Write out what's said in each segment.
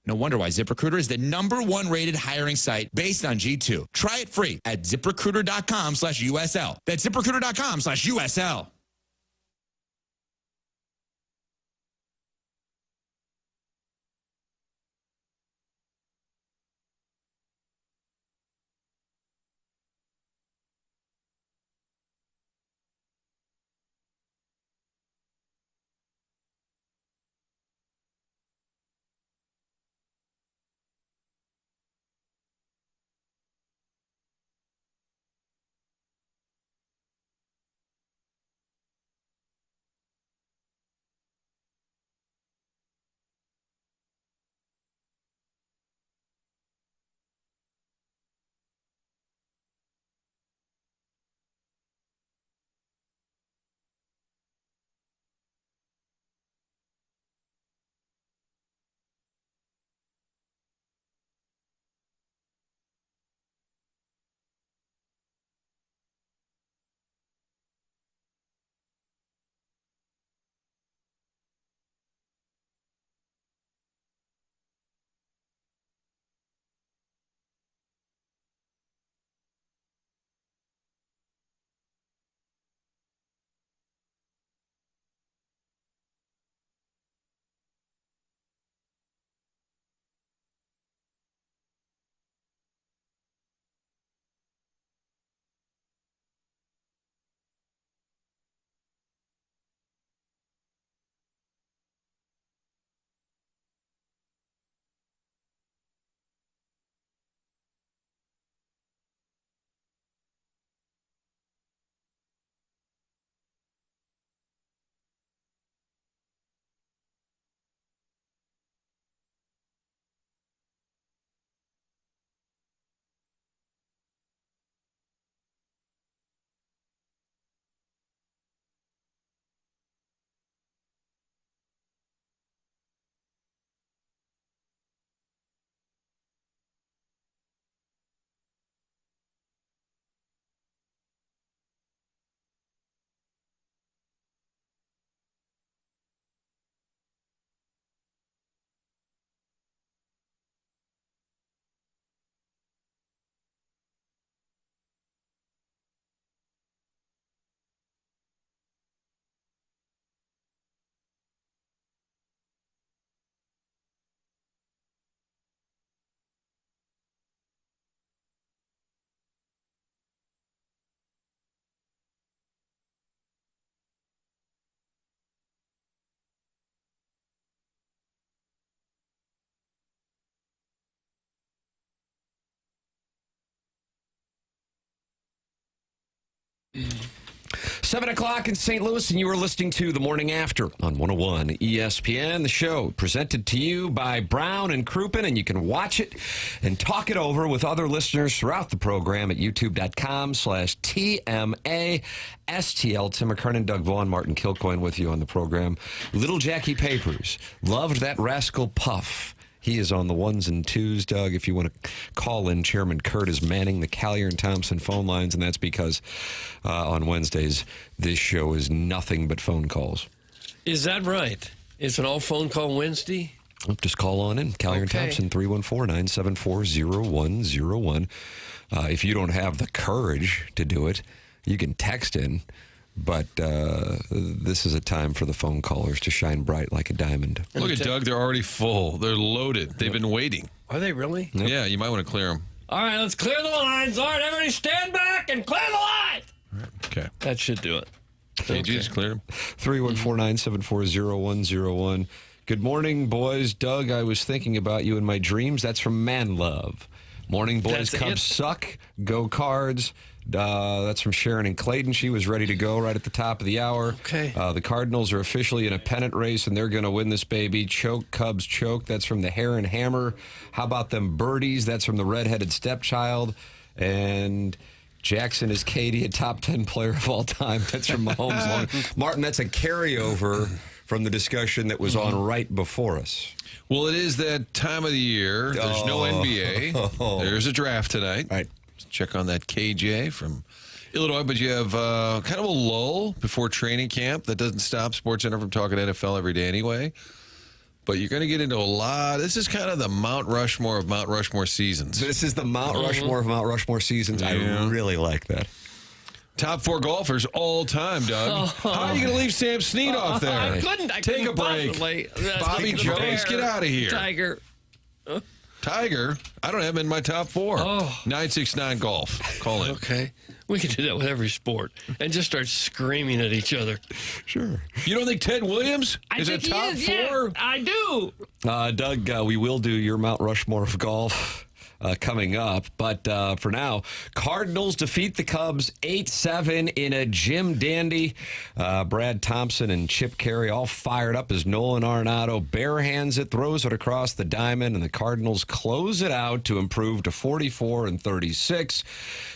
No wonder why ZipRecruiter is the #1 rated hiring site based on G2. Try it free at ZipRecruiter.com/USL. That's ZipRecruiter.com/USL. Mm. 7 o'clock in St. Louis, and you are listening to The Morning After on 101 ESPN. The show presented to you by Brown and Crouppen, and you can watch it and talk it over with other listeners throughout the program at youtube.com/TMASTL. Tim McKernan, Doug Vaughn, Martin Kilcoyne with you on the program. Little Jackie Papers loved that rascal Puff. He is on the ones and twos, Doug. If you want to call in, Chairman Kurt is manning the Collier and Thompson phone lines, and that's because on Wednesdays, this show is nothing but phone calls. Is that right? It's an all-phone call Wednesday? Just call on in. Collier and Thompson, 314-974-0101. If you don't have the courage to do it, you can text in. But this is a time for the phone callers to shine bright like a diamond. Look at Doug. They're already full. They're loaded. They've been waiting. Are they really? Yep. Yeah, you might want to clear them. All right, let's clear the lines. All right, everybody stand back and clear the lines. Right. Okay. That should do it. Okay. You just clear them? 314-974-0101. Good morning, boys. Doug, I was thinking about you in my dreams. That's from Man Love. Morning, boys. Cubs suck. Go Cards. That's from Sharon and Clayton. She was ready to go right at the top of the hour. Okay. The Cardinals are officially in a pennant race, and they're going to win this baby. Choke, Cubs choke. That's from the Hair and Hammer. How about them birdies? That's from the redheaded stepchild. And Jackson is Katie, a top 10 player of all time. That's from Mahomes. Martin, that's a carryover from the discussion that was on right before us. Well, it is that time of the year. There's no NBA. There's a draft tonight. Right. Check on that KJ from Illinois, but you have kind of a lull before training camp. That doesn't stop SportsCenter from talking NFL every day anyway. but you're going to get into a lot. This is kind of the Mount Rushmore of Mount Rushmore seasons. This is the Mount Rushmore of Mount Rushmore seasons. Yeah. I really like that. Top 4 golfers all time, Doug. How are you going to leave Sam Snead off there? I couldn't. Take a break. Bobby Jones, get out of here. Tiger, I don't have him in my top 4. 969 golf. Call in. Okay. We can do that with every sport and just start screaming at each other. Sure. You don't think Ted Williams is a top 4? Yeah, I do. Doug, we will do your Mount Rushmore of golf coming up. But for now, Cardinals defeat the Cubs 8-7 in a Jim Dandy. Brad Thompson and Chip Carey all fired up as Nolan Arenado barehands it, throws it across the diamond, and the Cardinals close it out to improve to 44-36.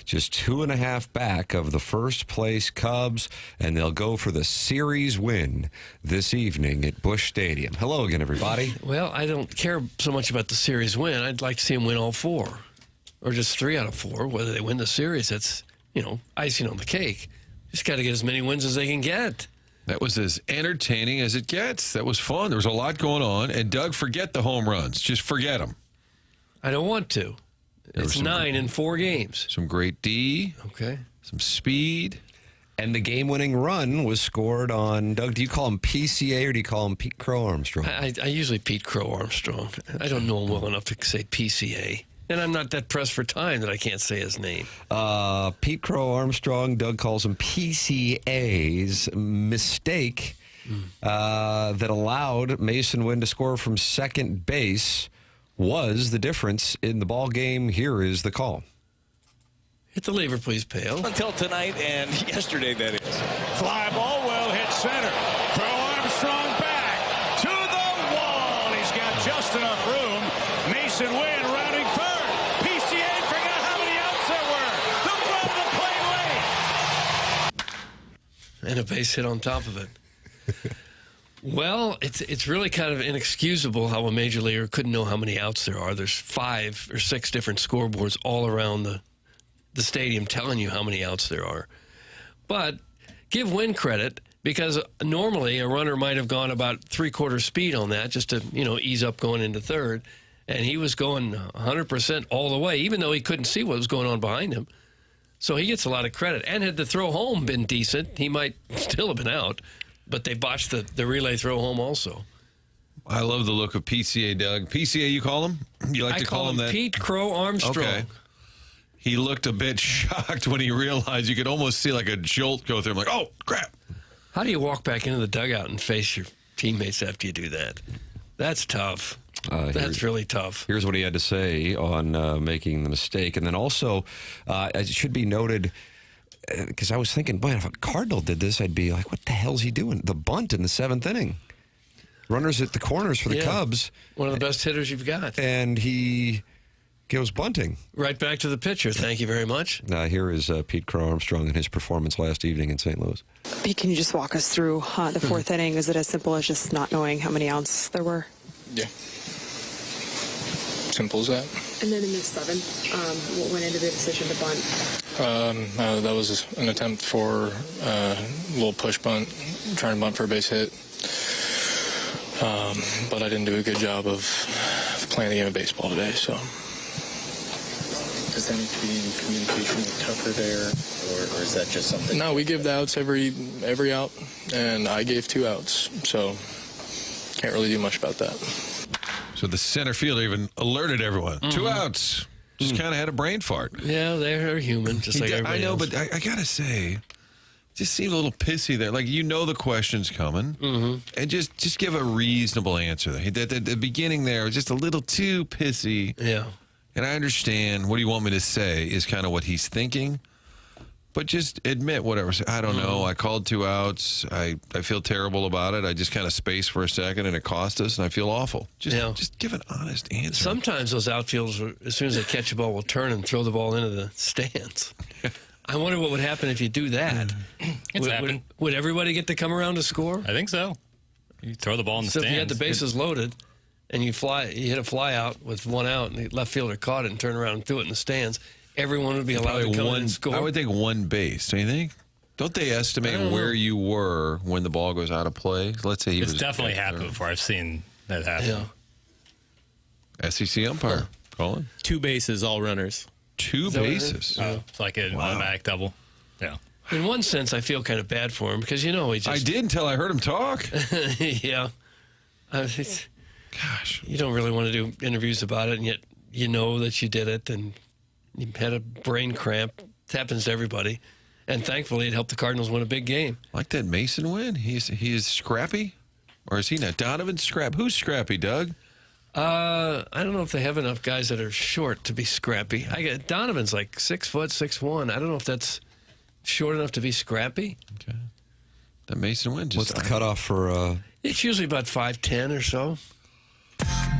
Just 2.5 back of the first place Cubs, and they'll go for the series win this evening at Busch Stadium. Hello again, everybody. Well, I don't care so much about the series win. I'd like to see them win all 4, or just 3 out of 4. Whether they win the series, that's, icing on the cake. Just got to get as many wins as they can get. That was as entertaining as it gets. That was fun. There was a lot going on. And, Doug, forget the home runs. Just forget them. I don't want to. It's 9 in 4 games. Some great D. Okay. Some speed. And the game-winning run was scored on, Doug, do you call him PCA or do you call him Pete Crow Armstrong? I usually Pete Crow Armstrong. I don't know him well enough to say PCA. And I'm not that pressed for time that I can't say his name. Pete Crow Armstrong, Doug calls him PCA's mistake that allowed Mason Wynn to score from second base was the difference in the ball game. Here is the call. Hit the lever, please, Pale. Until tonight and yesterday, that is. Fly ball, well hit center. Crow Armstrong back to the wall. He's got just enough room. Mason Wynn rounding third. PCA forgot how many outs there were. The front of the plate lane. And a base hit on top of it. Well, it's really kind of inexcusable how a major leaguer couldn't know how many outs there are. There's 5 or 6 different scoreboards all around the stadium telling you how many outs there are. But give Wynn credit, because normally a runner might have gone about 3/4 speed on that just to, ease up going into third. And he was going 100% all the way, even though he couldn't see what was going on behind him. So he gets a lot of credit. And had the throw home been decent, he might still have been out. But they botched the relay throw home also. I love the look of PCA, Doug. PCA, you call him? You like to call him that? Pete Crow Armstrong. Okay. He looked a bit shocked when he realized you could almost see like a jolt go through him, like, oh, crap. How do you walk back into the dugout and face your teammates after you do that? That's tough. That's really tough. Here's what he had to say on making the mistake. And then also, it should be noted, because I was thinking, boy, if a Cardinal did this, I'd be like, what the hell's he doing? The bunt in the 7th inning. Runners at the corners for the Cubs. One of the best hitters you've got. And he goes bunting. Right back to the pitcher. Thank you very much. Here is Pete Crow Armstrong and his performance last evening in St. Louis. Pete, can you just walk us through the 4th inning? Is it as simple as just not knowing how many outs there were? Yeah. Simple as that. And then in the 7th, what went into the decision to bunt? That was an attempt for a little push bunt, trying to bunt for a base hit. But I didn't do a good job of playing the game of baseball today, so. Does that need to be communication tougher there, or is that just something? No, we give the outs every out, and I gave 2 outs, so can't really do much about that. So the center fielder even alerted everyone. 2 outs. Just kind of had a brain fart. Yeah, they're human, just like everybody I know, else. but I got to say, just seemed a little pissy there. Like, the question's coming. And just give a reasonable answer. The beginning there was just a little too pissy. Yeah. And I understand what do you want me to say is kind of what he's thinking. But just admit whatever. I don't know. I called 2 outs. I feel terrible about it. I just kind of spaced for a second, and it cost us, and I feel awful. Just give an honest answer. Sometimes those outfielders, as soon as they catch a ball, will turn and throw the ball into the stands. I wonder what would happen if you do that. It's happened. Would everybody get to come around to score? I think so. You throw the ball in the stands. If you had the bases loaded and you hit a fly out with 1 out, and the left fielder caught it and turned around and threw it in the stands, everyone would be allowed to come in and score. I would think 1 base. Do you think? Don't they estimate where you were when the ball goes out of play? Let's say it's definitely happened before. I've seen That happened. Yeah. SEC umpire. Colin? 2 bases, all runners. 2 that what it is? bases. Oh, it's like an automatic double. Yeah. In one sense, I feel kind of bad for him because, he just... I did until I heard him talk. Yeah. Gosh. You don't really want to do interviews about it, and yet you know that you did it, and you had a brain cramp. It happens to everybody. And thankfully, it helped the Cardinals win a big game. Like that Mason win? He is scrappy? Or is he not? Donovan's scrap. Who's scrappy, Doug? I don't know if they have enough guys that are short to be scrappy. Donovan's like 6 foot, 6'1". I don't know if that's short enough to be scrappy. Okay. That Mason win just... What's the cutoff for... It's usually about 5'10" or so.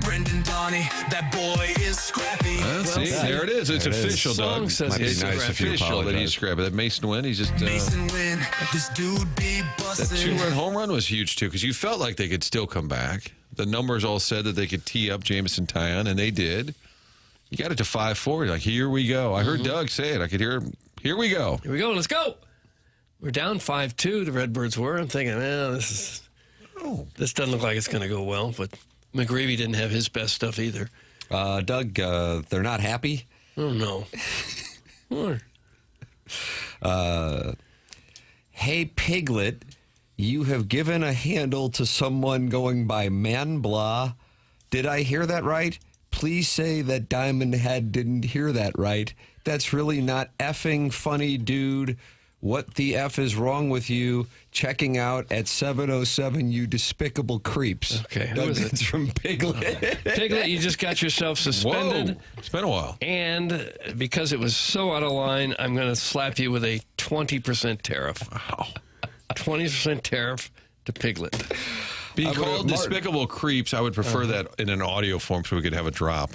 Brendan Donnie, that boy is scrappy. See, there it is. It's official, Doug. Says Might be he's nice if you official that he's apologize. scrappy. That Mason win, he's just... Mason win, this dude be that busted. 2-run home run was huge, too, because you felt like they could still come back. The numbers all said that they could tee up Jameson Taillon, and they did. You got it to 5-4. Like, here we go. I heard Doug say it. I could hear him. Here we go. Here we go. Let's go. We're down 5-2. The Redbirds were. I'm thinking, this doesn't look like it's going to go well. But McGreevy didn't have his best stuff either. Doug, they're not happy? Oh, no. Hey, Piglet, you have given a handle to someone going by Man Blah. Did I hear that right? Please say that Diamond Head didn't hear that right. That's really not effing funny, dude. What the F is wrong with you? Checking out at 7:07, you despicable creeps. Okay, who Doug, is it? that's from Piglet. Piglet, you just got yourself suspended. Whoa. It's been a while. And because it was so out of line, I'm going to slap you with a 20% tariff. Wow. 20% tariff to Piglet. Being called despicable creeps, I would prefer that in an audio form so we could have a drop.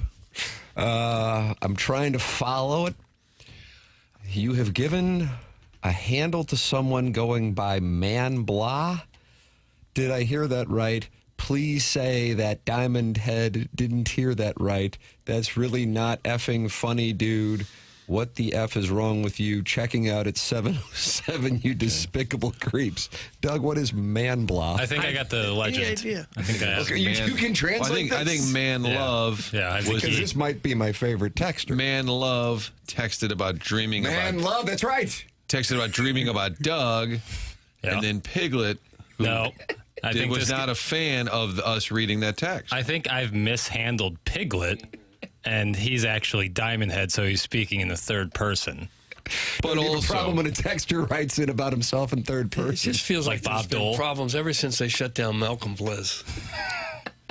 I'm trying to follow it. You have given a handle to someone going by Man Blah. Did I hear that right? Please say that Diamond Head didn't hear that right. That's really not effing funny, dude. What the F is wrong with you? Checking out at 7:07, you despicable creeps. Doug, what is Man Blah? I think I got the legend. idea. I think I have. Okay, you can translate I think Man Love was because this might be my favorite texter. Man Love texted about dreaming Man about Love, that's right. texted about dreaming about Doug, and then Piglet, who No. I think was this- not a fan of us reading that text. I think I've mishandled Piglet, and he's actually Diamond Head, so he's speaking in the third person. But You have a also, problem when a texter writes in about himself in third It person. just feels like Bob there's been Dole. problems ever since they shut down Malcolm Bliss.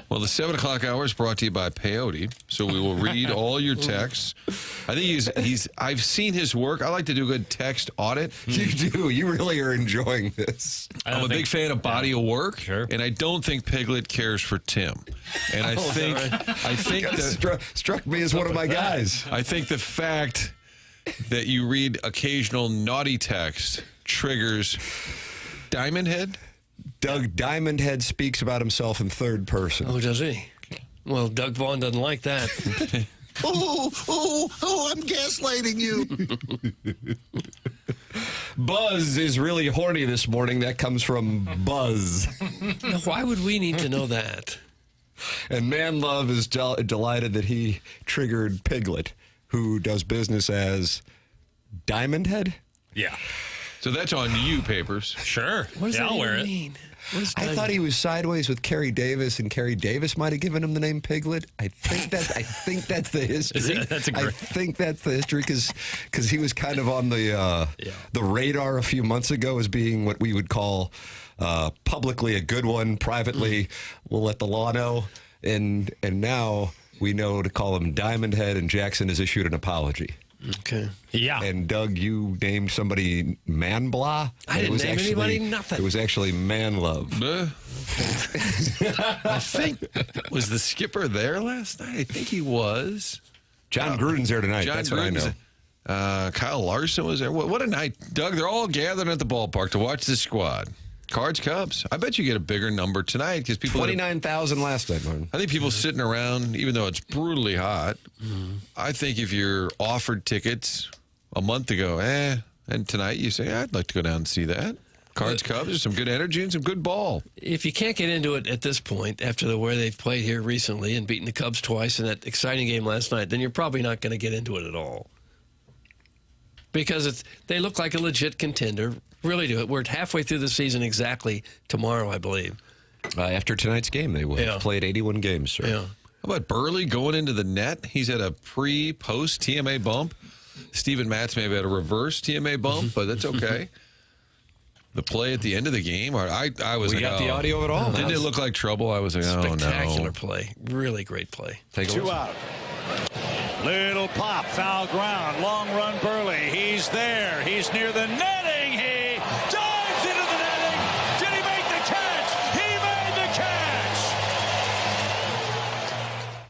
well, the 7 o'clock hour is brought to you by Peyote, so we will read all your texts. I think he's. I've seen his work. I like to do a good text audit. You do. You really are enjoying this. I'm a big fan of body of work, Sure. and I don't think Piglet cares for Tim. And I think that Struck me as one of my guys. I think the fact that you read occasional naughty text triggers Diamond Head. Doug Diamond Head speaks about himself in third person. Oh, does he? Well, Doug Vaughn doesn't like that. I'm gaslighting you. Buzz is really horny this morning. That comes from Buzz. Now, why would we need to know that? And Man Love is delighted that he triggered Piglet, who does business as Diamond Head. Yeah. So that's on you, Papers. Sure. What does Yeah, that I'll wear even it. mean? What is I Diamond? thought he was sideways with Kerry Davis, and Kerry Davis might have given him the name Piglet. I think that's the history. That's a I great- think that's the history because he was kind of on the radar a few months ago as being what we would call publicly a good one. Privately, we'll let the law know. And now we know to call him Diamond Head, and Jackson has issued an apology. Okay. Yeah. And Doug, you named somebody Man Blah. I didn't name anybody nothing. It was actually Man Love. I think, was the skipper there last night? I think he was. John Gruden's there tonight. John That's what I Gruden's know. Kyle Larson was there. What a night, Doug. They're all gathering at the ballpark to watch this squad. Cards, Cubs. I bet you get a bigger number tonight because people. 29,000 last night, Martin. I think people sitting around, even though it's brutally hot. I think if you're offered tickets a month ago, and tonight you say, I'd like to go down and see that. Cards Cubs, there's some good energy and some good ball. If you can't get into it at this point, after the way they've played here recently and beaten the Cubs twice in that exciting game last night, then you're probably not going to get into it at all. Because they look like a legit contender. Really do it. We're halfway through the season exactly tomorrow, I believe. After tonight's game, they will have played 81 games, sir. Yeah. How about Burley going into the net? He's had a pre-post TMA bump. Steven Matz may have had a reverse TMA bump, but that's okay. The play at the end of the game, I was We like, got the audio of it all. Didn't it look like trouble? I was like, oh, no. Spectacular play. Really great play. Take a Two listen. out. Little pop, foul ground, long run Burley. He's there. He's near the netting. He dives into the netting. Did he make the catch? He made the catch.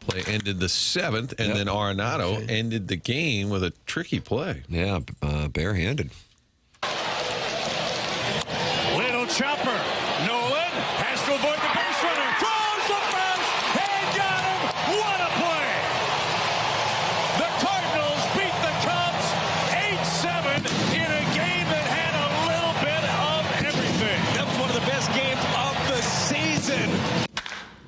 Play ended the 7th, and then Arenado ended the game with a tricky play. Yeah, barehanded. Little chopper. Nolan has to avoid the base runner. Throws the fence. And got him. What a play. The Cardinals beat the Cubs 8-7 in a game that had a little bit of everything. That was one of the best games of the season.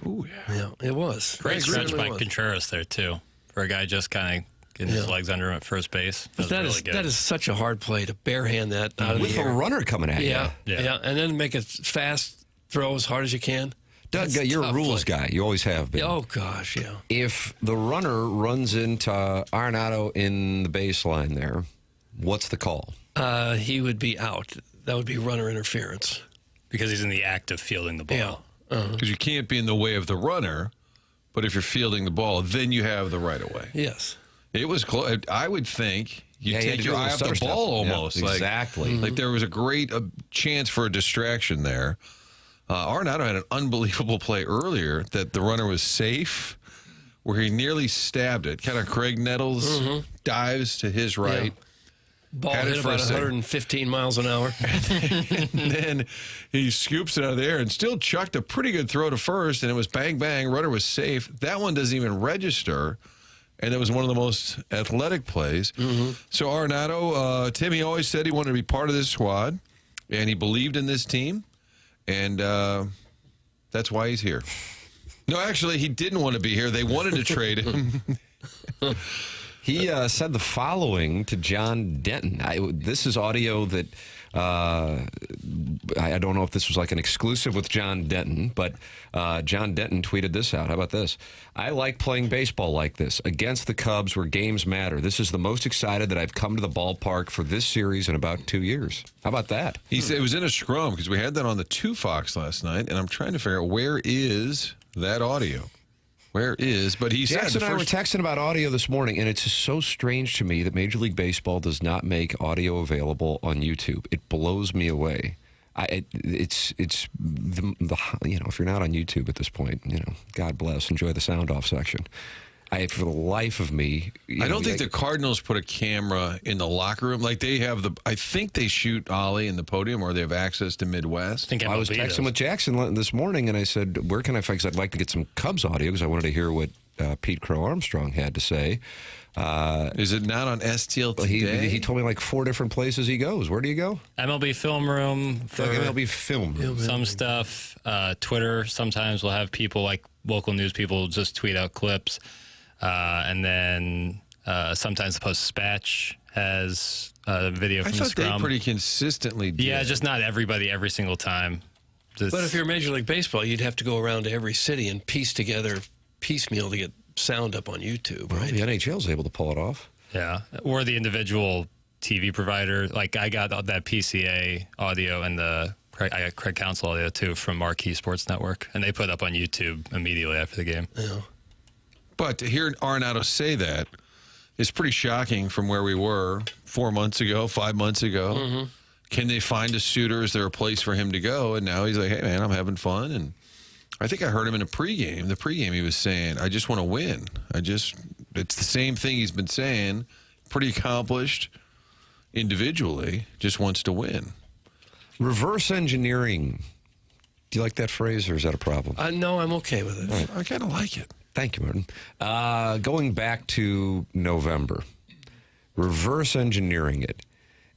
Ooh, Yeah, it was. Great It stretch really by was. Contreras there, too. For a guy just kind of getting his legs under him at first base. That was really good. That is such a hard play to barehand that out of With the a air. runner coming at you. Yeah, and then make a fast throw as hard as you can. Doug, That's you're a tough rules play. guy. You always have been. Oh, gosh, yeah. If the runner runs into Arenado in the baseline there, what's the call? He would be out. That would be runner interference. Because he's in the act of fielding the ball. Yeah. because you can't be in the way of the runner, but if you're fielding the ball, then you have the right of way. Yes. It was close. I would think you Yeah, you had take to your do a eye off the stutter step. ball Yeah, almost. exactly. Like there was a great chance for a distraction there. Arenado had an unbelievable play earlier that the runner was safe, where he nearly stabbed it. Kind of Craig Nettles dives to his right. Yeah. Ball Had it hit for a about second. 115 miles an hour. And then he scoops it out of the air and still chucked a pretty good throw to first, and it was bang, bang. Runner was safe. That one doesn't even register, and it was one of the most athletic plays. So Arenado, Tim, he always said he wanted to be part of this squad, and he believed in this team, and that's why he's here. No, actually, he didn't want to be here. They wanted to trade him. He said the following to John Denton. This is audio that I don't know if this was like an exclusive with John Denton, but John Denton tweeted this out. How about this? I like playing baseball like this, against the Cubs where games matter. This is the most excited that I've come to the ballpark for this series in about 2 years. How about that? He said it was in a scrum because we had that on the 2 Fox last night, and I'm trying to figure out where is that audio. Where is? But he said Jackson the and I were first. texting about audio this morning, and it's just so strange to me that Major League Baseball does not make audio available on YouTube. It blows me away. It's the if you're not on YouTube at this point, God bless, enjoy the sound off section. For the life of me, I don't think the Cardinals put a camera in the locker room. Like they have I think they shoot Oli in the podium, or they have access to Midwest. I was texting with Jackson this morning, and I said, where can I find, because I'd like to get some Cubs audio, because I wanted to hear what Pete Crow Armstrong had to say. Is it not on STL today? He told me like 4 different places he goes. Where do you go? MLB Film Room for MLB Film Room. some stuff. Twitter, sometimes we'll have people like local news people just tweet out clips. And then sometimes the Post-Dispatch has a video from I the thought scrum. they pretty consistently did. Yeah, just not everybody every single time. Just, But if you're Major League Baseball, you'd have to go around to every city and piece together piecemeal to get sound up on YouTube, Well, right? the NHL's able to pull it off. yeah, or the individual TV provider. Like I got that PCA audio and I got Craig Counsell audio too from Marquee Sports Network, and they put it up on YouTube immediately after the game. Yeah. But to hear Arenado say that is pretty shocking from where we were 4 months ago, 5 months ago. Can they find a suitor? Is there a place for him to go? And now he's like, hey, man, I'm having fun. And I think I heard him in a pregame. The pregame he was saying, I just want to win. It's the same thing he's been saying, pretty accomplished individually, just wants to win. Reverse engineering. Do you like that phrase, or is that a problem? No, I'm okay with it. I kind of like it. Thank you, Martin. Going back to November, reverse engineering it.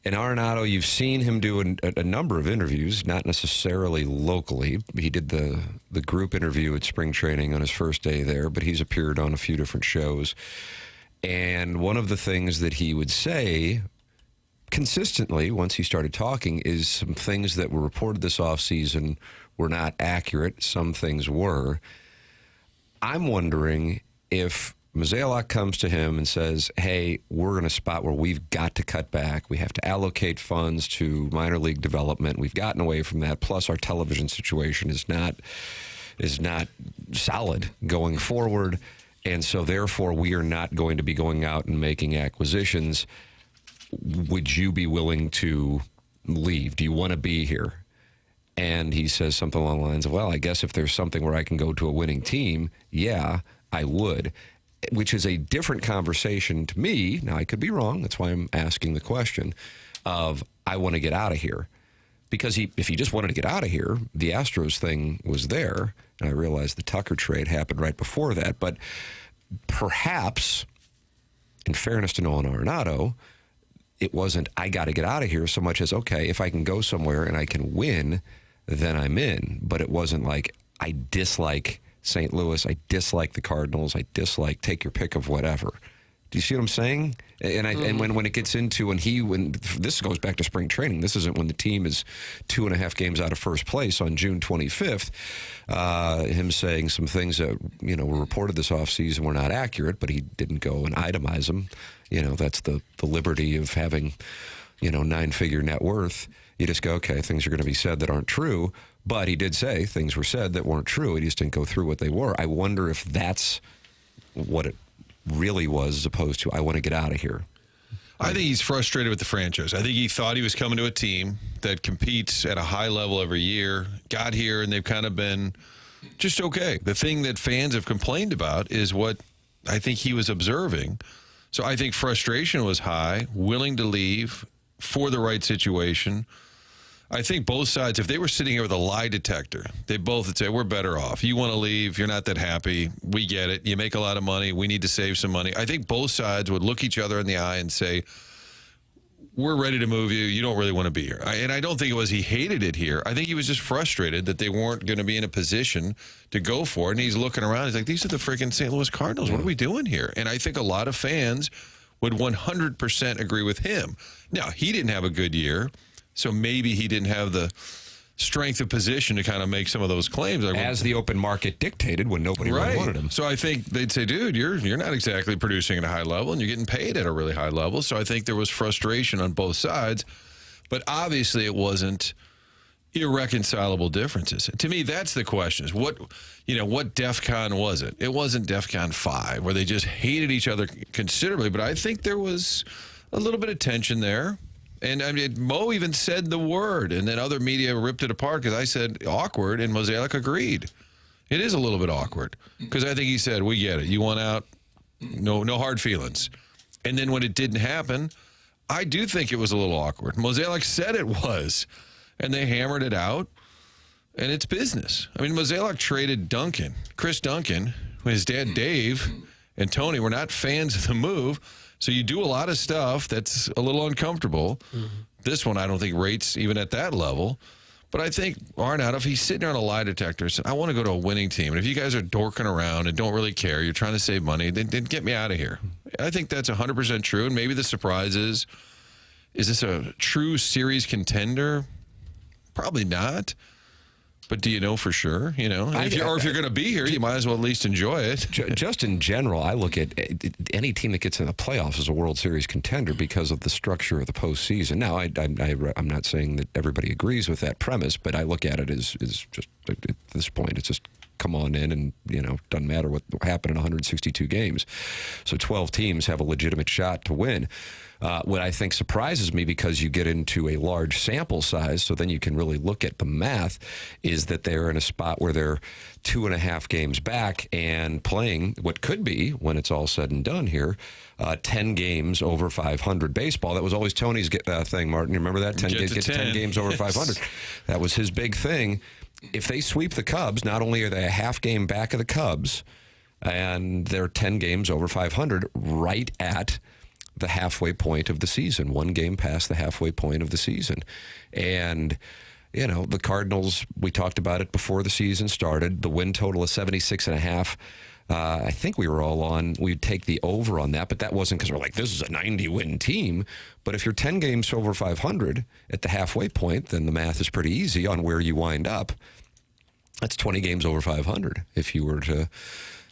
And Arenado, you've seen him do a number of interviews, not necessarily locally. He did the group interview at spring training on his first day there, but he's appeared on a few different shows. And one of the things that he would say consistently once he started talking is some things that were reported this offseason were not accurate. Some things were. I'm wondering if Mozeliak comes to him and says, hey, we're in a spot where we've got to cut back. We have to allocate funds to minor league development. We've gotten away from that. Plus, our television situation is not solid going forward. And so, therefore, we are not going to be going out and making acquisitions. Would you be willing to leave? Do you want to be here? And he says something along the lines of, well, I guess if there's something where I can go to a winning team, yeah, I would. Which is a different conversation to me. Now, I could be wrong. That's why I'm asking the question of, I want to get out of here. Because if he just wanted to get out of here, the Astros thing was there. And I realized the Tucker trade happened right before that. But perhaps, in fairness to Nolan Arenado, it wasn't, I got to get out of here so much as, okay, if I can go somewhere and I can win, then I'm in. But it wasn't like, I dislike St. Louis, I dislike the Cardinals, I dislike, take your pick of whatever. Do you see what I'm saying? And and when it gets into when this goes back to spring training, this isn't when the team is 2.5 games out of first place on June 25th. Him saying some things that were reported this offseason were not accurate, but he didn't go and itemize them. That's the liberty of having 9-figure net worth. You just go, okay, things are going to be said that aren't true. But he did say things were said that weren't true. He just didn't go through what they were. I wonder if that's what it really was, as opposed to, I want to get out of here. I think he's frustrated with the franchise. I think he thought he was coming to a team that competes at a high level every year, got here, and they've kind of been just okay. The thing that fans have complained about is what I think he was observing. So I think frustration was high, willing to leave for the right situation. I think both sides, if they were sitting here with a lie detector, they both would say, we're better off. You want to leave. You're not that happy. We get it. You make a lot of money. We need to save some money. I think both sides would look each other in the eye and say, we're ready to move you. You don't really want to be here. And I don't think it was he hated it here. I think he was just frustrated that they weren't going to be in a position to go for it. And he's looking around. He's like, these are the freaking St. Louis Cardinals. What are we doing here? And I think a lot of fans would 100% agree with him. Now, he didn't have a good year. So maybe he didn't have the strength of position to kind of make some of those claims. As the open market dictated when nobody really wanted him. So I think they'd say, dude, you're not exactly producing at a high level, and you're getting paid at a really high level. So I think there was frustration on both sides. But obviously it wasn't irreconcilable differences. To me, that's the question. Is what DEFCON was it? It wasn't DEFCON 5, where they just hated each other considerably. But I think there was a little bit of tension there. And I mean, Mo even said the word, and then other media ripped it apart because I said awkward, and Mozeliak agreed. It is a little bit awkward because I think he said, we get it. You want out, no hard feelings. And then when it didn't happen, I do think it was a little awkward. Mozeliak said it was, and they hammered it out, and it's business. I mean, Mozeliak traded Chris Duncan, his dad Dave, and Tony were not fans of the move. So you do a lot of stuff that's a little uncomfortable. Mm-hmm. This one I don't think rates even at that level. But I think Arenado, if he's sitting there on a lie detector saying, I want to go to a winning team, and if you guys are dorking around and don't really care, you're trying to save money, then get me out of here. I think that's 100% true. And maybe the surprise is this a true series contender? Probably not. But do you know for sure? If you're going to be here, you might as well at least enjoy it. Just in general, I look at any team that gets in the playoffs as a World Series contender because of the structure of the postseason. Now, I'm not saying that everybody agrees with that premise, but I look at it as just at this point, it's just come on in and, doesn't matter what happened in 162 games. So 12 teams have a legitimate shot to win. What I think surprises me, because you get into a large sample size, so then you can really look at the math, is that they're in a spot where they're 2.5 games back and playing what could be, when it's all said and done here, 10 games over 500 baseball. That was always Tony's thing, Martin. You remember that? 10 games over 500. That was his big thing. If they sweep the Cubs, not only are they a half game back of the Cubs, and they're 10 games over 500, right at the halfway point of the season, one game past the halfway point of the season. And, you know, the Cardinals, we talked about it before the season started, the win total is 76.5. I think we were all on, we'd take the over on that, but that wasn't because we're like, this is a 90-win team. But if you're 10 games over 500 at the halfway point, then the math is pretty easy on where you wind up. That's 20 games over 500 if you were to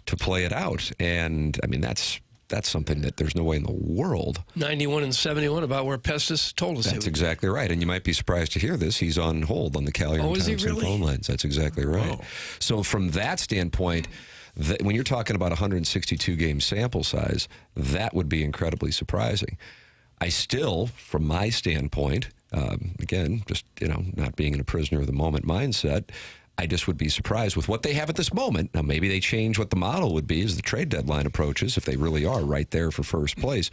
play it out. And, I mean, that's something that there's no way in the world. 91 and 71, about where Pestis told us. That's exactly right. And you might be surprised to hear this. He's on hold on the Callier and Thompson really? phone lines. That's exactly right. Oh. So from that standpoint, when you're talking about 162-game sample size, that would be incredibly surprising. I still, from my standpoint, again, just, you know, not being in a prisoner of the moment mindset, I just would be surprised with what they have at this moment. Now, maybe they change what the model would be as the trade deadline approaches, if they really are right there for first place.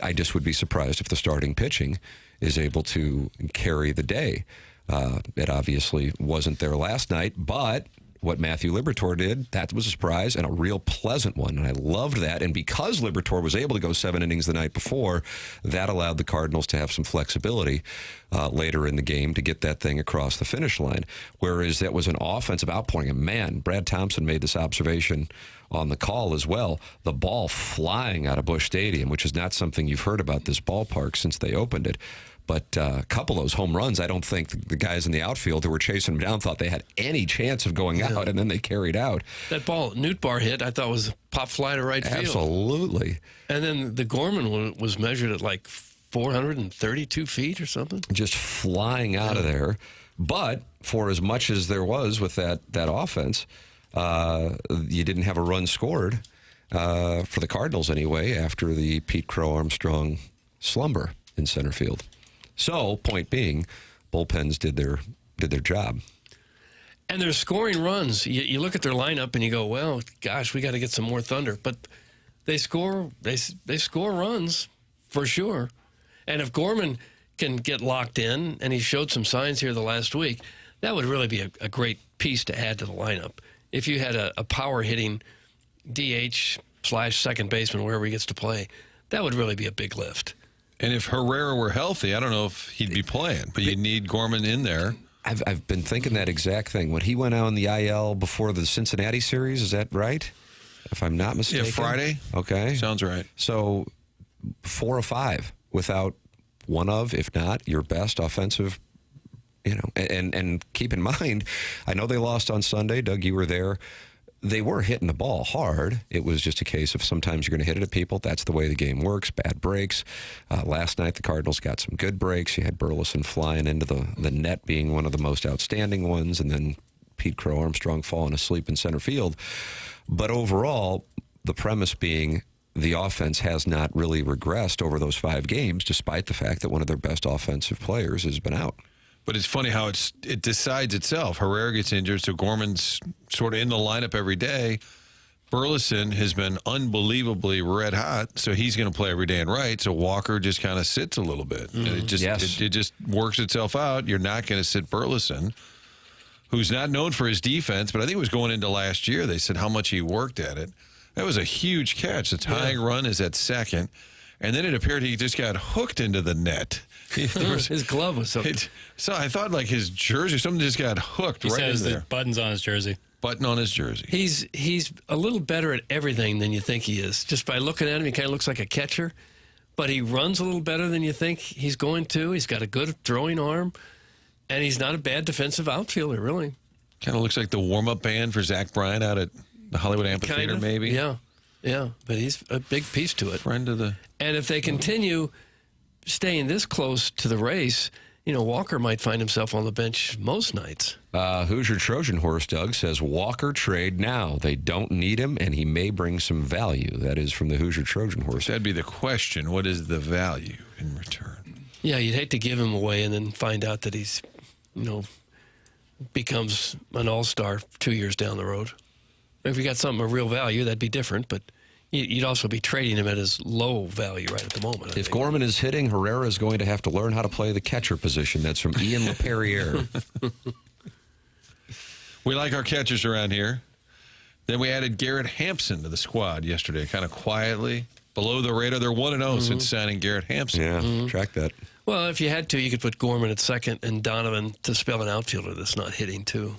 I just would be surprised if the starting pitching is able to carry the day. It obviously wasn't there last night, but what Matthew Liberatore did, that was a surprise and a real pleasant one, and I loved that. And because Liberatore was able to go 7 innings the night before, that allowed the Cardinals to have some flexibility later in the game to get that thing across the finish line, whereas that was an offensive outpouring. And man, Brad Thompson made this observation on the call as well, the ball flying out of Busch Stadium, which is not something you've heard about this ballpark since they opened it. But a couple of those home runs, I don't think the guys in the outfield who were chasing them down thought they had any chance of going out, and then they carried out. That ball Newt Bar hit, I thought was a pop fly to right field. Absolutely. And then the Gorman was measured at like 432 feet or something. Just flying out of there. But for as much as there was with that offense, you didn't have a run scored for the Cardinals anyway after the Pete Crow-Armstrong slumber in center field. So, point being, bullpens did their job. And they're scoring runs. You look at their lineup and you go, well, gosh, we got to get some more thunder. But they score runs for sure. And if Gorman can get locked in, and he showed some signs here the last week, that would really be a great piece to add to the lineup. If you had a power-hitting DH/second baseman, wherever he gets to play, that would really be a big lift. And if Herrera were healthy, I don't know if he'd be playing, but you'd need Gorman in there. I've been thinking that exact thing. When he went out on the IL before the Cincinnati series, is that right? If I'm not mistaken. Yeah, Friday. Okay. Sounds right. So 4 or 5 without one of, if not, your best offensive, you know. And keep in mind, I know they lost on Sunday. Doug, you were there. They were hitting the ball hard. It was just a case of sometimes you're going to hit it at people. That's the way the game works. Bad breaks. Last night, the Cardinals got some good breaks. You had Burleson flying into the net being one of the most outstanding ones, and then Pete Crow-Armstrong falling asleep in center field. But overall, the premise being the offense has not really regressed over those 5 games, despite the fact that one of their best offensive players has been out. But it's funny how it decides itself. Herrera gets injured, so Gorman's sort of in the lineup every day. Burleson has been unbelievably red hot, so he's going to play every day and right. So Walker just kind of sits a little bit. And it just works itself out. You're not going to sit Burleson, who's not known for his defense, but I think it was going into last year. They said how much he worked at it. That was a huge catch. The tying run is at second. And then it appeared he just got hooked into the net. His glove was something. So I thought like his jersey, something just got hooked He right says in there. the buttons on his jersey. Button on his jersey. He's a little better at everything than you think he is. Just by looking at him, he kind of looks like a catcher. But he runs a little better than you think he's going to. He's got a good throwing arm. And he's not a bad defensive outfielder, really. Kind of looks like the warm-up band for Zach Bryan out at the Hollywood Amphitheater, Kind of, maybe. Yeah, but he's a big piece to it. Friend of the... And if they continue staying this close to the race, you know, Walker might find himself on the bench most nights. Hoosier Trojan Horse, Doug, says Walker trade now. They don't need him, and he may bring some value. That is from the Hoosier Trojan Horse. That'd be the question. What is the value in return? Yeah, you'd hate to give him away and then find out that he's, you know, becomes an all-star 2 years down the road. If you got something of real value, that'd be different, but you'd also be trading him at his low value right at the moment. If Gorman is hitting, Herrera is going to have to learn how to play the catcher position. That's from Ian LaPerriere. We like our catchers around here. Then we added Garrett Hampson to the squad yesterday, kind of quietly. Below the radar, they're 1-0 since signing Garrett Hampson. Yeah, track that. Well, if you had to, you could put Gorman at second and Donovan to spell an outfielder that's not hitting, too.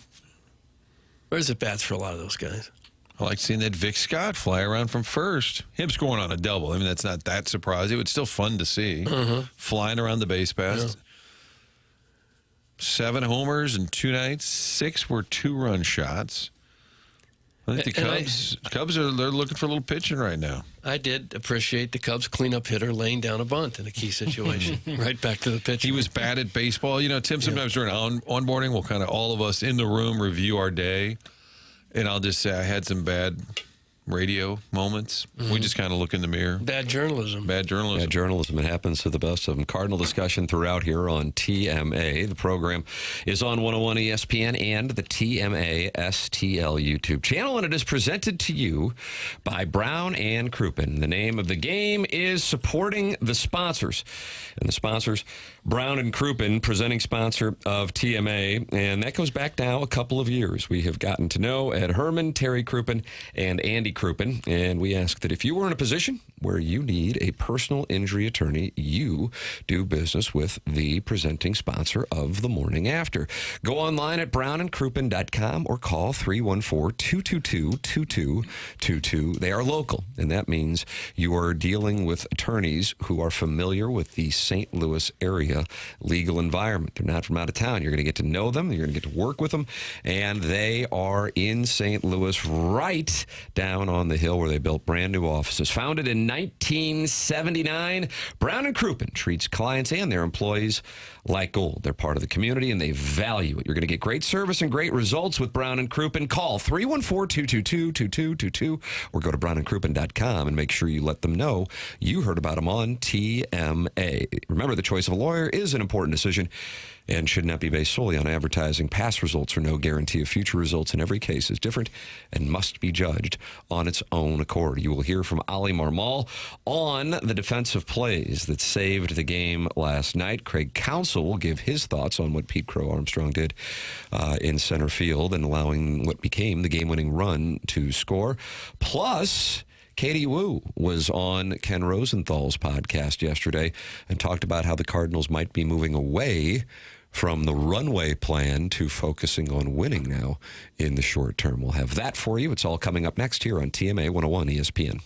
Where's it bats for a lot of those guys? I like seeing that Vic Scott fly around from first. Him scoring on a double. I mean, that's not that surprising. It's still fun to see. Flying around the base paths. Yeah. 7 homers in 2 nights. 6 were 2-run shots. I think the Cubs are they're looking for a little pitching right now. I did appreciate the Cubs cleanup hitter laying down a bunt in a key situation. Right back to the pitch. He was bad at baseball. You know, Tim, sometimes during onboarding, we'll kind of all of us in the room review our day. And I'll just say I had some bad radio moments. We just kind of look in the mirror. Bad journalism. Bad journalism. It happens to the best of them. Cardinal discussion throughout here on TMA. The program is on 101 ESPN and the TMA STL YouTube channel, and it is presented to you by Brown and Crouppen. The name of the game is supporting the sponsors. And the sponsors, Brown and Crouppen, presenting sponsor of TMA, and that goes back now a couple of years. We have gotten to know Ed Herman, Terry Crouppen, and Andy Crouppen, and we ask that if you were in a position where you need a personal injury attorney, you do business with the presenting sponsor of the Morning After. Go online at brownandcrouppen.com or call 314-222-2222. They are local, and that means you are dealing with attorneys who are familiar with the St. Louis area legal environment. They're not from out of town. You're going to get to know them. You're going to get to work with them, and they are in St. Louis, right down on the hill where they built brand new offices. Founded in 1979, Brown and Crouppen treats clients and their employees like gold. They're part of the community, and they value it. You're going to get great service and great results with Brown and Crouppen. Call 314-222-2222 or go to brownandcrouppen.com and make sure you let them know you heard about them on TMA. Remember, the choice of a lawyer is an important decision and should not be based solely on advertising. Past results are no guarantee of future results, and every case is different and must be judged on its own accord. You will hear from Oli Marmol on the defensive plays that saved the game last night. Craig Counsell will give his thoughts on what Pete Crow Armstrong did in center field and allowing what became the game-winning run to score. Plus, Katie Woo was on Ken Rosenthal's podcast yesterday and talked about how the Cardinals might be moving away from the runway plan to focusing on winning now in the short term. We'll have that for you. It's all coming up next here on TMA 101 ESPN.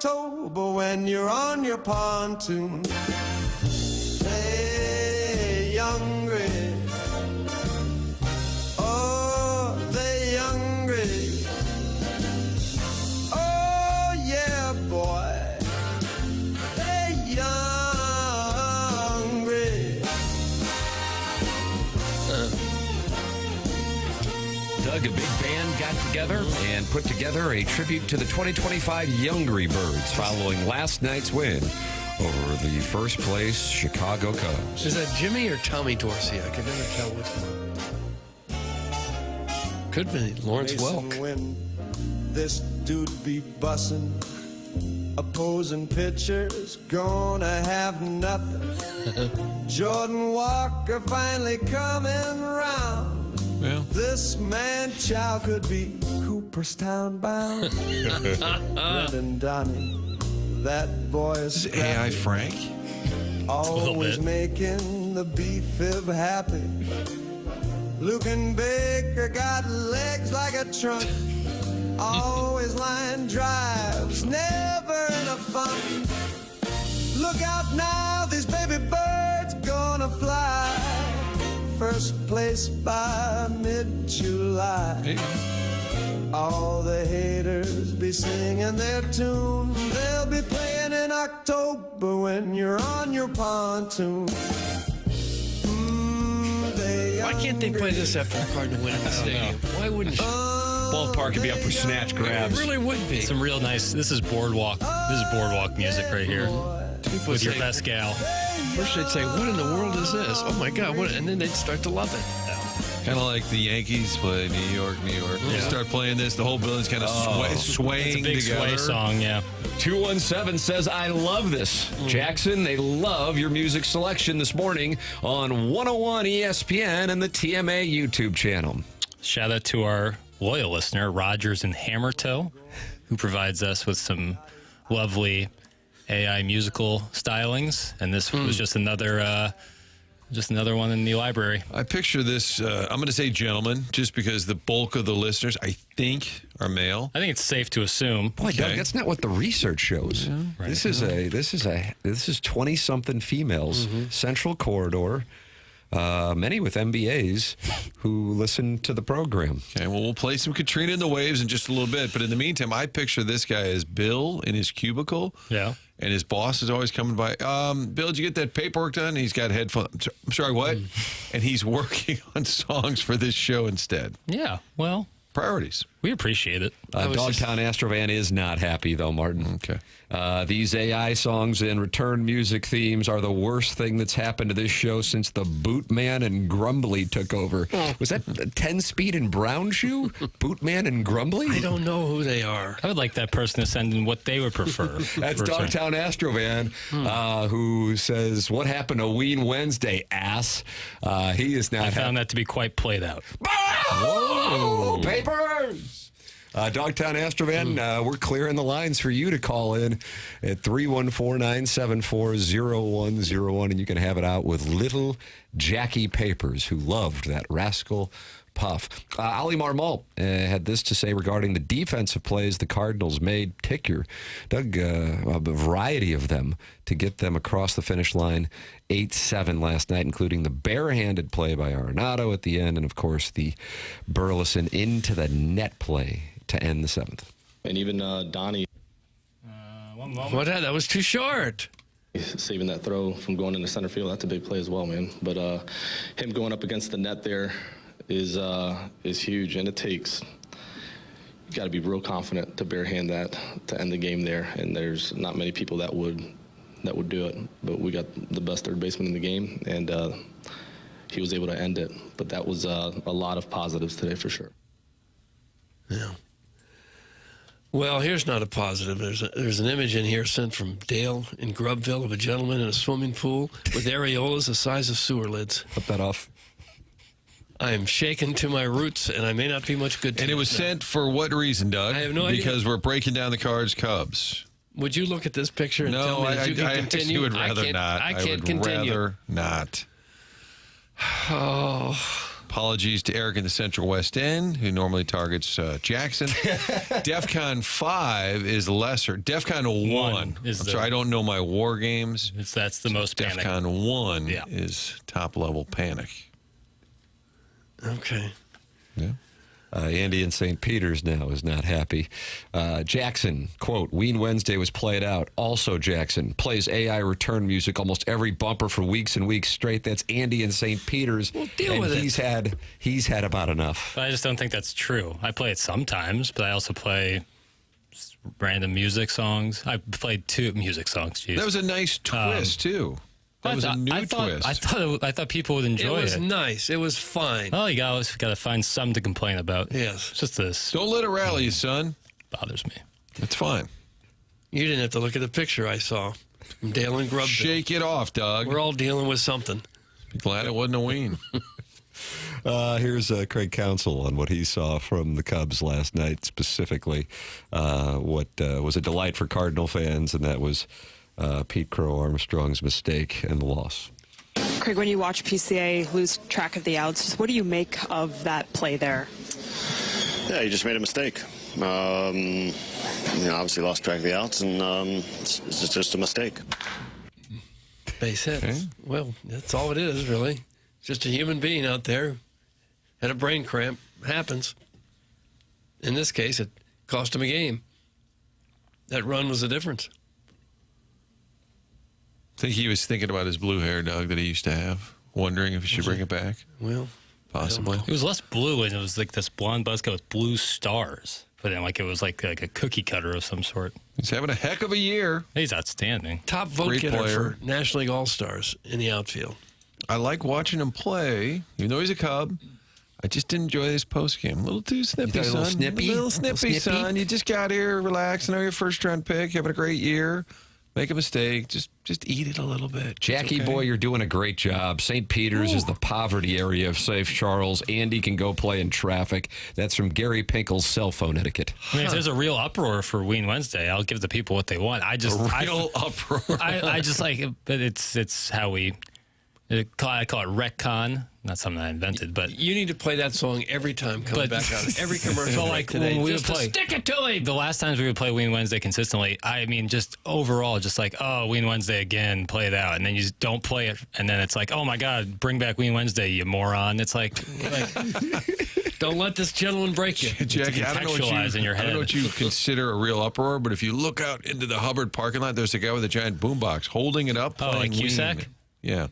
October when you're on your pontoon. Hey, young gray. Oh, the young gray. Oh, yeah, boy. Hey, young gray. Doug, a big band got together and put together a tribute to the 2025 Youngry Birds following last night's win over the first place Chicago Cubs. Is that Jimmy or Tommy Dorsey? I could never tell which one. Could be Lawrence Welk. When this dude be bussin', opposing pitchers gonna have nothing. Jordan Walker finally coming round. Well, This man Chow could be Cooperstown bound. Brendan Donnie, that boy is this is AI Frank. always bit. making the B-fib happy. Luke and Baker got legs like a trunk. Always line drives, never enough fun. Look out now, these baby birds gonna fly. First place by mid-July. Hey, All the haters be singing their tune. They'll be playing in October when you're on your pontoon. Why can't they play this after a Cardinal win in the stadium? Why wouldn't you? Ballpark could be up for snatch It grabs. really would be. Some real nice. This is boardwalk. This is boardwalk music right here People with your say- best gal. First they'd say, "What in the world is this? Oh my God!" What? And then they'd start to love it. kind of like the Yankees play New York, New York. You start playing this, the whole building's kind of swaying It's a big together. sway song, yeah. 217 says, I love this. Jackson, they love your music selection this morning on 101 ESPN and the TMA YouTube channel. Shout out to our loyal listener, Rogers in Hammertoe, who provides us with some lovely AI musical stylings. And this was just another one in the library. I picture this, I'm going to say gentlemen, just because the bulk of the listeners, I think, are male. I think it's safe to assume. Boy, Doug, that's not what the research shows. Right. This is 20-something females, Central Corridor, many with MBAs who listen to the program. Okay, well, we'll play some Katrina and the Waves in just a little bit. But in the meantime, I picture this guy as Bill in his cubicle. Yeah. And his boss is always coming by. Bill, did you get that paperwork done? He's got headphones. I'm sorry, what? And he's working on songs for this show instead. Yeah, well, Priorities. we appreciate it. Dogtown Astrovan is not happy, though, Martin. Okay. These AI songs and return music themes are the worst thing that's happened to this show since the Bootman and Grumbly took over. Was that 10-speed and Brown Shoe? Bootman and Grumbly? I don't know who they are. I would like that person to send in what they would prefer. That's Dogtown Astrovan, who says, what happened to Ween Wednesday, ass? He is not I found that to be quite played out. Whoa! Papers! Dogtown Astrovan, we're clearing the lines for you to call in at 314-974-0101, and you can have it out with little Jackie Papers, who loved that rascal Puff. Oli Marmol had this to say regarding the defensive plays the Cardinals made. Ticker, Doug, a variety of them to get them across the finish line 8-7 last night, including the barehanded play by Arenado at the end, and of course the Burleson into the net play to end the seventh. And even Donnie. One moment. What? That was too short. Saving that throw from going into center field, that's a big play as well, man. But him going up against the net there is huge, and it takes, you got to be real confident to barehand that to end the game there, and there's not many people that would do it. But we got the best third baseman in the game, and he was able to end it. But that was a lot of positives today for sure. Yeah. Well, here's not a positive. There's an image in here sent from Dale in Grubville of a gentleman in a swimming pool with areolas the size of sewer lids. Cut that off. I am shaken to my roots, and I may not be much good to And it was now. sent for what reason, Doug? I have no idea. Because we're breaking down the Cards Cubs. Would you look at this picture and tell No, me that you can I continue? actually would rather not. I can't continue. rather not. Oh, Apologies to Eric in the Central West End, who normally targets Jackson. DEFCON 5 is lesser. DEFCON 1 is I'm sorry, I don't know my war games. That's the most panic. DEFCON 1 is top-level panic. Okay. Yeah. Andy in St. Peter's now is not happy. Jackson, quote, Ween Wednesday was played out. Also, Jackson plays AI return music almost every bumper for weeks and weeks straight. That's Andy in St. Peter's. Well, deal with it. He's had about enough. But I just don't think that's true. I play it sometimes, but I also play random music songs. I played 2 music songs. Geez. That was a nice twist, too. That was a new twist. I thought people would enjoy it. It was nice. It was fine. Well, you got to find something to complain about. Yes. It's just this. Don't let it rally you, son. Bothers me. It's fine. You didn't have to look at the picture I saw from Dale and Grubville. Shake it off, Doug. We're all dealing with something. Be glad it wasn't a Ween. Here's Craig Counsell on what he saw from the Cubs last night, specifically what was a delight for Cardinal fans, and that was Pete Crow Armstrong's mistake and the loss. Craig, when you watch PCA lose track of the outs, just what do you make of that play there? Yeah, he just made a mistake. Obviously lost track of the outs, and it's just a mistake. Base hit. Okay. Well, that's all it is, really. Just a human being out there. Had a brain cramp. Happens. In this case, it cost him a game. That run was the difference. I think he was thinking about his blue hair, Doug, that he used to have, wondering if he should bring it back. Well, possibly. It was less blue, and it was like this blonde buzz cut with blue stars. But then, it was like a cookie cutter of some sort. He's having a heck of a year. He's outstanding. Top vote getter for National League All-Stars in the outfield. I like watching him play, even though he's a Cub. I just didn't enjoy his postgame. A little too snippy, son. A little snippy? A little snippy, son. You just got here, relax, know your first-round pick, having a great year. Make a mistake, just eat it a little bit. Jackie boy, you're doing a great job. St. Peter's is the poverty area of Safe Charles. Andy can go play in traffic. That's from Gary Pinkel's cell phone etiquette. I mean, if there's a real uproar for Ween Wednesday, I'll give the people what they want. Uproar. I just like it, but it's how I call it retcon. Not something I invented, but you need to play that song every time coming back out. Every commercial. So today, when we just would play, stick it to him. The last times we would play Ween Wednesday consistently, I mean, just overall, just like, oh, Ween Wednesday again, play it out, and then you just don't play it, and then it's like, oh my God, bring back Ween Wednesday, you moron! It's like don't let this gentleman break you, Jackie. I don't know what you consider a real uproar, but if you look out into the Hubbard parking lot, there's a guy with a giant boombox holding it up. Oh, like Cusack? Yeah.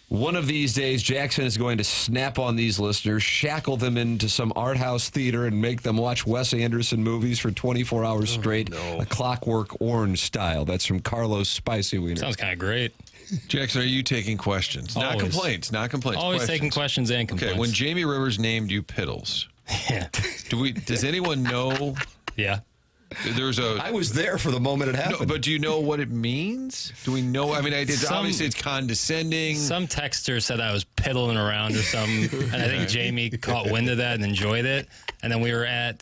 One of these days, Jackson is going to snap on these listeners, shackle them into some art house theater, and make them watch Wes Anderson movies for 24 hours straight, a Clockwork Orange style. That's from Carlos Spicy Wiener. Sounds kind of great. Jackson, are you taking questions? Not complaints. Not complaints. Always taking questions and complaints. Okay, when Jamie Rivers named you Piddles, does anyone know? Yeah. I was there for the moment it happened. No, but do you know what it means? Do we know? I mean, obviously it's condescending. Some texter said I was piddling around or something, and I think Jamie caught wind of that and enjoyed it. And then we were at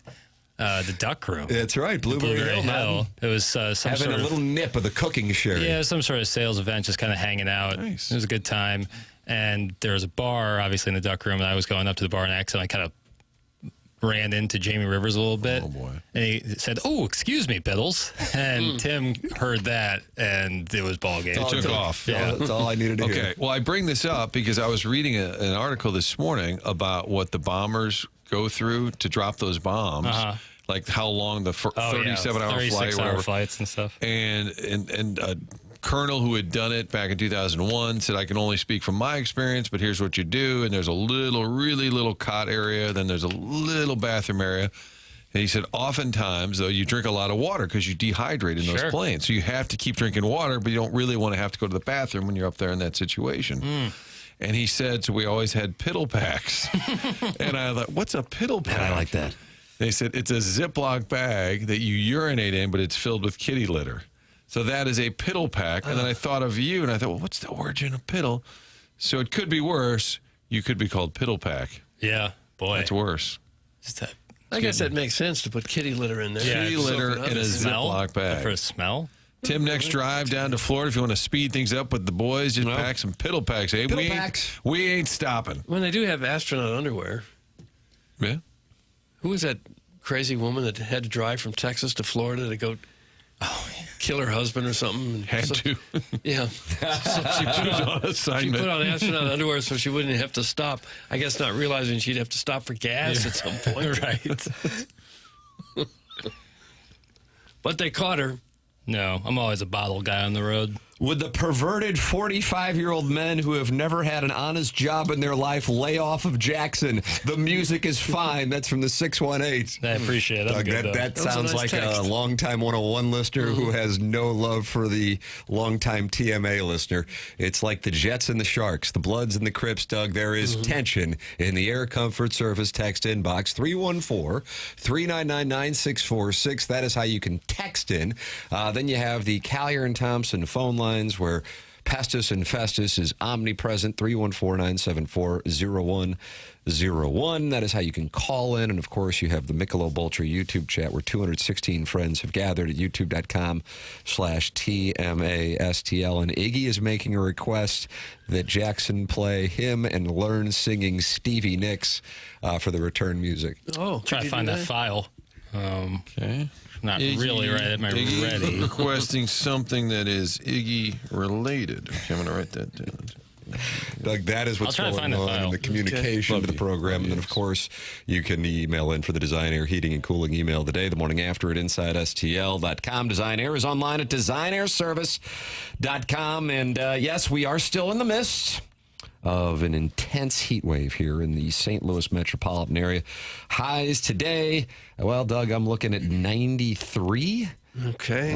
the Duck Room. That's right, Blueberry Hill. It was some having a little nip of the cooking sherry. Yeah, it was some sort of sales event, just kind of hanging out. Nice. It was a good time. And there was a bar, obviously, in the Duck Room, and I was going up to the bar and accidentally kind of ran into Jamie Rivers a little bit. Oh, boy. And he said, "Oh, excuse me, Piddles." And Tim heard that, and it was ball game. It took off. Yeah, that's all I needed to hear. Okay, well, I bring this up because I was reading an article this morning about what the bombers go through to drop those bombs. Like how long the 37-hour flight, 36-hour flights and stuff. And a colonel who had done it back in 2001 said, I can only speak from my experience, but here's what you do. And there's a really little cot area. Then there's a little bathroom area. And he said, oftentimes, though, you drink a lot of water because you dehydrate in those planes. So you have to keep drinking water, but you don't really want to have to go to the bathroom when you're up there in that situation. And he said, so we always had piddle packs. And I thought, what's a piddle pack? I like that. They said, it's a Ziploc bag that you urinate in, but it's filled with kitty litter. So that is a piddle pack. And then I thought of you, and I thought, well, what's the origin of piddle? So it could be worse. You could be called piddle pack. Yeah, boy. That's worse. I guess that makes sense to put kitty litter in there. Kitty litter in a Ziploc bag. For a smell? Tim, next drive down to Florida, if you want to speed things up with the boys, just pack some piddle packs. Hey, we ain't stopping. When they do have astronaut underwear. Yeah. Who was that crazy woman that had to drive from Texas to Florida to go kill her husband or something? Had to. Yeah. So she put on astronaut underwear so she wouldn't have to stop. I guess not realizing she'd have to stop for gas at some point. Right. But they caught her. No, I'm always a bottle guy on the road. Would the perverted 45-year-old men who have never had an honest job in their life lay off of Jackson? The music is fine. That's from the 618. I appreciate it. Doug, that sounds like a longtime 101 listener who has no love for the longtime TMA listener. It's like the Jets and the Sharks, the Bloods and the Crips, Doug. There is tension in the Air Comfort Service text inbox, 314-399-9646. That is how you can text in. Then you have the Collier and Thompson phone lines where Pestis and Festus is omnipresent, 314-974-0101. That is how you can call in. And, of course, you have the Michelob Ultra YouTube chat where 216 friends have gathered at youtube.com/TMASTL. And Iggy is making a request that Jackson play him and learn singing Stevie Nicks for the return music. Oh, try to find that file. Okay. Not really right at my Iggy ready. requesting something that is Iggy related. Okay, I'm going to write that down. Doug, that is what's going on in the communication of the program. And then, of course, you can email in for the Design Air Heating and Cooling email today, the morning after at InsideSTL.com. Design Air is online at DesignAirService.com. And, yes, we are still in the midst of an intense heat wave here in the St. Louis metropolitan area. Highs today, well, Doug, I'm looking at 93. Okay.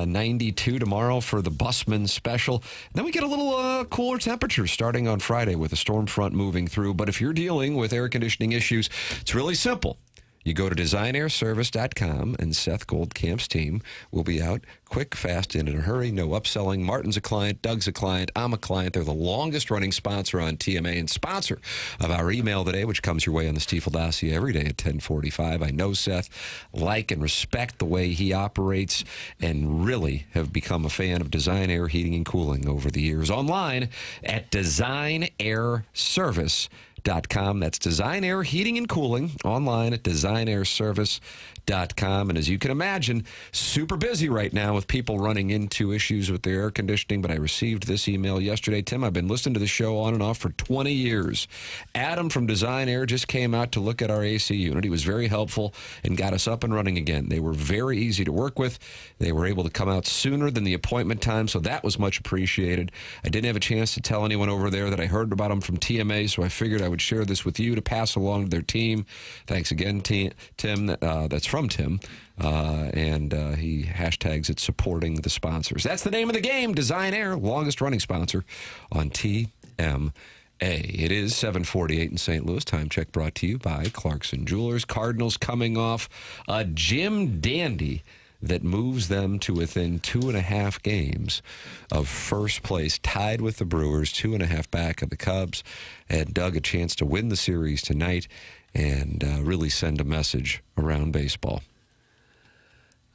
92 tomorrow for the Busman special. Then we get a little cooler temperatures starting on Friday with a storm front moving through. But if you're dealing with air conditioning issues, it's really simple. You go to DesignAirService.com, and Seth Goldcamp's team will be out quick, fast, and in a hurry. No upselling. Martin's a client. Doug's a client. I'm a client. They're the longest-running sponsor on TMA and sponsor of our email today, which comes your way on the Stiefel dossier every day at 10:45. I know Seth, like and respect the way he operates, and really have become a fan of Design Air Heating and Cooling over the years. Online at DesignAirService.com. That's Design Air Heating and Cooling, online at DesignAirService.com. And as you can imagine, super busy right now with people running into issues with their air conditioning. But I received this email yesterday. Tim, I've been listening to the show on and off for 20 years. Adam from Design Air just came out to look at our AC unit. He was very helpful and got us up and running again. They were very easy to work with. They were able to come out sooner than the appointment time, so that was much appreciated. I didn't have a chance to tell anyone over there that I heard about them from TMA, so I figured I would share this with you to pass along to their team. Thanks again, Tim. That's from Tim. And he hashtags it supporting the sponsors. That's the name of the game. Design Air, longest running sponsor on TMA. It is 7:48 in St. Louis. Time check brought to you by Clarkson Jewelers. Cardinals coming off a Jim Dandy that moves them to within 2.5 games of first place, tied with the Brewers, 2.5 back of the Cubs, and Doug a chance to win the series tonight and really send a message around baseball.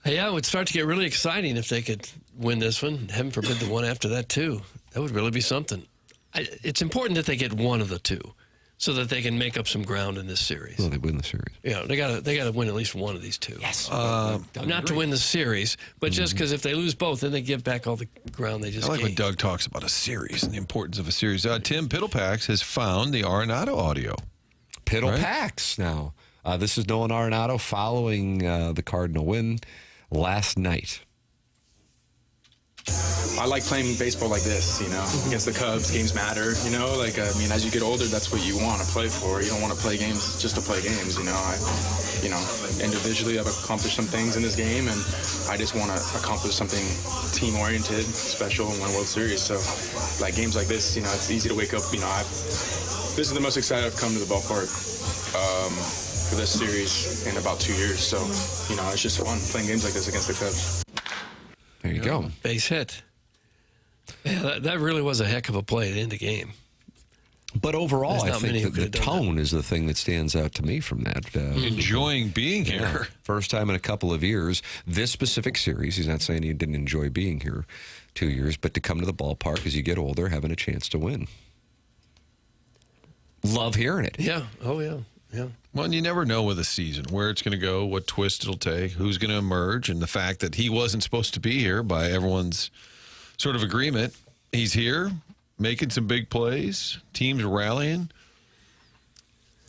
Yeah, it would start to get really exciting if they could win this one. Heaven forbid the one after that, too. That would really be something. It's important that they get one of the two so that they can make up some ground in this series. Well, they win the series. Yeah, they gotta win at least one of these two. Yes. Not to win the series, but just because if they lose both, then they give back all the ground they just I like gained. when Doug talks about a series and the importance of a series. Tim Piddlepax has found the Arenado audio. Piddlepax now. This is Nolan Arenado following the Cardinal win last night. I like playing baseball like this, against the Cubs. Games matter, as you get older, that's what you want to play for. You don't want to play games just to play games, individually I've accomplished some things in this game, and I just want to accomplish something team-oriented, special, and win a World Series. So, games like this, it's easy to wake up, this is the most excited I've come to the ballpark for this series in about 2 years. So, it's just fun playing games like this against the Cubs. There you go. Base hit. Yeah, that really was a heck of a play to end the game. But overall, There's I not many think who that the could have done tone is the thing that stands out to me from that. Enjoying being here. Yeah, first time in a couple of years. This specific series, he's not saying he didn't enjoy being here 2 years, but to come to the ballpark as you get older, having a chance to win. Love hearing it. Yeah. Oh, yeah. Yeah. Well, and you never know with a season where it's going to go, what twist it'll take, who's going to emerge, and the fact that he wasn't supposed to be here by everyone's sort of agreement. He's here, making some big plays, teams rallying.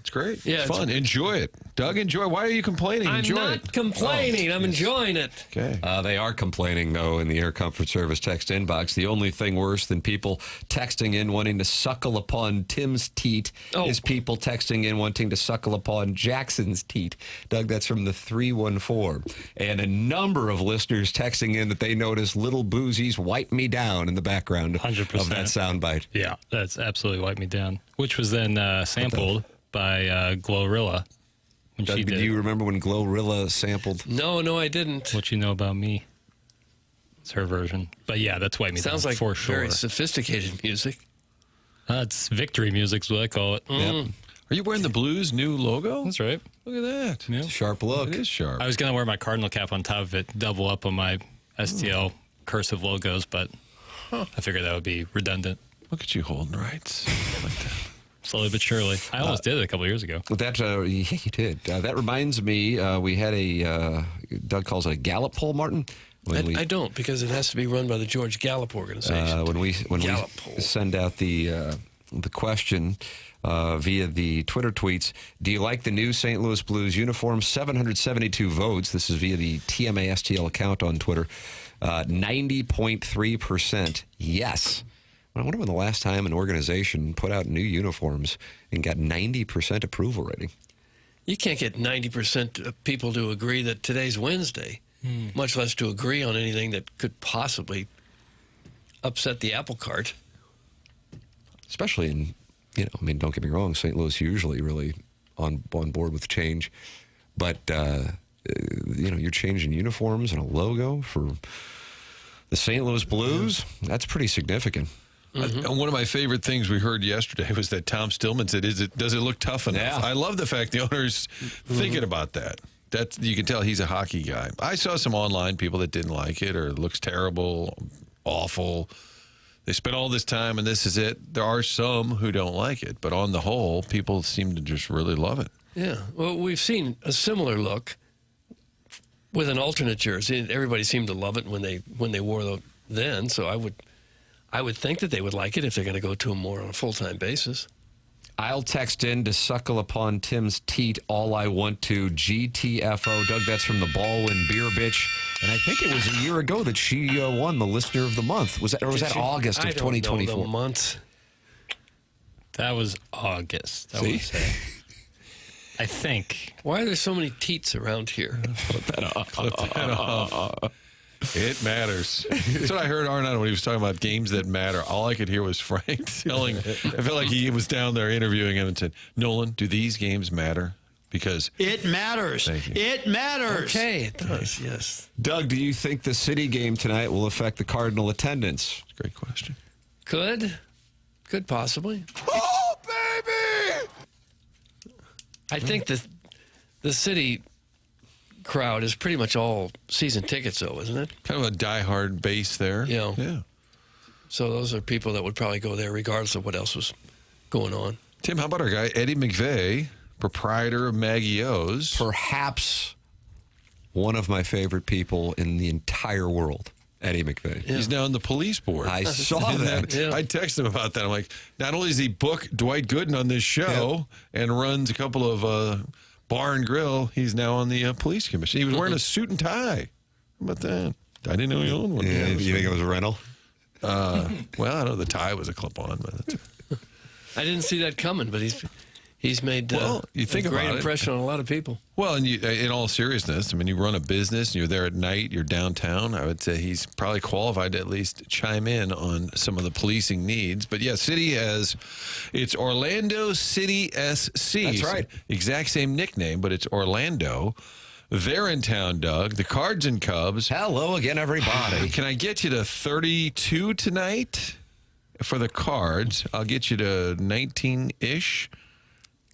It's great. Yeah, it's fun. Enjoy it. Doug, enjoy. Why are you complaining? Enjoy I'm it. not complaining. I'm enjoying it. Okay. They are complaining, though, in the Air Comfort Service text inbox. The only thing worse than people texting in wanting to suckle upon Tim's teat is people texting in wanting to suckle upon Jackson's teat. Doug, that's from the 314. And a number of listeners texting in that they notice Little Boozy's Wipe Me Down in the background 100%. of that soundbite. Yeah, that's absolutely Wipe Me Down, which was then sampled by Glorilla. When Doug, she did. do you remember when Glorilla sampled? No, I didn't. What You Know About Me? It's her version. But yeah, that's Wipe Me Down Sounds like for sure. very sophisticated music. It's victory music is what I call it. Yep. Are you wearing the Blues new logo? That's right. Look at that. Yeah. Sharp look. It is sharp. I was going to wear my Cardinal cap on top of it, double up on my STL cursive logos, but I figured that would be redundant. Look at you holding rights. Like that. Slowly but surely. I almost did it a couple years ago. That yeah, you did. That reminds me, we had a Doug calls it a Gallup poll, Martin. I don't, because it has to be run by the George Gallup organization. When we send out the question via the Twitter tweets, do you like the new St. Louis Blues uniform? 772 votes. This is via the TMA STL account on Twitter. 90.3% yes. I wonder when the last time an organization put out new uniforms and got 90% approval rating. You can't get 90% of people to agree that today's Wednesday, much less to agree on anything that could possibly upset the apple cart. Especially in, don't get me wrong, St. Louis usually really on board with change. But, you're changing uniforms and a logo for the St. Louis Blues. That's pretty significant. And one of my favorite things we heard yesterday was that Tom Stillman said, does it look tough enough? Yeah. I love the fact the owner's thinking about that. You can tell he's a hockey guy. I saw some online people that didn't like it or it looks terrible, awful. They spent all this time and this is it. There are some who don't like it, but on the whole, people seem to just really love it. Yeah. Well, we've seen a similar look with an alternate jersey. Everybody seemed to love it when they wore them then, so I would think that they would like it if they're going to go to them more on a full-time basis. I'll text in to suckle upon Tim's teat all I want to, GTFO. Doug, that's from the Baldwin Beer Bitch. And I think it was a year ago that she won the Listener of the Month. Was that August of 2024? I don't know the month. That was August. See? I think. Why are there so many teats around here? Clip that off. It matters. That's what I heard Arenado when he was talking about games that matter. All I could hear was Frank telling. I felt like he was down there interviewing him and said, Nolan, do these games matter? Because it matters. It matters. Okay, it does, yes. Doug, do you think the City game tonight will affect the Cardinal attendance? Great question. Could possibly. Oh, baby! I think the City crowd is pretty much all season tickets, though, isn't it? Kind of a diehard base there. Yeah. Yeah. So those are people that would probably go there regardless of what else was going on. Tim, how about our guy, Eddie McVeigh, proprietor of Maggie O's? Perhaps one of my favorite people in the entire world, Eddie McVeigh. Yeah. He's now on the police board. I saw that. Yeah. I texted him about that. I'm like, not only does he book Dwight Gooden on this show and runs a couple of bar and grill, he's now on the police commission. He was wearing a suit and tie. How about that? I didn't know he owned one. Yeah, you think it was a rental? Well, I know the tie was a clip-on. But I didn't see that coming, but he's made you think a great about impression on a lot of people. Well, and in all seriousness, I mean, you run a business, and you're there at night, you're downtown. I would say he's probably qualified to at least chime in on some of the policing needs. But yeah, City it's Orlando City SC. That's right. Exact same nickname, but it's Orlando. They're in town, Doug. The Cards and Cubs. Hello again, everybody. Can I get you to 32 tonight? for the Cards. I'll get you to 19-ish.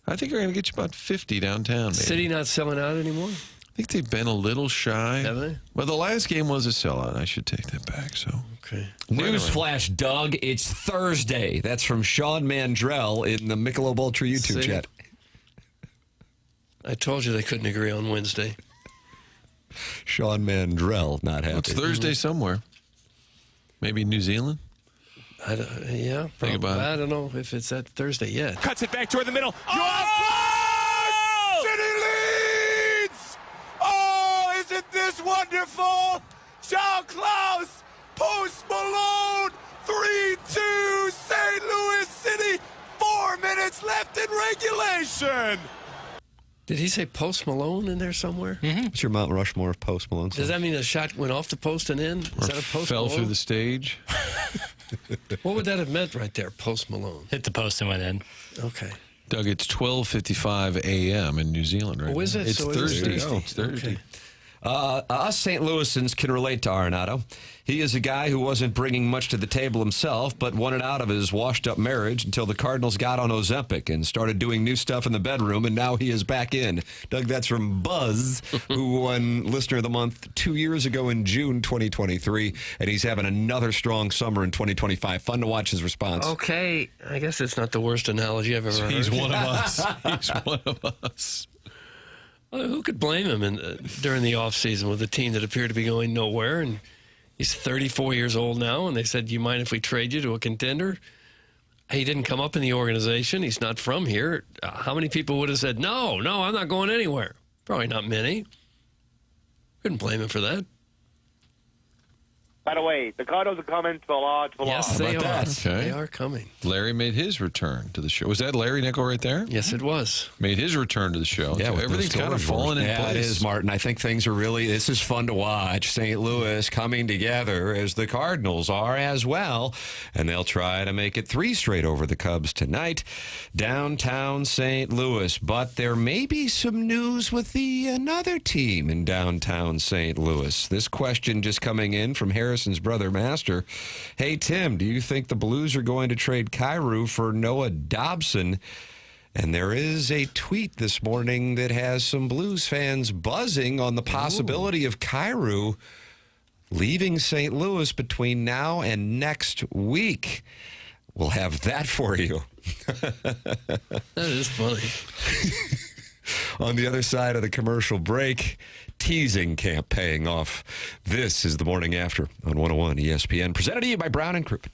I think we're going to get you about 50 downtown. Maybe. City not selling out anymore? I think they've been a little shy. Have they? Well, the last game was a sellout. I should take that back. So okay. Newsflash, Doug. It's Thursday. That's from Sean Mandrell in the Michelob Ultra YouTube chat. I told you they couldn't agree on Wednesday. Sean Mandrell not happy. It's Thursday somewhere. Maybe New Zealand? Yeah. Think about it. I don't know if it's that Thursday yet. Cuts it back toward the middle. Oh! City leads! Oh, isn't this wonderful? Shaw Klaus, Post Malone, 3-2, St. Louis City, 4 minutes left in regulation. Did he say Post Malone in there somewhere? What's your Mount Rushmore of Post Malone? Does that mean a shot went off the post and in? Is Or that a Post fell Malone? through the stage? What would that have meant right there, Post Malone? Hit the post and went in. Okay. Doug, it's 12:55 a.m. in New Zealand right Oh, is now. it? It's So it is Thursday. Thursday. It's Thursday. Okay. Us St. Louisans can relate to Arenado. He is a guy who wasn't bringing much to the table himself, but wanted out of his washed-up marriage until the Cardinals got on Ozempic and started doing new stuff in the bedroom, and now he is back in. Doug, that's from Buzz, who won Listener of the Month 2 years ago in June 2023, and he's having another strong summer in 2025. Fun to watch his response. Okay. I guess it's not the worst analogy I've ever heard. He's one of us. He's one of us. Well, who could blame him during the offseason with a team that appeared to be going nowhere? And he's 34 years old now, and they said, you mind if we trade you to a contender? He didn't come up in the organization. He's not from here. How many people would have said, no, I'm not going anywhere? Probably not many. Couldn't blame him for that. By the way, the Cardinals are coming to the Lodge. Yes, they are. Okay. They are coming. Larry made his return to the show. Was that Larry Nickel right there? Yes, it was. Made his return to the show. Yeah, So with everything's those kind of storage falling in wars. place. Yeah, it is, Martin. I think things are really, this is fun to watch. St. Louis coming together as the Cardinals are as well. And they'll try to make it 3 straight over the Cubs tonight. Downtown St. Louis. But there may be some news with another team in downtown St. Louis. This question just coming in from Harrison's brother, Master. Hey, Tim, do you think the Blues are going to trade Kyrou for Noah Dobson? And there is a tweet this morning that has some Blues fans buzzing on the possibility of Kyrou leaving St. Louis between now and next week. We'll have that for you. That is funny. On the other side of the commercial break, teasing camp paying off. This is the Morning After on 101 ESPN, presented to you by Brown and Crouppen.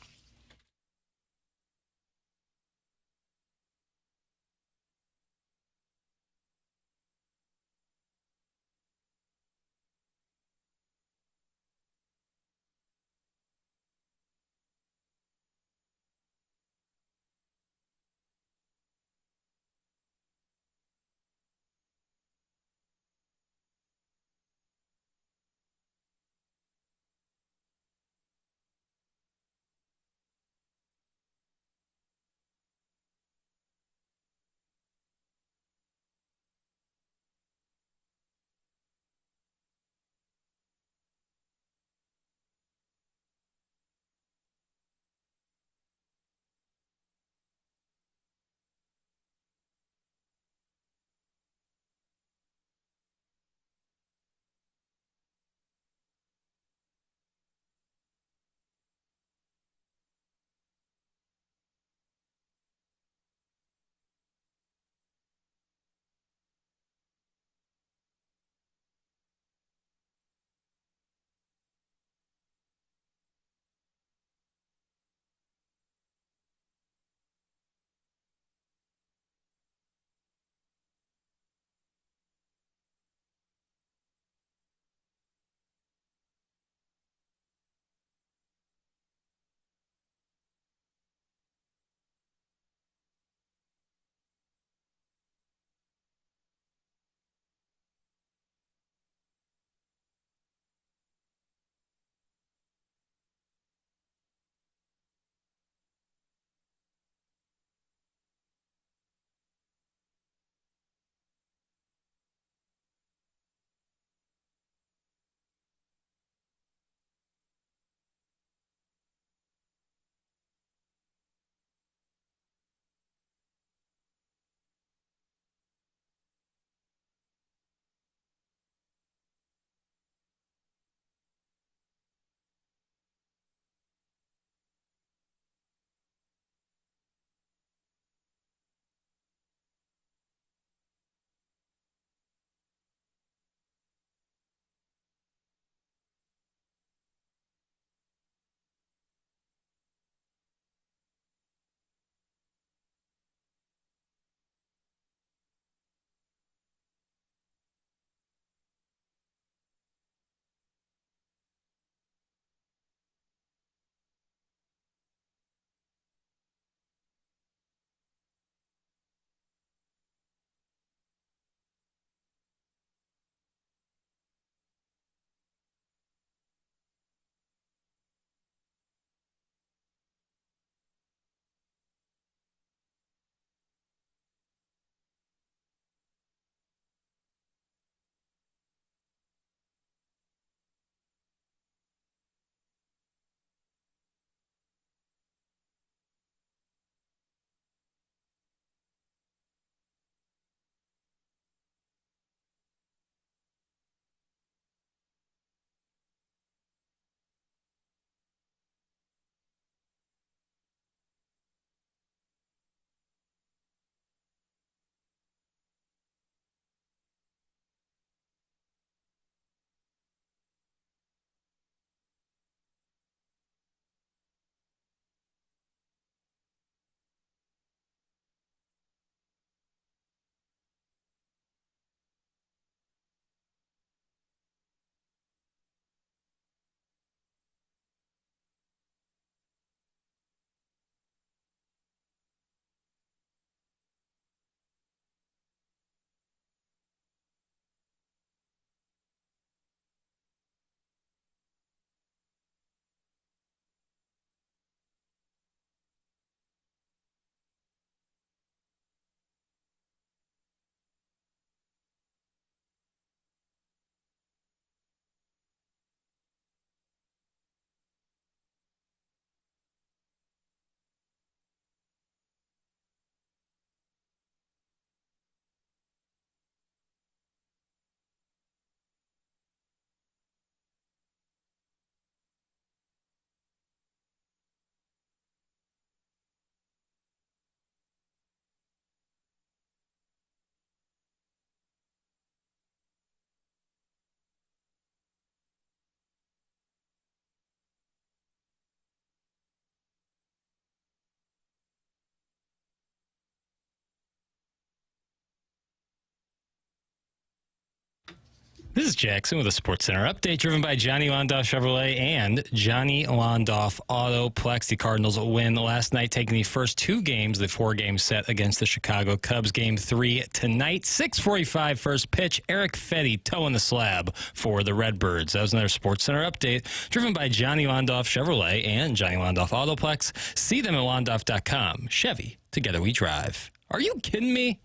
This is Jackson with a Sports Center update driven by Johnny Londoff Chevrolet and Johnny Londoff Autoplex. The Cardinals win last night, taking the first 2 games, the 4-game set against the Chicago Cubs. Game 3 tonight, 6:45 first pitch. Eric Fetty toeing the slab for the Redbirds. That was another Sports Center update driven by Johnny Londoff Chevrolet and Johnny Londoff Autoplex. See them at londoff.com. Chevy, together we drive. Are you kidding me?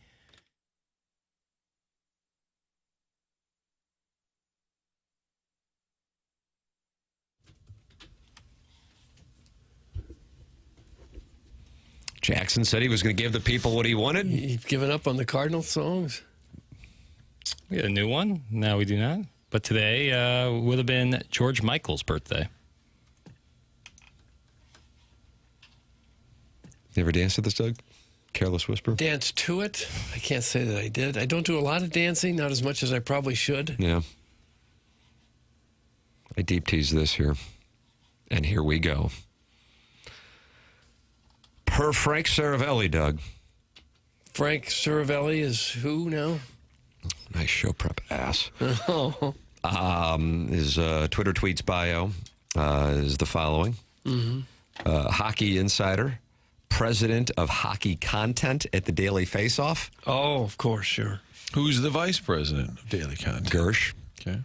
Jackson said he was going to give the people what he wanted. You've given up on the Cardinal songs? We got a new one. No, we do not. But today would have been George Michael's birthday. You ever danced to this, Doug? Careless Whisper? Dance to it? I can't say that I did. I don't do a lot of dancing, not as much as I probably should. Yeah. I deep tease this here. And here we go. Per Frank Saravelli, Doug. Frank Saravelli is who now? Nice show prep ass. Oh. His Twitter tweets bio is the following. Mm-hmm. Hockey insider, president of hockey content at the Daily Faceoff. Oh, of course, sure. Who's the vice president of Daily Content? Gersh. Okay.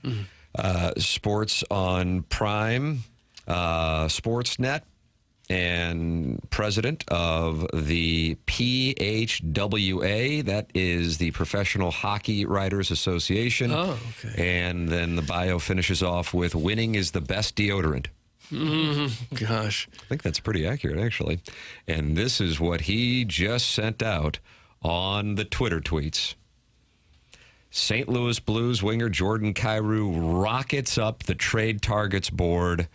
Sports on Prime, Sportsnet, and president of the PHWA, that is the Professional Hockey Writers Association. Oh, okay. And then the bio finishes off with winning is the best deodorant. Gosh. I think that's pretty accurate, actually. And this is what he just sent out on the Twitter tweets. St. Louis Blues winger Jordan Kyrou rockets up the trade targets board.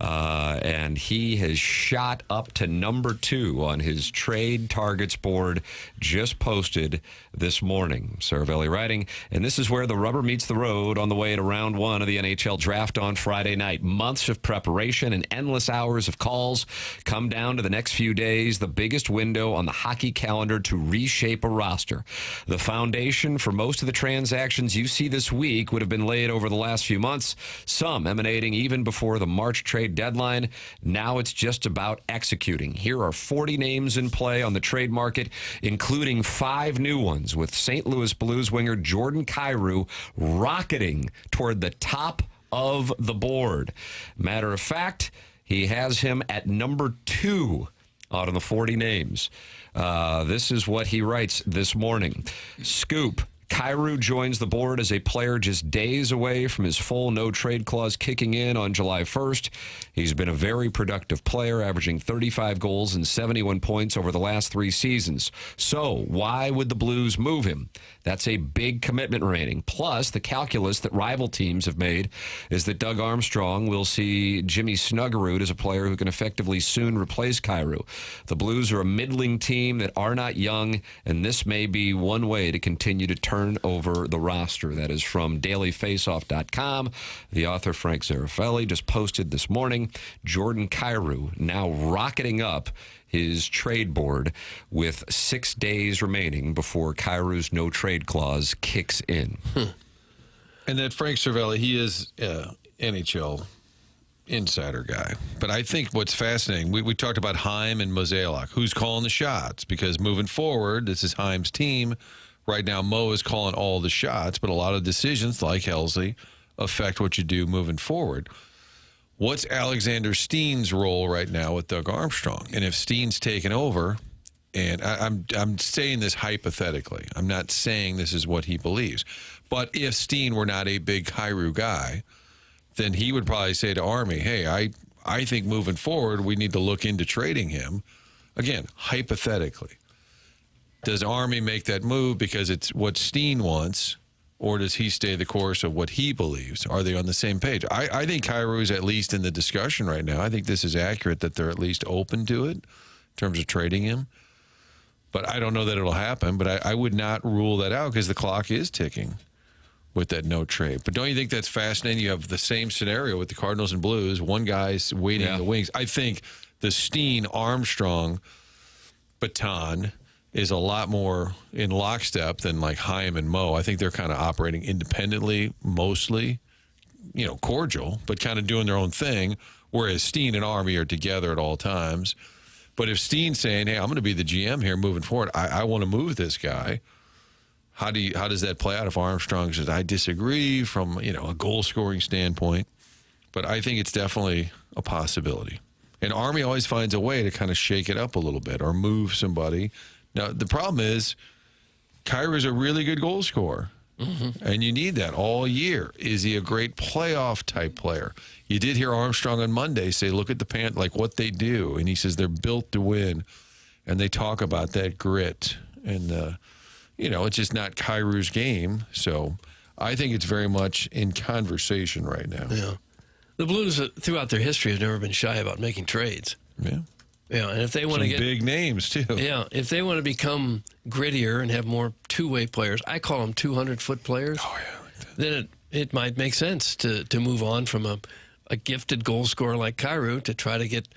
And he has shot up to number 2 on his trade targets board, just posted this morning. Saravelli writing, and this is where the rubber meets the road on the way to round 1 of the NHL draft on Friday night. Months of preparation and endless hours of calls come down to the next few days, the biggest window on the hockey calendar to reshape a roster. The foundation for most of the transactions you see this week would have been laid over the last few months, some emanating even before the March trade deadline. Now it's just about executing. Here are 40 names in play on the trade market, including 5 new ones, with St. Louis Blues winger Jordan Kyrou rocketing toward the top of the board. Matter of fact, he has him at number 2 out of the 40 names. This is what he writes this morning. Scoop. Kyrou joins the board as a player just days away from his full no-trade clause kicking in on July 1st. He's been a very productive player, averaging 35 goals and 71 points over the last 3 seasons. So why would the Blues move him? That's a big commitment rating. Plus, the calculus that rival teams have made is that Doug Armstrong will see Jimmy Snuggerud as a player who can effectively soon replace Kyrou. The Blues are a middling team that are not young, and this may be one way to continue to turn over the roster. That is from dailyfaceoff.com. The author, Frank Saravelli, just posted this morning. Jordan Kyrou now rocketing up his trade board with 6 days remaining before Kyrou's no-trade clause kicks in. And that Frank Saravelli, he is NHL insider guy. But I think what's fascinating, we talked about Heim and Mozeliak. Who's calling the shots? Because moving forward, this is Heim's team. Right now, Mo is calling all the shots, but a lot of decisions, like Helsley, affect what you do moving forward. What's Alexander Steen's role right now with Doug Armstrong? And if Steen's taken over, and I'm saying this hypothetically, I'm not saying this is what he believes, but if Steen were not a big Kyrou guy, then he would probably say to Army, hey, I think moving forward, we need to look into trading him. Again, hypothetically. Does Army make that move because it's what Steen wants, or does he stay the course of what he believes? Are they on the same page? I think Kyrou is at least in the discussion right now. I think this is accurate that they're at least open to it in terms of trading him. But I don't know that it'll happen, but I would not rule that out because the clock is ticking with that no trade. But don't you think that's fascinating? You have the same scenario with the Cardinals and Blues. One guy's waiting in the wings. I think the Steen-Armstrong baton is a lot more in lockstep than like Chaim and Mo. I think they're kind of operating independently, mostly, cordial, but kind of doing their own thing, whereas Steen and Army are together at all times. But if Steen's saying, hey, I'm going to be the GM here moving forward, I want to move this guy, how does that play out if Armstrong says, I disagree from, a goal-scoring standpoint? But I think it's definitely a possibility. And Army always finds a way to kind of shake it up a little bit or move somebody. Now, the problem is Kyrou's a really good goal scorer, and you need that all year. Is he a great playoff-type player? You did hear Armstrong on Monday say, look at the like what they do, and he says they're built to win, and they talk about that grit. And, it's just not Kyrou's game, so I think it's very much in conversation right now. Yeah. The Blues, throughout their history, have never been shy about making trades. Yeah. Yeah, and if they want to get big names too. Yeah, if they want to become grittier and have more two-way players, I call them 200-foot players. Oh yeah, like that. Then it might make sense to move on from a gifted goal scorer like Kyrou to try to get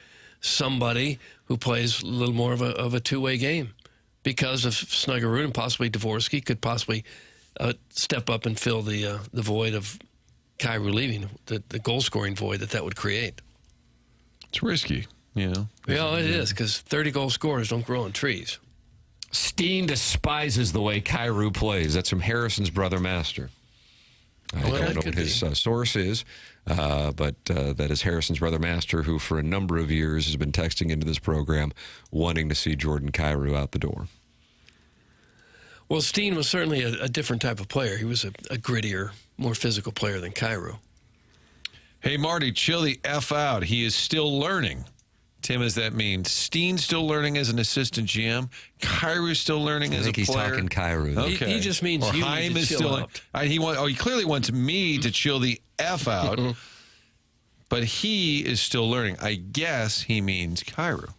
somebody who plays a little more of a two-way game, because of Snuggerud and possibly Dvorsky could possibly step up and fill the void of Kyrou leaving, the goal-scoring void that would create. It's risky. Yeah, it is, because 30-goal scorers don't grow on trees. Steen despises the way Kyrou plays. That's from Harrison's brother Master. I don't know what his source is, but that is Harrison's brother Master, who for a number of years has been texting into this program wanting to see Jordan Kyrou out the door. Well, Steen was certainly a different type of player. He was a grittier, more physical player than Kyrou. Hey, Marty, chill the F out. He is still learning. Tim, does that mean Steen's still learning as an assistant GM? Kyrou's still learning as a player? I think he's talking Kyrou. Okay. He just means or you Chaim need to is chill still out. He clearly wants me to chill the F out, but he is still learning. I guess he means Kyrou.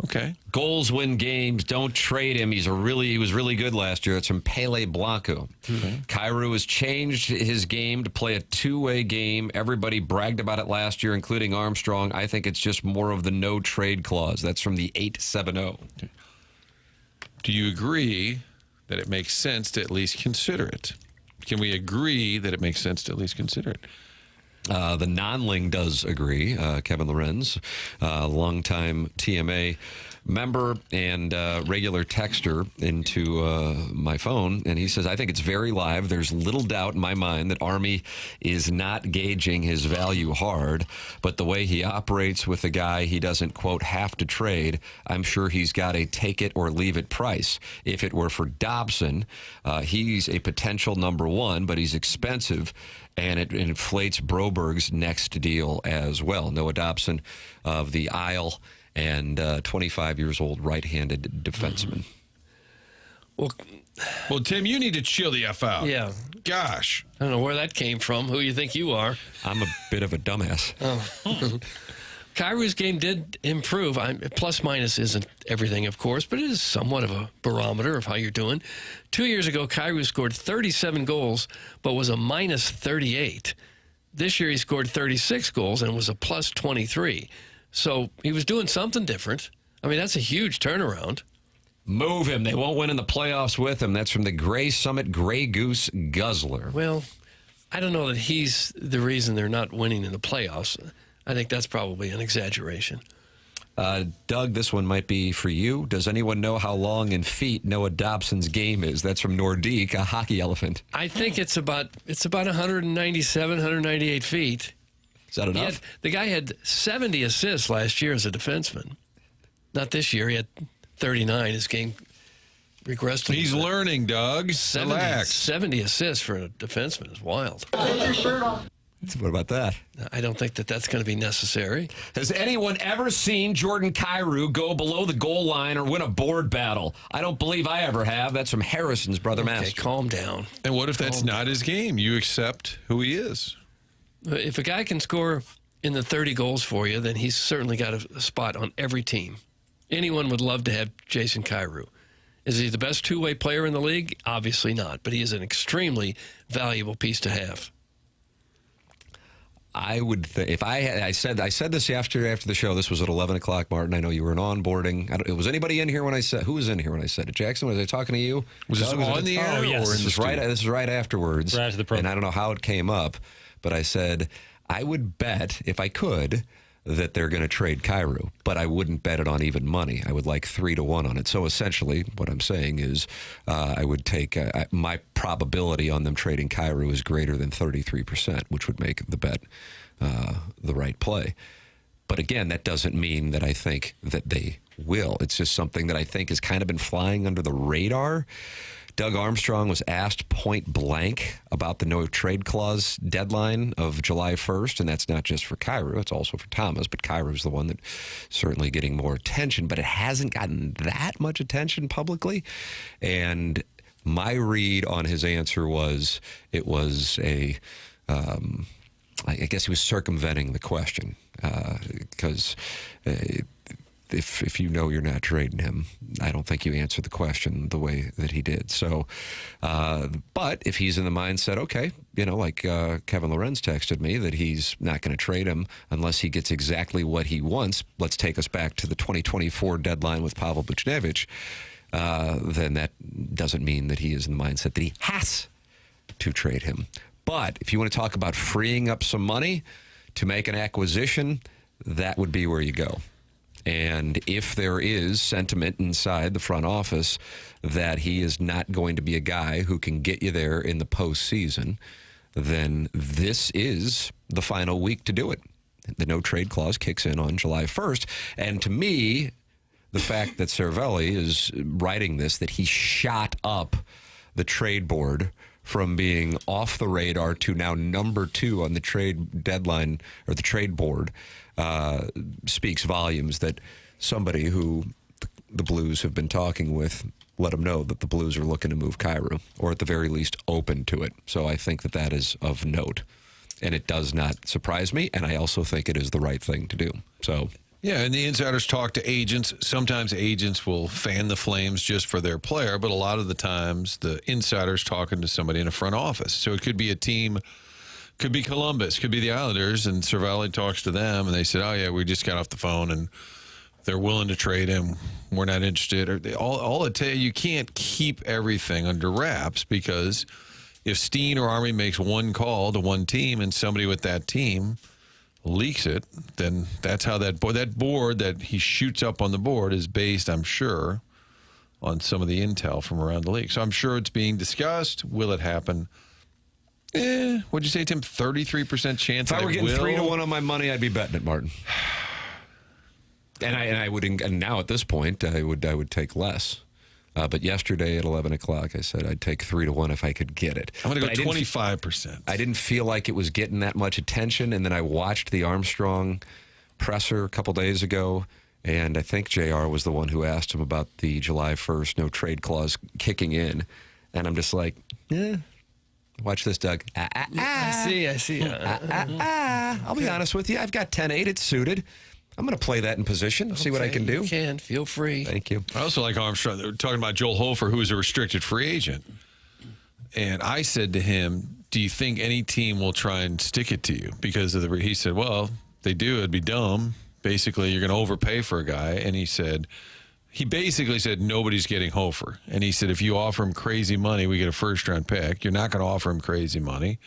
Okay. Goals win games. Don't trade him. He was really good last year. It's from Pele Blanco. Okay. Kyrou has changed his game to play a two-way game. Everybody bragged about it last year, including Armstrong. I think it's just more of the no trade clause. That's from the 870. Okay. Do you agree that it makes sense to at least consider it? Can we agree that it makes sense to at least consider it? The non-ling does agree. Kevin Lorenz, longtime TMA member and regular texter into my phone, and he says, I think it's very live. There's little doubt in my mind that Army is not gauging his value hard, but the way he operates with a guy he doesn't, quote, have to trade, I'm sure he's got a take it or leave it price. If it were for Dobson, he's a potential number one, but he's expensive, and it inflates Broberg's next deal as well. Noah Dobson of the Isle, and 25 years old right-handed defenseman. Well, Tim, you need to chill the F out. Yeah. Gosh. I don't know where that came from. Who you think you are? I'm a bit of a dumbass. Oh. Kyrou's game did improve. Plus minus isn't everything, of course, but it is somewhat of a barometer of how you're doing. 2 years ago, Kyrou scored 37 goals, but was a minus 38. This year, he scored 36 goals and was a plus 23. So he was doing something different. I mean, that's a huge turnaround. Move him. They won't win in the playoffs with him. That's from the Gray Summit Gray Goose Guzzler. Well, I don't know that he's the reason they're not winning in the playoffs. I think that's probably an exaggeration. Doug, this one might be for you. Does anyone know how long in feet Noah Dobson's game is? That's from Nordique, a hockey elephant. I think it's about 197, 198 feet. Is that enough? The guy had 70 assists last year as a defenseman. Not this year. He had 39. His game regressed. He's learning, Doug. 70 assists for a defenseman is wild. Take your shirt off. What about that? I don't think that's going to be necessary. Has anyone ever seen Jordan Kyrou go below the goal line or win a board battle? I don't believe I ever have. That's from Harrison's brother Master. Okay, calm down. And what if that's not his game? You accept who he is. If a guy can score in the 30 goals for you, then he's certainly got a spot on every team. Anyone would love to have Jason Kyrou. Is he the best two-way player in the league? Obviously not, but he is an extremely valuable piece to have. I would if I said this after the show. This was at 11 o'clock, Martin. I know you were in onboarding. Was anybody in here when I said? Who was in here when I said it? Jackson, was I talking to you? Was this on the air? Oh, yes. Or in the studio? This is right afterwards. Right after the program. And I don't know how it came up, but I said I would bet if I could that they're going to trade Kyrou, but I wouldn't bet it on even money. I would like 3-1 on it. So essentially, what I'm saying is, I would take my probability on them trading Kyrou is greater than 33%, which would make the bet the right play. But again, that doesn't mean that I think that they will. It's just something that I think has kind of been flying under the radar. Doug Armstrong was asked point blank about the no trade clause deadline of July 1st, and that's not just for Kyrou, it's also for Thomas, but Kyrou's the one that's certainly getting more attention, but it hasn't gotten that much attention publicly. And my read on his answer was it was I guess he was circumventing the question because if you know you're not trading him, I don't think you answer the question the way that he did. So, but if he's in the mindset, okay, like Kevin Lorenz texted me that he's not going to trade him unless he gets exactly what he wants. Let's take us back to the 2024 deadline with Pavel Buchnevich. Then that doesn't mean that he is in the mindset that he has to trade him. But if you want to talk about freeing up some money to make an acquisition, that would be where you go. And if there is sentiment inside the front office that he is not going to be a guy who can get you there in the postseason, then this is the final week to do it. The no trade clause kicks in on July 1st. And to me, the fact that Cervelli is writing this, that he shot up the trade board from being off the radar to now number 2 on the trade deadline or the trade board, speaks volumes that somebody who the Blues have been talking with let them know that the Blues are looking to move Kyrou, or at the very least open to it. So I think that is of note. And it does not surprise me, and I also think it is the right thing to do. So... Yeah, and the insiders talk to agents. Sometimes agents will fan the flames just for their player, but a lot of the times the insider's talking to somebody in a front office. So it could be a team, could be Columbus, could be the Islanders, and Cervelli talks to them, and they said, oh, yeah, we just got off the phone, and they're willing to trade him. We're not interested. Or all it tell you can't keep everything under wraps, because if Steen or Army makes one call to one team and somebody with that team leaks it, then that's how that board that he shoots up on the board is based, I'm sure, on some of the intel from around the league. So I'm sure it's being discussed. Will it happen? What'd you say, Tim? 33% chance. If I were getting 3-1 on my money, I'd be betting it, Martin. And I would. And now at this point, I would take less. But yesterday at 11 o'clock, I said I'd take 3-1 if I could get it. I'm going to go 25%. I didn't feel like it was getting that much attention, and then I watched the Armstrong presser a couple days ago, and I think JR was the one who asked him about the July 1st no trade clause kicking in, and I'm just like, watch this, Doug. I see. I'll be honest with you. I've got 10-8. It's suited. I'm going to play that in position, see what I can do. You can. Feel free. Thank you. I also like Armstrong. They were talking about Joel Hofer, who is a restricted free agent. And I said to him, do you think any team will try and stick it to you? Because of he said, well, they do. It'd be dumb. Basically, you're going to overpay for a guy. And he basically said, nobody's getting Hofer. And he said, if you offer him crazy money, we get a first-round pick. You're not going to offer him crazy money.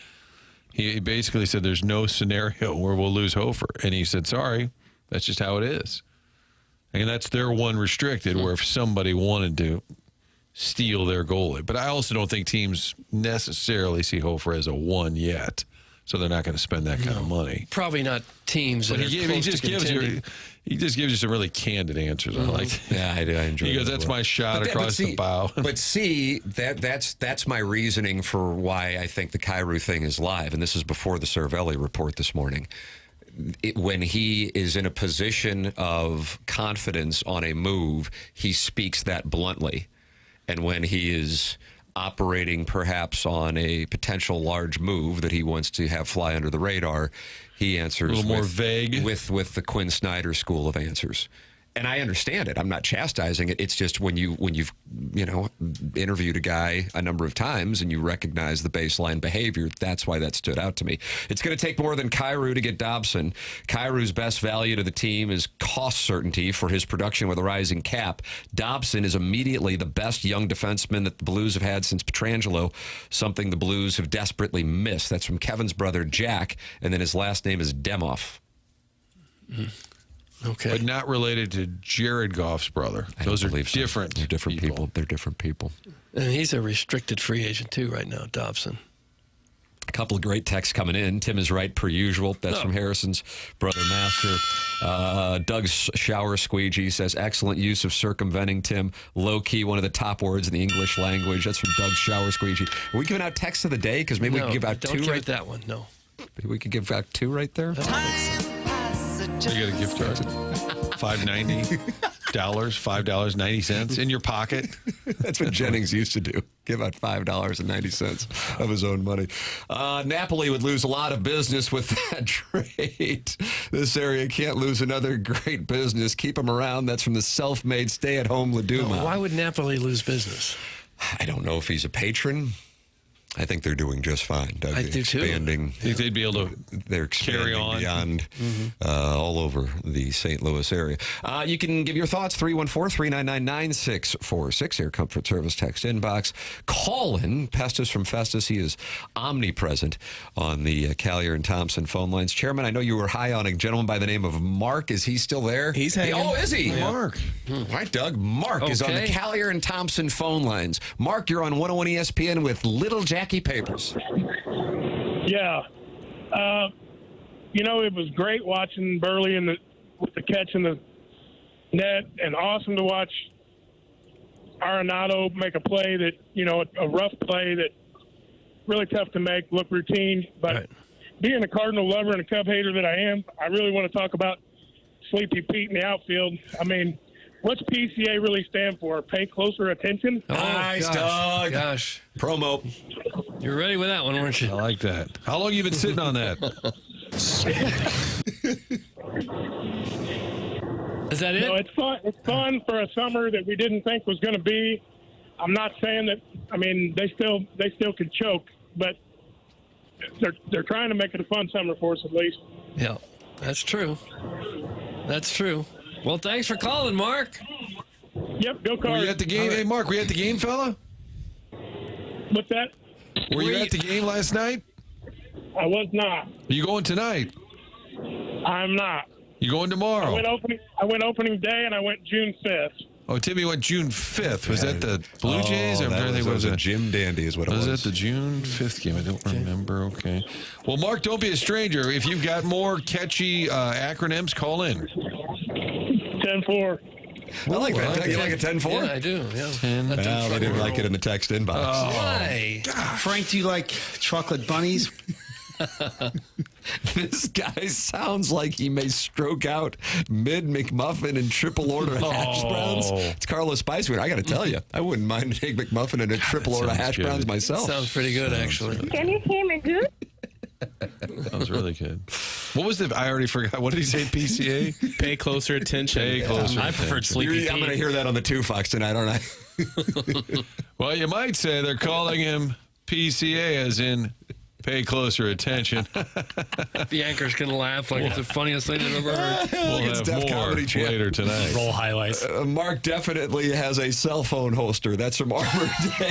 He basically said, there's no scenario where we'll lose Hofer. And he said, sorry. That's just how it is. And that's their one restricted, where if somebody wanted to steal their goalie. But I also don't think teams necessarily see Hofer as a 1 yet, so they're not going to spend that kind of money. Probably not teams that he just gives you some really candid answers. I like. Yeah, I do. I enjoy. He goes, "That's my shot across the bow." But see, that's my reasoning for why I think the Kyrou thing is live, and this is before the Cervelli report this morning. When he is in a position of confidence on a move, he speaks that bluntly. And when he is operating perhaps on a potential large move that he wants to have fly under the radar, he answers a little more vague with the Quinn Snyder school of answers. and I understand it. I'm not chastising it. It's just when you've interviewed a guy a number of times and you recognize the baseline behavior, that's why that stood out to me. It's going to take more than Kyrou to get Dobson. Kyrou's best value to the team is cost certainty for his production with a rising cap. Dobson is immediately the best young defenseman that the Blues have had since Pietrangelo, something the Blues have desperately missed. That's from Kevin's brother, Jack, and then his last name is Demoff. Okay. But not related to Jared Goff's brother. Those are different. They're different people. They're different people. And he's a restricted free agent, too, right now, Dobson. A couple of great texts coming in. Tim is right, per usual. That's from Harrison's brother, Master. Doug's shower squeegee says, excellent use of circumventing, Tim. Low-key, one of the top words in the English language. That's from Doug's shower squeegee. Are we giving out texts of the day? Because maybe we can give out don't two give right it that one, no. Maybe we could give out two right there? So you got a gift card. $5.90, $5.90 in your pocket. That's what Jennings used to do. Give out $5.90 of his own money. Napoli would lose a lot of business with that trade. This area can't lose another great business. Keep him around. That's from the self-made stay-at-home Laduma. No, why would Napoli lose business? I don't know if he's a patron. I think they're doing just fine. Doug. I do too. I think they'd be able to they're carry on beyond all over the St. Louis area. You can give your thoughts, 314-399-9646, Air Comfort Service text inbox. Colin Pestis from Festus. He is omnipresent on the Callier and Thompson phone lines. Chairman, I know you were high on a gentleman by the name of Mark. Is he still there? He's hanging. Oh, is he? Yeah. Mark. All right, Doug. Mark is on the Callier and Thompson phone lines. Mark, you're on 101 ESPN with Little Jackie Papers. Yeah. It was great watching Burley with the catch in the net, and awesome to watch Arenado make a play that, a rough play that really tough to make, look routine. But being a Cardinal lover and a Cub hater that I am, I really want to talk about Sleepy Pete in the outfield. I mean, what's PCA really stand for? Pay closer attention? Nice, Doug. Gosh. Promo. You're ready with that one, weren't you? I like that. How long have you been sitting on that? Is that it? No, it's fun. It's fun for a summer that we didn't think was going to be. I'm not saying that. I mean, they still could choke, but they're trying to make it a fun summer for us at least. Yeah, that's true. That's true. Well, thanks for calling, Mark. Yep, go Cards. Were you at the game? Hey, Mark, were you at the game, fella? What's that? Were you at the game last night? I was not. Are you going tonight? I'm not. You going tomorrow? I went opening day, and I went June 5th. Oh, Timmy went June 5th. Was that the Blue Jays? That was a Jim Dandy is what it was. Was that the June 5th game? I don't remember. Okay. Well, Mark, don't be a stranger. If you've got more catchy acronyms, call in. 10-4. I like that. You like a 10-4? Yeah, I do. Yeah. 10. They didn't like it in the text inbox. Oh. Why? Frank, do you like chocolate bunnies? This guy sounds like he may stroke out mid-McMuffin and triple order hash browns. It's Carlos Spicewood. I got to tell you, I wouldn't mind a big McMuffin and a triple order hash browns myself. Sounds pretty good, actually. Can you hear me good? That was really good. What was the? I already forgot. What did he say? PCA? Pay closer attention. Pay closer. I preferred Sleepy Pete. I'm going to hear that on the 2 Fox tonight, aren't I? Well, you might say they're calling him PCA, as in pay closer attention. The anchor's going to laugh like it's the funniest thing I've ever heard. We'll It's have Def more Comedy Champ. later tonight. Roll highlights. Mark definitely has a cell phone holster. That's from Arbor Day.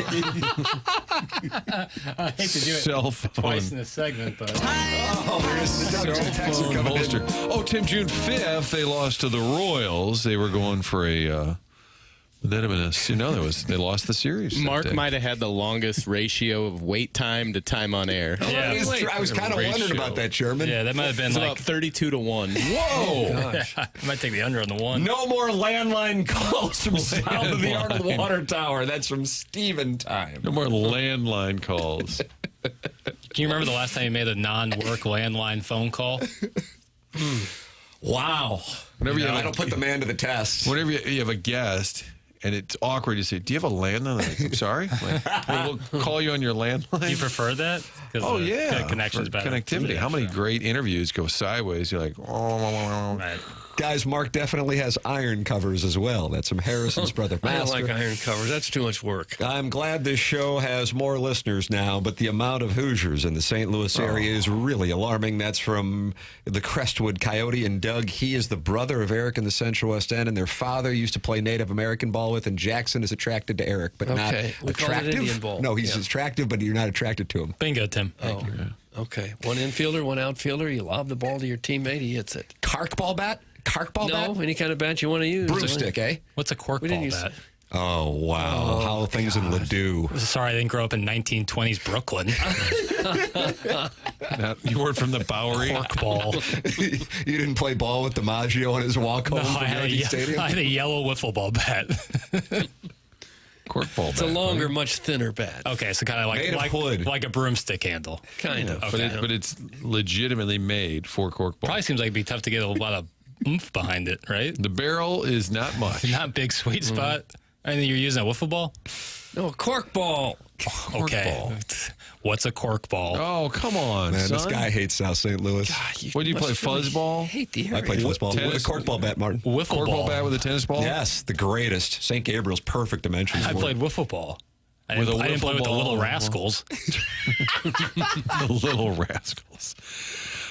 I hate to do it Cell phone. twice in this segment, but Cell phone holster. Oh, Tim, June 5th, they lost to the Royals. They were going for a... They lost the series. Mark might have had the longest ratio of wait time to time on air. Yeah, I was kind of wondering about that, Sherman. yeah, that might have been It's like about 32 to 1. Whoa! Gosh. I might take the under on the one. No more landline calls from south of the Arnold Water Tower. That's from Steven time. No more landline calls. Can you remember the last time you made a non-work landline phone call? Wow. I don't put the man to the test. Whenever you have a guest and it's awkward, you say, do you have a landline? Like, I'm sorry? We'll call you on your landline. Do you prefer that? Oh, yeah. Connection's For better. connectivity. Yeah, How many sure. great interviews go sideways? You're like, oh. Right. Guys, Mark definitely has iron covers as well. That's from Harrison's brother, I Master. don't like iron covers. That's too much work. I'm glad this show has more listeners now, but the amount of Hoosiers in the St. Louis area is really alarming. That's from the Crestwood Coyote and Doug. He is the brother of Eric in the Central West End, and their father used to play Native American ball with, and Jackson is attracted to Eric, but not We call it attractive. Indian ball. No, he's attractive, but you're not attracted to him. Bingo, Tim. Okay. One infielder, one outfielder. You lob the ball to your teammate, he hits it. Cark ball bat? Cark ball bat? No, any kind of bat you want to use. Broomstick, eh? What's a cork We ball didn't use bat? Oh, wow. How things in Ladue. Sorry, I didn't grow up in 1920s Brooklyn. You weren't from the Bowery? Cork ball. You didn't play ball with DiMaggio on his walk home No, from Yankee Stadium? I had a yellow wiffle ball bat. Cork ball It's bat. a longer, much thinner bat. Okay, so kind of like a broomstick handle. Kind of. Okay. But it's legitimately made for cork ball. Probably seems like it'd be tough to get a lot of oomph behind it, right? The barrel is not much. Not big sweet spot. I think you're using a wiffle ball? No, a cork ball. Okay. What's a cork ball? Oh, come on, Man, son. this guy hates South St. Louis. What do you play, fuzzball? Hate the I play fuzzball with a cork ball bat, Martin. Wiffle Cork ball bat with a tennis ball? Yes, the greatest. St. Gabriel's perfect dimensions. I for played it. wiffle ball. I With didn't, a I didn't play wiffle with the ball. Little Rascals. The Little Rascals.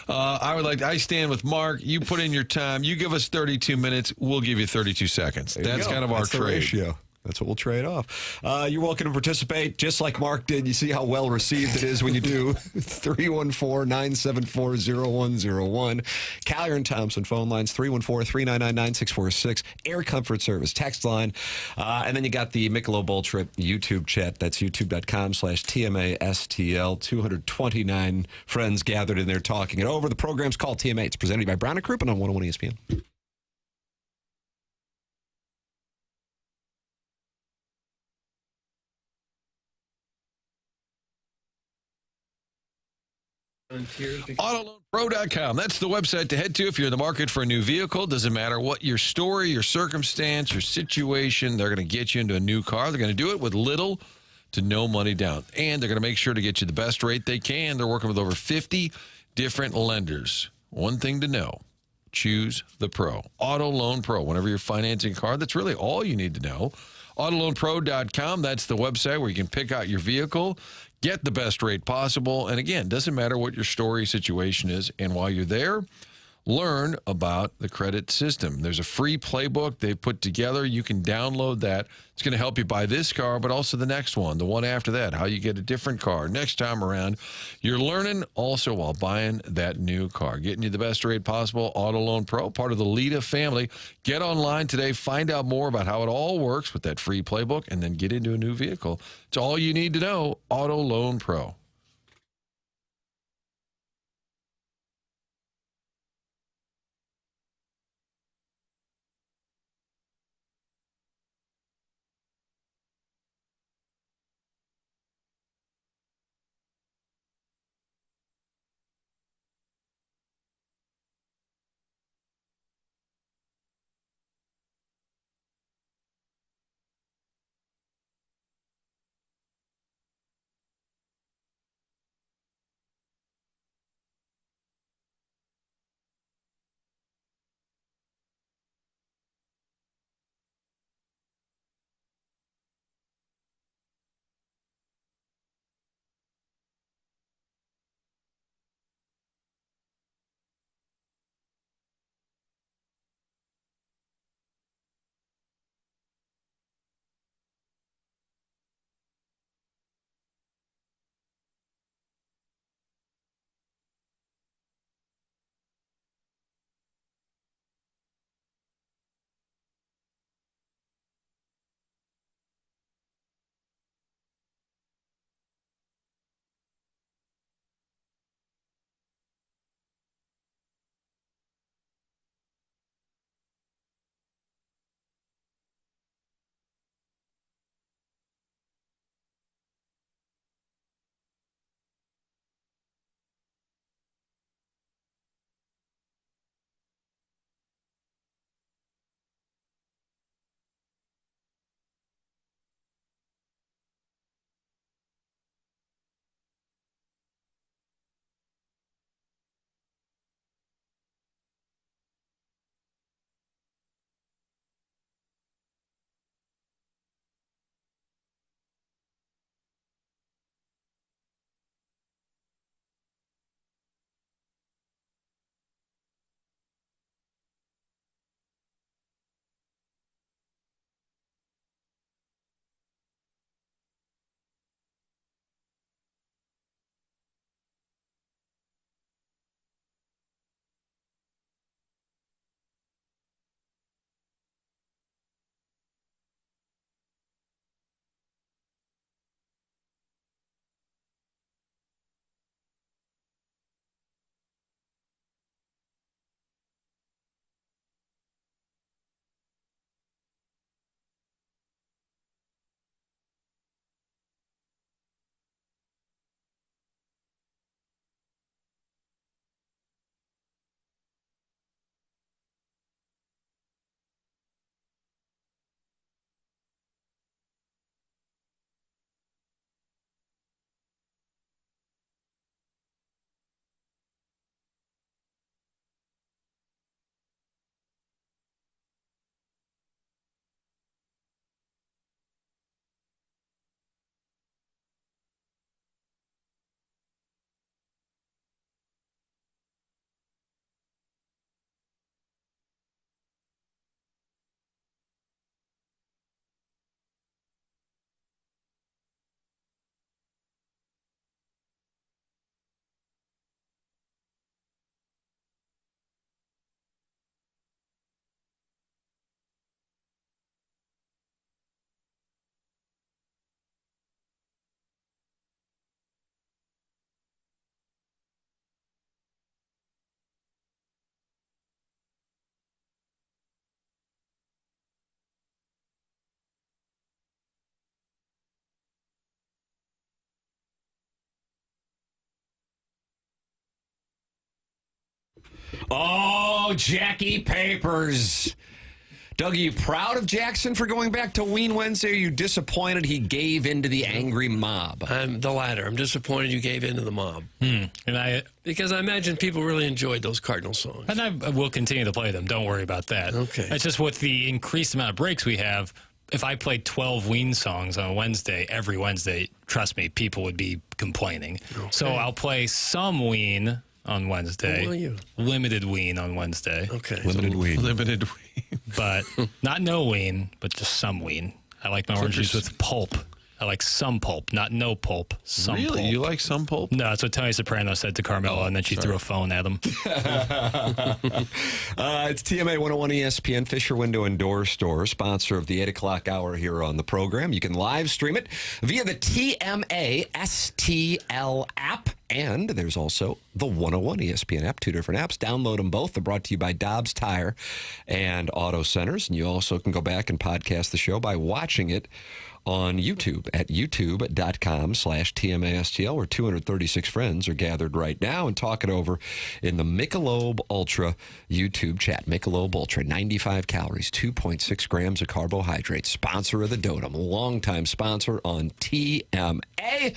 I stand with Mark. You put in your time. You give us 32 minutes. We'll give you 32 seconds. There you That's go. kind of our That's the trade. ratio. That's what we'll trade off. You're welcome to participate, just like Mark did. You see how well received it is when you do. 314-974-0101. Callier and Thompson phone lines, 314-399-9646. Air Comfort Service text line. And then you got the Michelob Ultra YouTube chat. That's youtube.com/TMASTL. 229 friends gathered in there talking it over. The program's called TMA. It's presented by Brown & Crouppen on 101 ESPN. AutoLoanPro.com. That's the website to head to if you're in the market for a new vehicle. Doesn't matter what your story, your circumstance, your situation, they're going to get you into a new car. They're going to do it with little to no money down. And they're going to make sure to get you the best rate they can. They're working with over 50 different lenders. One thing to know, choose the pro. Auto Loan Pro. Whenever you're financing a car, that's really all you need to know. AutoLoanPro.com. That's the website where you can pick out your vehicle, get the best rate possible. And again, doesn't matter what your story situation is. And while you're there, learn about the credit system. There's a free playbook they put together. You can download that. It's going to help you buy this car, but also the next one, the one after that, how you get a different car next time around. You're learning also while buying that new car, getting you the best rate possible. Auto Loan Pro, part of the Lita family. Get online today. Find out more about how it all works with that free playbook and then get into a new vehicle. It's all you need to know. Auto Loan Pro. Oh, Jackie Papers. Doug, are you proud of Jackson for going back to Ween Wednesday? Or are you disappointed he gave in to the angry mob? I'm the latter. I'm disappointed you gave in to the mob. Because I imagine people really enjoyed those Cardinal songs. And I will continue to play them. Don't worry about that. Okay. It's just with the increased amount of breaks we have, if I played 12 Ween songs on a Wednesday, every Wednesday, trust me, people would be complaining. Okay. So I'll play some Ween on Wednesday. Who will you? Limited Ween on Wednesday. Okay. Limited Ween. Limited Ween. But not no Ween, but just some Ween. I like my orange juice with pulp. I like some pulp, not no pulp. Some really? Pulp. You like some pulp? No, that's what Tony Soprano said to Carmelo, and then she threw a phone at him. It's TMA 101 ESPN, Fisher Window and Door Store, sponsor of the 8 o'clock hour here on the program. You can live stream it via the TMA STL app. And there's also the 101 ESPN app, 2 different apps. Download them both. They're brought to you by Dobbs Tire and Auto Centers. And you also can go back and podcast the show by watching it on YouTube at youtube.com/TMASTL, where 236 friends are gathered right now and talking over in the Michelob Ultra YouTube chat. Michelob Ultra, 95 calories, 2.6 grams of carbohydrates. Sponsor of the Dotem, longtime sponsor on TMA.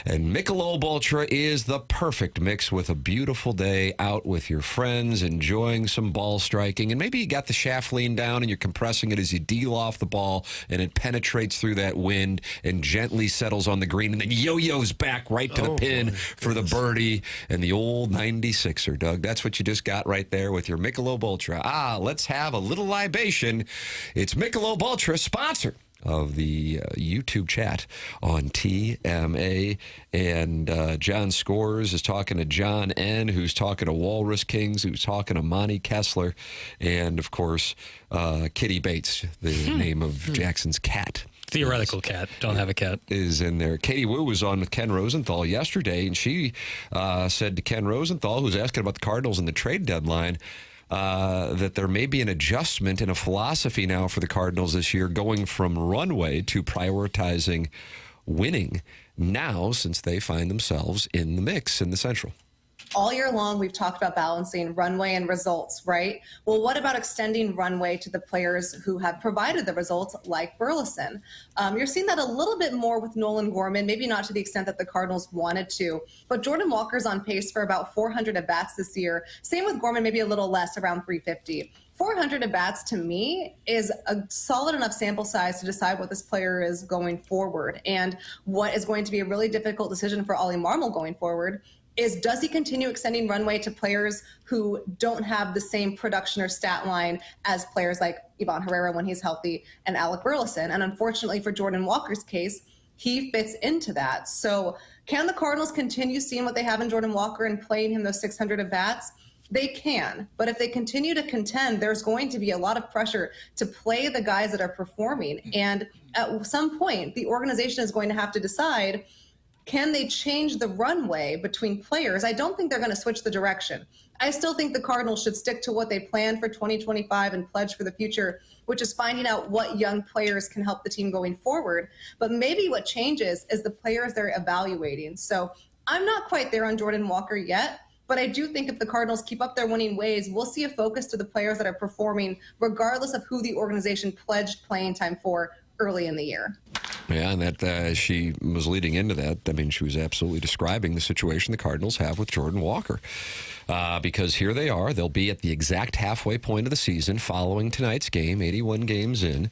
And Michelob Ultra is the perfect mix with a beautiful day out with your friends, enjoying some ball striking. And maybe you got the shaft lean down and you're compressing it as you deal off the ball and it penetrates through that wind and gently settles on the green and then yo-yos back right to the pin for the birdie and the old 96er, Doug. That's what you just got right there with your Michelob Ultra. Let's have a little libation. It's Michelob Ultra, sponsor of the YouTube chat on TMA. And John Scores is talking to John N., who's talking to Walrus Kings, who's talking to Monty Kessler, and, of course, Kitty Bates, the name of Jackson's cat. Theoretical cat. Don't have a cat. Is in there. Katie Wu was on with Ken Rosenthal yesterday, and she said to Ken Rosenthal, who's asking about the Cardinals and the trade deadline, that there may be an adjustment in a philosophy now for the Cardinals this year, going from runway to prioritizing winning now, since they find themselves in the mix in the Central. All year long, we've talked about balancing runway and results, right? Well, what about extending runway to the players who have provided the results, like Burleson? You're seeing that a little bit more with Nolan Gorman, maybe not to the extent that the Cardinals wanted to, but Jordan Walker's on pace for about 400 at-bats this year. Same with Gorman, maybe a little less, around 350. 400 at-bats to me is a solid enough sample size to decide what this player is going forward. And what is going to be a really difficult decision for Oli Marmol going forward is, does he continue extending runway to players who don't have the same production or stat line as players like Ivan Herrera when he's healthy and Alec Burleson? And unfortunately for Jordan Walker's case, he fits into that. So can the Cardinals continue seeing what they have in Jordan Walker and playing him those 600 at-bats? They can, but if they continue to contend, there's going to be a lot of pressure to play the guys that are performing. And at some point, the organization is going to have to decide, can they change the runway between players? I don't think they're going to switch the direction. I still think the Cardinals should stick to what they planned for 2025 and pledge for the future, which is finding out what young players can help the team going forward. But maybe what changes is the players they're evaluating. So I'm not quite there on Jordan Walker yet, but I do think if the Cardinals keep up their winning ways, we'll see a focus to the players that are performing, regardless of who the organization pledged playing time for early in the year. Yeah, and that she was leading into that. I mean, she was absolutely describing the situation the Cardinals have with Jordan Walker. Because here they are. They'll be at the exact halfway point of the season following tonight's game, 81 games in.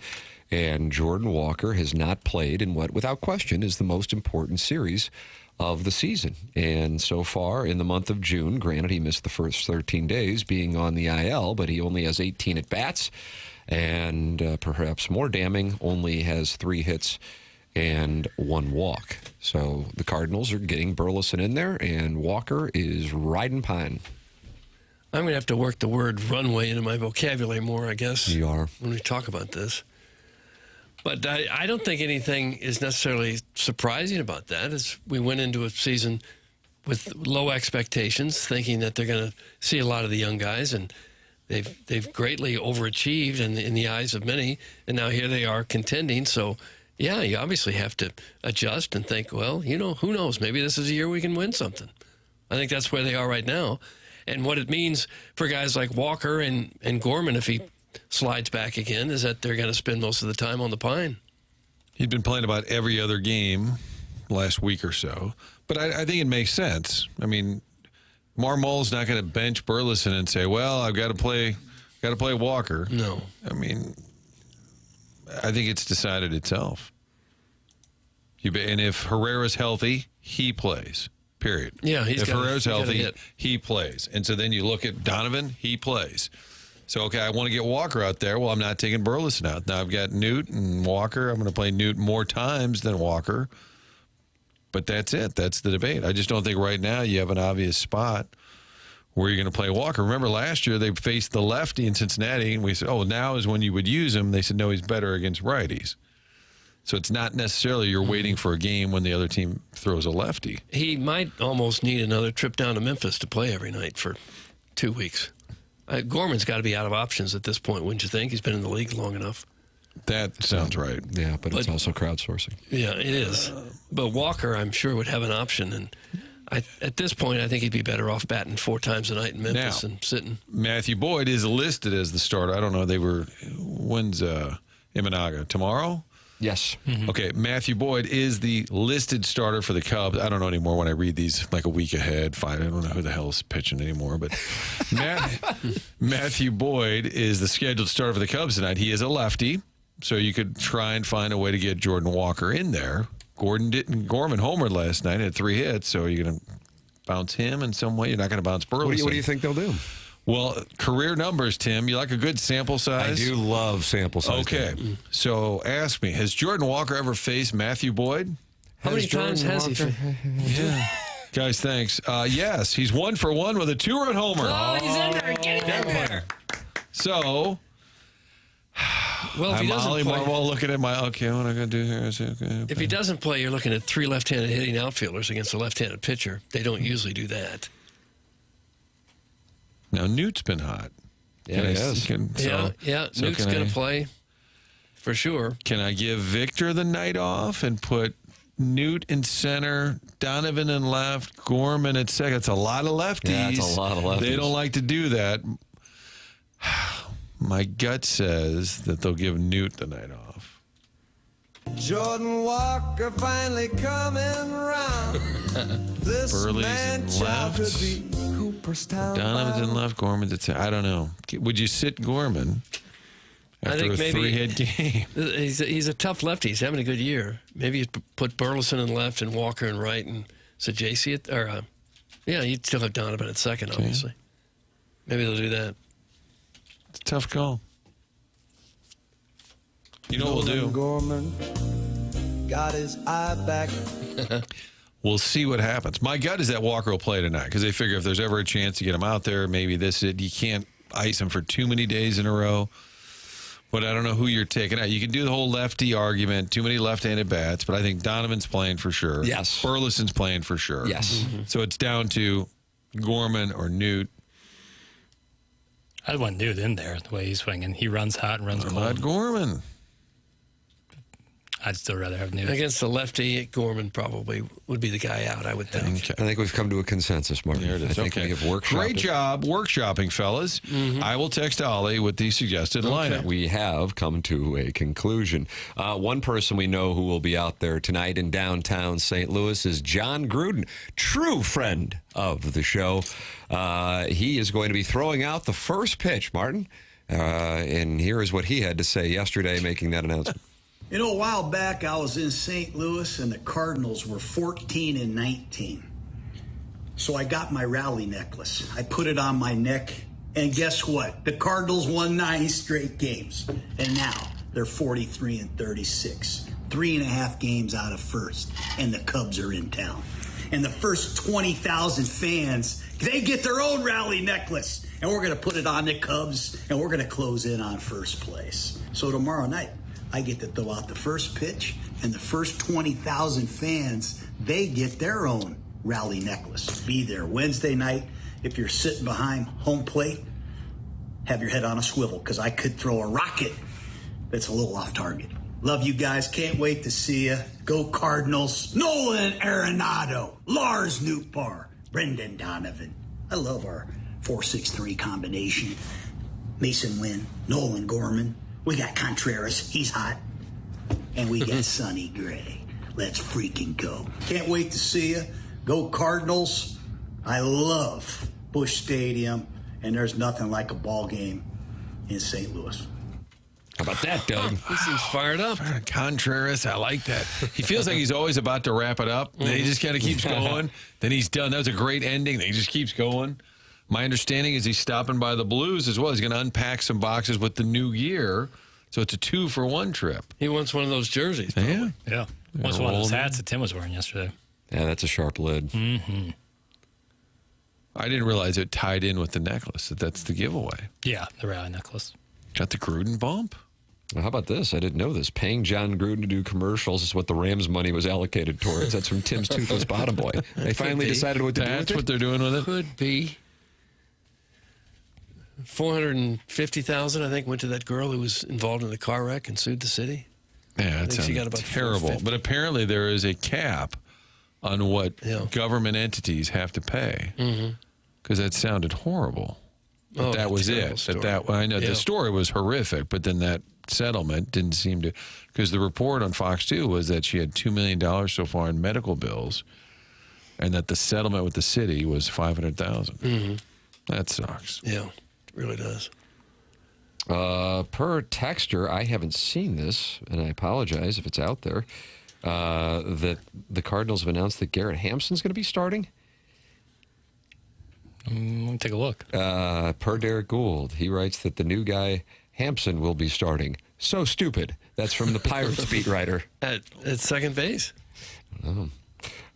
And Jordan Walker has not played in what, without question, is the most important series of the season. And so far in the month of June, granted he missed the first 13 days being on the IL, but he only has 18 at-bats. And perhaps more damning, only has 3 hits and 1 walk. So the Cardinals are getting Burleson in there, and Walker is riding pine. I'm going to have to work the word runway into my vocabulary more, I guess. You are. When we talk about this. But I don't think anything is necessarily surprising about that, as we went into a season with low expectations, thinking that they're going to see a lot of the young guys, and they've greatly overachieved in the eyes of many, and now here they are contending. So, yeah, you obviously have to adjust and think, well, who knows? Maybe this is a year we can win something. I think that's where they are right now. And what it means for guys like Walker and Gorman, if he slides back again, is that they're going to spend most of the time on the pine. He'd been playing about every other game last week or so, but I think it makes sense. I mean, Marmol's not going to bench Burleson and say, well, I've got to play Walker. No. I mean, I think it's decided itself. And if Herrera's healthy, he plays, period. Yeah, if Herrera's healthy, he plays. And so then you look at Donovan, he plays. So, okay, I want to get Walker out there. Well, I'm not taking Burleson out. Now I've got Newt and Walker. I'm going to play Newt more times than Walker. But that's it. That's the debate. I just don't think right now you have an obvious spot where you're going to play Walker. Remember last year they faced the lefty in Cincinnati, and we said, oh, now is when you would use him. They said, no, he's better against righties. So it's not necessarily you're waiting for a game when the other team throws a lefty. He might almost need another trip down to Memphis to play every night for 2 weeks. Gorman's got to be out of options at this point, wouldn't you think? He's been in the league long enough. That sounds right. Yeah, but it's also crowdsourcing. Yeah, it is. But Walker, I'm sure, would have an option. And at this point, I think he'd be better off batting 4 times a night in Memphis and sitting. Matthew Boyd is listed as the starter. I don't know. When's Imanaga? Tomorrow? Yes. Mm-hmm. Okay, Matthew Boyd is the listed starter for the Cubs. I don't know anymore when I read these like a week ahead. I don't know who the hell is pitching anymore. But Matthew Boyd is the scheduled starter for the Cubs tonight. He is a lefty, so you could try and find a way to get Jordan Walker in there. Gorman homered last night, had 3 hits, so you're going to bounce him in some way. You're not going to bounce Burleson. What do you think they'll do? Well, career numbers, Tim. You like a good sample size? I do love sample size. Okay. So ask me, has Jordan Walker ever faced Matthew Boyd? How many times has he? Yeah. Guys, thanks. Yes, he's 1 for 1 with a 2-run homer. Oh, he's in there. Get him in there. So, well, if he doesn't Oli play, Marmol looking at what am I going to do here? Okay. If he doesn't play, you're looking at 3 left-handed hitting outfielders against a left-handed pitcher. They don't usually do that. Now, Newt's been hot. Yeah, he has. Newt's going to play for sure. Can I give Victor the night off and put Newt in center, Donovan in left, Gorman at second? It's a lot of lefties. Yeah, it's a lot of lefties. They don't like to do that. My gut says that they'll give Newt the night off. Jordan Walker finally coming around. This Burley's man in left. could be Cooperstown. Donovan's in left, Gorman's at center. I don't know. Would you sit Gorman after a 3-hit game? He's a tough lefty. He's having a good year. Maybe you put Burleson in left and Walker in right and Sajasi you'd still have Donovan at second, obviously. Maybe they'll do that. It's a tough call. You know what we'll do? Gorman got his eye back. We'll see what happens. My gut is that Walker will play tonight because they figure if there's ever a chance to get him out there, maybe this is it. You can't ice him for too many days in a row. But I don't know who you're taking out. You can do the whole lefty argument, too many left-handed bats, but I think Donovan's playing for sure. Yes. Burleson's playing for sure. Yes. Mm-hmm. So it's down to Gorman or Newt. I'd want Newt in there the way he's swinging. He runs hot and runs cold. Not Gorman. I'd still rather have Newt. Against the lefty, Gorman probably would be the guy out, I would think. I think we've come to a consensus, Martin. There it is. I think we have workshopping. Great job workshopping, fellas. Mm-hmm. I will text Oli with the suggested lineup. We have come to a conclusion. One person we know who will be out there tonight in downtown St. Louis is John Gruden, true friend of the show. He is going to be throwing out the first pitch, Martin. And here is what he had to say yesterday making that announcement. You know, a while back, I was in St. Louis, and the Cardinals were 14-19. So I got my rally necklace. I put it on my neck, and guess what? The Cardinals won 9 straight games, and now they're 43-36. 3.5 games out of first, and the Cubs are in town. And the first 20,000 fans, they get their own rally necklace, and we're going to put it on the Cubs, and we're going to close in on first place. So tomorrow night, I get to throw out the first pitch, and the first 20,000 fans, they get their own rally necklace. Be there Wednesday night. If you're sitting behind home plate, have your head on a swivel, because I could throw a rocket that's a little off target. Love you guys. Can't wait to see you. Go Cardinals. Nolan Arenado, Lars Nootbaar, Brendan Donovan. I love our 4-6-3 combination. Mason Wynn, Nolan Gorman. We got Contreras. He's hot. And we got Sonny Gray. Let's freaking go. Can't wait to see you. Go Cardinals. I love Busch Stadium, and there's nothing like a ball game in St. Louis. How about that, Doug? He seems fired up. Contreras, I like that. He feels like he's always about to wrap it up. Then he just kind of keeps going. Then he's done. That was a great ending. Then he just keeps going. My understanding is he's stopping by the Blues as well. He's going to unpack some boxes with the new year. So it's a 2-for-1 trip. He wants one of those jerseys. Probably. Yeah. Wants one of those hats that Tim was wearing yesterday. Yeah, that's a sharp lid. Mm-hmm. I didn't realize it tied in with the necklace. That's the giveaway. Yeah, the rally necklace. Got the Gruden bump? Well, how about this? I didn't know this. Paying John Gruden to do commercials is what the Rams money was allocated towards. That's from Tim's Toothless Bottom Boy. They finally decided what to do with it. That's what they're doing with it? Could be. $450,000, I think, went to that girl who was involved in the car wreck and sued the city. Yeah, I think she got about terrible. But apparently there is a cap on what government entities have to pay. Because that sounded horrible. But that was it. I know the story was horrific, but then that settlement didn't seem to, because the report on Fox 2 was that she had $2 million so far in medical bills, and that the settlement with the city was $500,000. That sucks. Yeah, it really does. Per texter, I haven't seen this, and I apologize if it's out there, that the Cardinals have announced that Garrett Hampson's going to be starting. Let me take a look. Per Derek Gould, he writes that the new guy, Hampson, will be starting. So stupid. That's from the Pirates beat writer. At second base?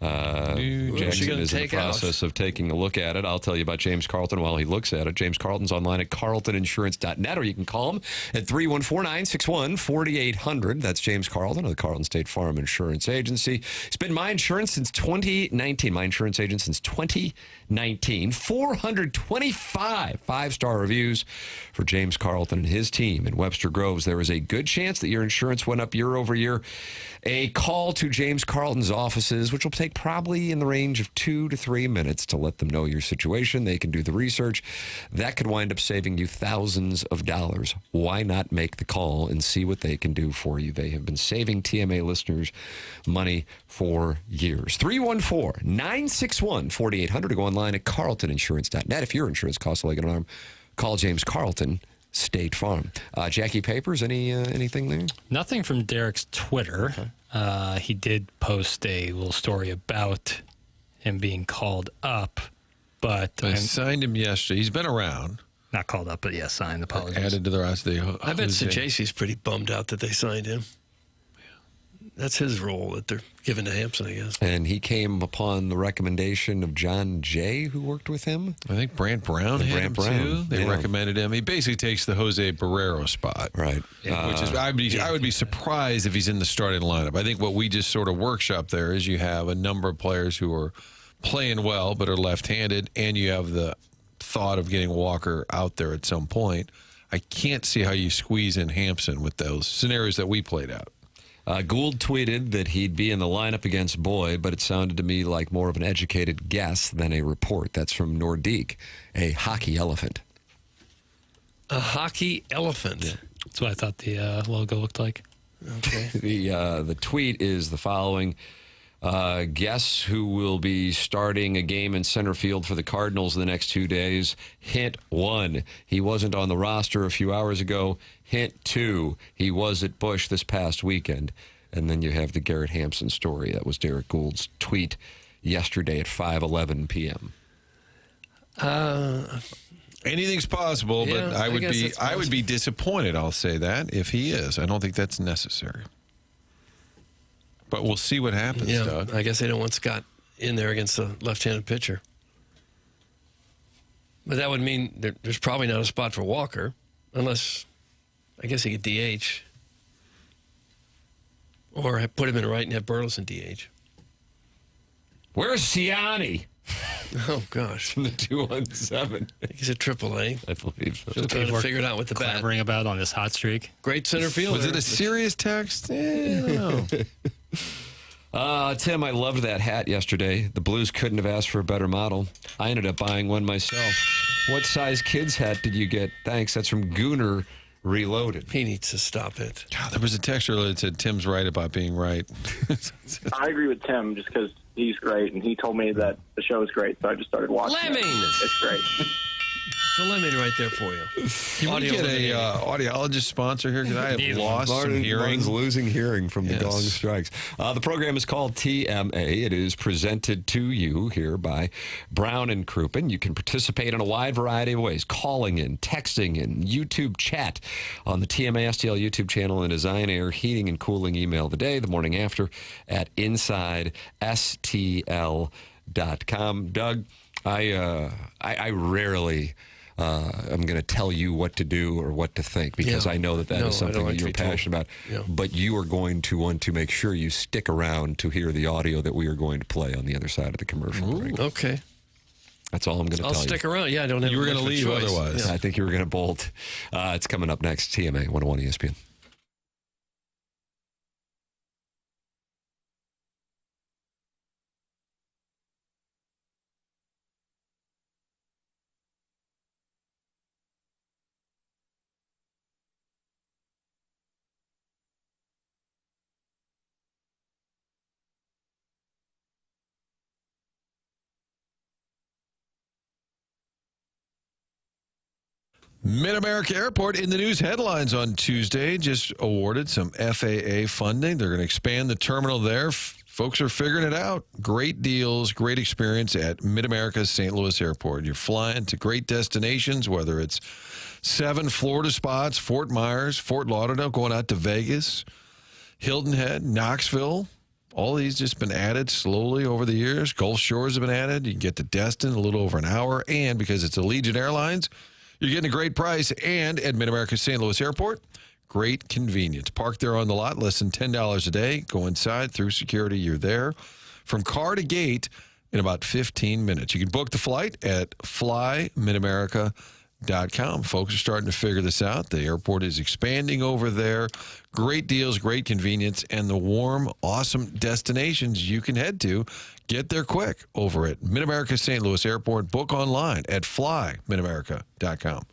Jackson is in the process of taking a look at it. I'll tell you about James Carlton while he looks at it. James Carlton's online at carltoninsurance.net, or you can call him at 314-961-4800. That's James Carlton of the Carlton State Farm Insurance Agency. He's been my insurance since 2019. My insurance agent since 2019. 425 five-star reviews for James Carlton and his team in Webster Groves. There is a good chance that your insurance went up year over year. A call to James Carlton's offices, which will take probably in the range of 2 to 3 minutes to let them know your situation. They can do the research. That could wind up saving you thousands of dollars. Why not make the call and see what they can do for you? They have been saving TMA listeners money for years. 314-961-4800, or go online at carltoninsurance.net. If your insurance costs a leg and an arm, call James Carlton, State Farm. Jackie Papers, anything there? Nothing from Derek's Twitter. Okay. He did post a little story about him being called up, but I signed him yesterday. He's been around. Not called up, but yes, signed. Apologies. Added to the rest of the. I bet Sajaysi's pretty bummed out that they signed him. That's his role that they're giving to Hampson, I guess. And he came upon the recommendation of John Jay, who worked with him. I think Brant Brown had him too. They recommended him. He basically takes the Jose Barrero spot. Right. Which is, I would be surprised if he's in the starting lineup. I think what we just sort of workshop there is you have a number of players who are playing well but are left-handed, and you have the thought of getting Walker out there at some point. I can't see how you squeeze in Hampson with those scenarios that we played out. Gould tweeted that he'd be in the lineup against Boyd, but it sounded to me like more of an educated guess than a report. That's from Nordique, a hockey elephant. A hockey elephant? Yeah. That's what I thought the logo looked like. Okay. The tweet is the following. Guess who will be starting a game in center field for the Cardinals in the next 2 days? Hint 1, he wasn't on the roster a few hours ago. Hint 2, he was at Busch this past weekend. And then you have the Garrett Hampson story. That was Derek Gould's tweet yesterday at 5:11 p.m. Anything's possible, but I would be disappointed, I'll say that, if he is. I don't think that's necessary. But we'll see what happens, Doug. I guess they don't want Scott in there against the left-handed pitcher. But that would mean there's probably not a spot for Walker, unless, I guess he could DH. Or put him in right and have Burleson DH. Where's Ciani? Oh, gosh. From the 217. I think he's at AAA. I believe so. Just trying to figure it out with the bat. Clamoring about on this hot streak. Great center fielder. Was it a serious text? I don't know. Tim, I loved that hat yesterday. The Blues couldn't have asked for a better model. I ended up buying one myself. What size kid's hat did you get? Thanks. That's from Gooner Reloaded. He needs to stop it. God, there was a text earlier that said Tim's right about being right. I agree with Tim just because he's great, and he told me that the show is great, so I just started watching. Lemming! It's great. It's a lemon right there for you. Can we get a audiologist sponsor here? Because I have lost some hearing. Martin's losing hearing from the gong strikes. The program is called TMA. It is presented to you here by Brown and Crouppen. You can participate in a wide variety of ways, calling in, texting in, YouTube chat on the TMA STL YouTube channel, and Design Air Heating and Cooling email of the day, the morning after, at InsideSTL.com. Doug, I rarely... I'm going to tell you what to do or what to think because I know that is something that you're passionate about. Yeah. But you are going to want to make sure you stick around to hear the audio that we are going to play on the other side of the commercial break. Okay. That's all I'm going to tell you. I'll stick around. Yeah, I don't have You were going to leave choice. otherwise. Yeah. I think you were going to bolt. It's coming up next, TMA 101 ESPN. Mid-America Airport in the news headlines on Tuesday just awarded some FAA funding. They're going to expand the terminal there. Folks are figuring it out. Great deals, great experience at Mid-America's St. Louis Airport. You're flying to great destinations, whether it's 7 Florida spots, Fort Myers, Fort Lauderdale, going out to Vegas, Hilton Head, Knoxville. All these just been added slowly over the years. Gulf Shores have been added. You can get to Destin in a little over an hour. And because it's Allegiant Airlines, you're getting a great price, and at Mid-America St. Louis Airport, great convenience. Park there on the lot, less than $10 a day. Go inside, through security, you're there. From car to gate in about 15 minutes. You can book the flight at flymidamerica.com. Folks are starting to figure this out. The airport is expanding over there. Great deals, great convenience, and the warm, awesome destinations you can head to. Get there quick over at Mid-America St. Louis Airport. Book online at flymidamerica.com.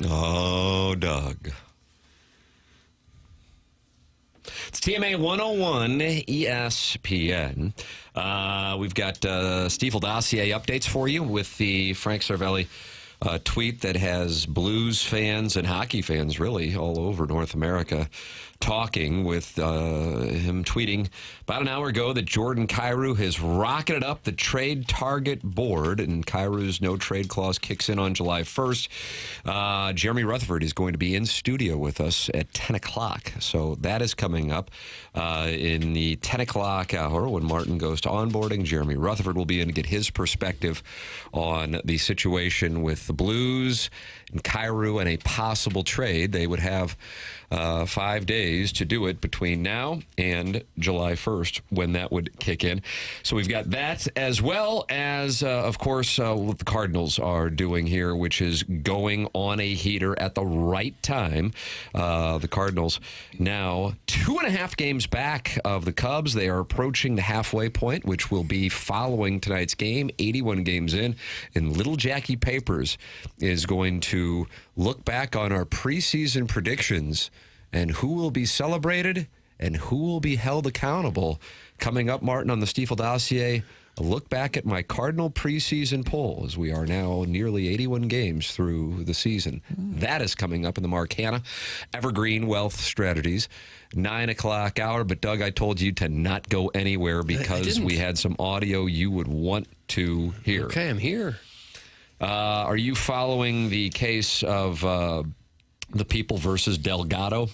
Oh, Doug. It's TMA 101 ESPN. We've got Stiefel dossier updates for you with the Frank Cervelli tweet that has Blues fans and hockey fans really all over North America talking, with him tweeting about an hour ago that Jordan Kyrou has rocketed up the trade target board, and Kyrou's no-trade clause kicks in on July 1st. Jeremy Rutherford is going to be in studio with us at 10 o'clock, so that is coming up in the 10 o'clock hour when Martin goes to onboarding. Jeremy Rutherford will be in to get his perspective on the situation with the Blues and Kyrou and a possible trade. They would have 5 days to do it between now and July 1st when that would kick in. So we've got that, as well as, of course, what the Cardinals are doing here, which is going on a heater at the right time. The Cardinals now 2.5 games back of the Cubs. They are approaching the halfway point, which will be following tonight's game, 81 games in. And Little Jackie Papers is going to look back on our preseason predictions and who will be celebrated and who will be held accountable. Coming up, Martin, on the Stiefel dossier, a look back at my Cardinal preseason poll, as we are now nearly 81 games through the season. That is coming up in the Mark Hanna Evergreen Wealth Strategies 9 o'clock hour. But, Doug, I told you to not go anywhere because we had some audio you would want to hear. Okay, I'm here. Are you following the case of the People versus Delgado?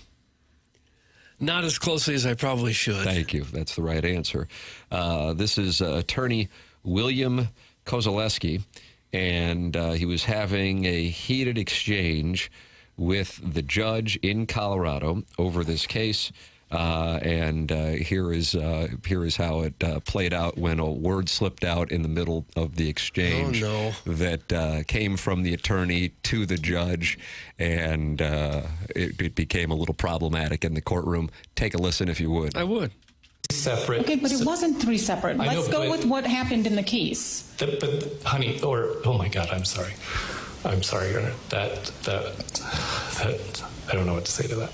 Not as closely as I probably should. Thank you. That's the right answer. This is attorney William Kozaleski, and he was having a heated exchange with the judge in Colorado over this case. And here is how it played out when a word slipped out in the middle of the exchange that came from the attorney to the judge, and it became a little problematic in the courtroom. Take a listen if you would. I would. Separate. Okay, but it wasn't 3 separate. Let's go with what happened in the case. But honey, oh my God, I'm sorry. I'm sorry, Your Honor. That I don't know what to say to that.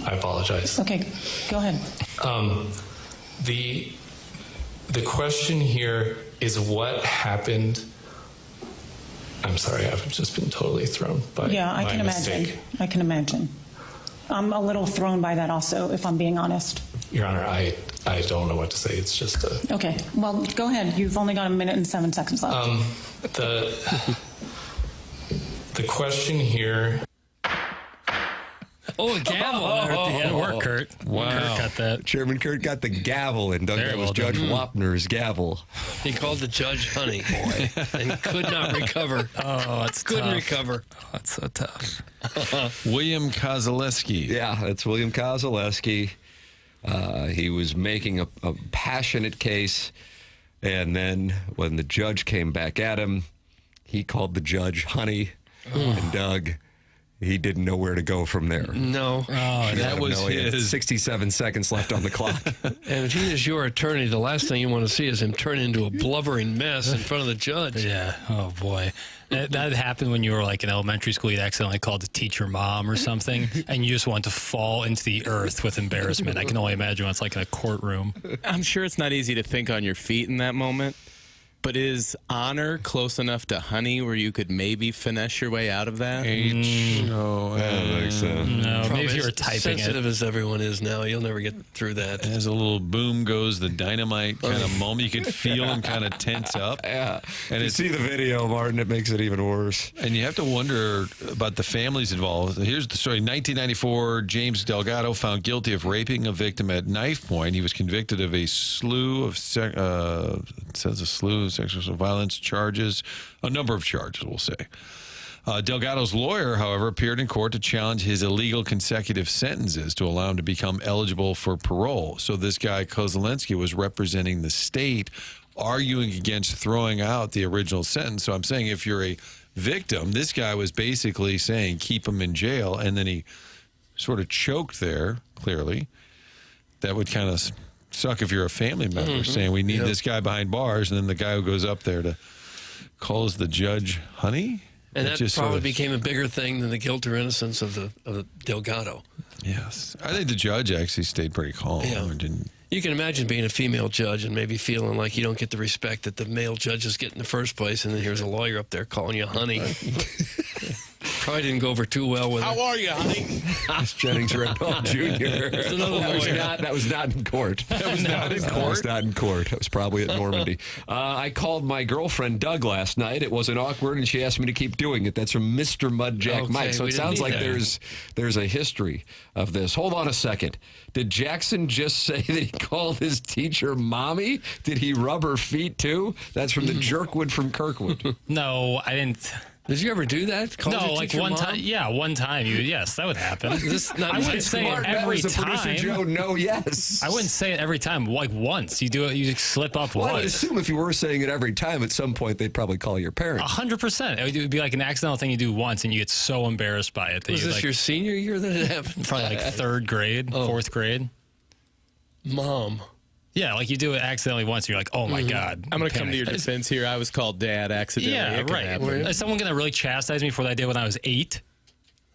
I apologize. Okay, go ahead. The question here is what happened. I'm sorry, I've just been totally thrown by I can mistake. imagine. I can imagine. I'm a little thrown by that also, if I'm being honest. Your Honor, I don't know what to say. It's just a... Okay, well, go ahead. You've only got 1 minute and 7 seconds left. The question here... Oh, a gavel there at the end. Work, Kurt. Wow. Kurt got that. Chairman Kurt got the gavel, and Doug, that was Judge Wapner's gavel. He called the judge honey, boy, and could not recover. Oh, it's couldn't tough. recover. Oh, that's so tough. William Kozaleski. Yeah, that's William Kozaleski. He was making a passionate case, and then when the judge came back at him, he called the judge honey, and Doug... he didn't know where to go from there. No. Oh, that was his. 67 seconds left on the clock. And if he is your attorney, the last thing you want to see is him turn into a blubbering mess in front of the judge. Yeah. Oh, boy. That happened when you were like in elementary school. You'd accidentally called the teacher mom or something, and you just want to fall into the earth with embarrassment. I can only imagine what it's like in a courtroom. I'm sure it's not easy to think on your feet in that moment. But is honor close enough to honey where you could maybe finesse your way out of that? No, I don't think so. No, Probably maybe if you were as typing sensitive as everyone is now, you'll never get through that. As a little boom goes the dynamite kind of moment, you could feel him kind of tense up. Yeah. And you see the video, Martin, it makes it even worse. And you have to wonder about the families involved. Here's the story. 1994, James Delgado found guilty of raping a victim at knife point. He was convicted of a slew of sexual violence charges, a number of charges, we'll say. Delgado's lawyer, however, appeared in court to challenge his illegal consecutive sentences to allow him to become eligible for parole. So this guy, Kozaleski, was representing the state, arguing against throwing out the original sentence. So I'm saying if you're a victim, this guy was basically saying keep him in jail, and then he sort of choked there, clearly. That would kind of suck if you're a family member saying we need this guy behind bars, and then the guy who goes up there calls the judge honey. And It that just probably sort of- became a bigger thing than the guilt or innocence of the Delgado. Yes. I think the judge actually stayed pretty calm. Yeah. And didn't. You can imagine being a female judge and maybe feeling like you don't get the respect that the male judges get in the first place, and then here's a lawyer up there calling you honey. Probably didn't go over too well with her. How are you, honey? Jennings Randolph Jr. There's another lawyer. That was not in court. That was not in court. That was not in court. That was probably at Normandy. I called my girlfriend Doug last night. It wasn't awkward, and she asked me to keep doing it. That's from Mr. Mudjack Okay, Mike. So we it didn't sounds need like that. there's a history of this. Hold on a second. Did Jackson just say that he called his teacher mommy? Did he rub her feet too? That's from the Jerkwood from Kirkwood. No, I didn't. Did you ever do that? Call No, your like teacher one mom? time. Yeah, one time. Yes, that would happen. This not I wouldn't say it every time. Joe, no, yes. I wouldn't say it every time. Like once, you do it, you slip up Well, I would once. assume if you were saying it every time, at some point they'd probably call your parents. 100%. It would be like an accidental thing you do once, and you get so embarrassed by it that Was you this like your senior year that it happened? probably like third grade, fourth grade. Mom. Yeah, like you do it accidentally once, and you're like, oh my god. I'm going to come to your panicked. defense here. I was called dad accidentally. Yeah, It can right. happen. Is someone going to really chastise me for what I did when I was 8?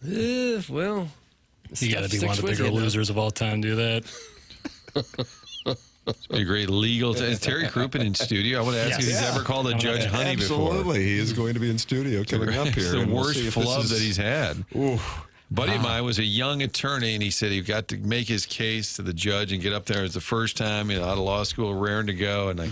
Well, You got to be one of the bigger losers of all time. Do that. A great legal. Is Terry Crouppen in studio? I want to ask if he's ever called a judge honey before. Absolutely. He is going to be in studio coming up here. It's the and we'll worst see if this flub is- that he's had. Ooh. Buddy of mine was a young attorney, and he said he got to make his case to the judge and get up there. It was the first time, out of law school, raring to go, and like,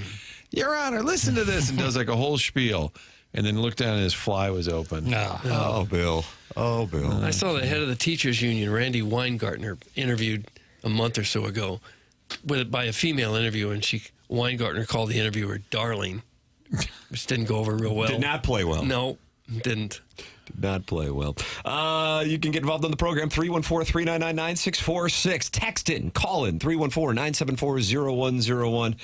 Your Honor, listen to this, and does like a whole spiel, and then looked down and his fly was open. No. Oh, Bill. Oh, Bill. I saw the head of the teachers union, Randy Weingartner, interviewed a month or so ago by a female interviewer, and Weingartner called the interviewer darling, which didn't go over real well. Did not play well. No, didn't. Did not play well. You can get involved in the program, 314-399-9646. Text in, call in, 314-974-0101.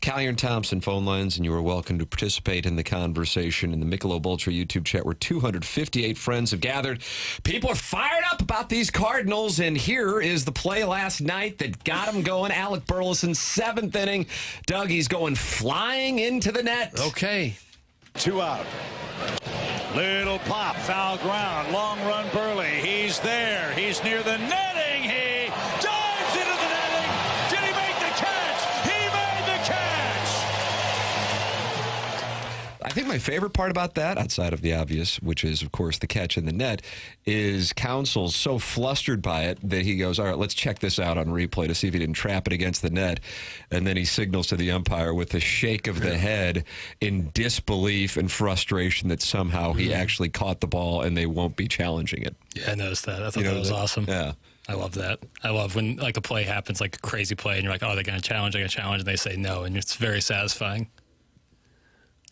Callier and Thompson phone lines, and you are welcome to participate in the conversation in the Michelob Ultra YouTube chat where 258 friends have gathered. People are fired up about these Cardinals, and here is the play last night that got them going. Alec Burleson's 7th inning. Doug, he's going flying into the net. Okay. 2 out. Little pop, foul ground, long run Burley. He's there. He's near the netting. He dives into the netting. Did he make the catch? He made the catch. I think my favorite part about that, outside of the obvious, which is, of course, the catch in the net, is Counsell's so flustered by it that he goes, all right, let's check this out on replay to see if he didn't trap it against the net. And then he signals to the umpire with a shake of the head in disbelief and frustration that somehow he actually caught the ball and they won't be challenging it. Yeah, I noticed that. I thought that was awesome. Yeah. I love that. I love when like a play happens, like a crazy play, and you're like, oh, they're going to challenge, and they say no, and it's very satisfying.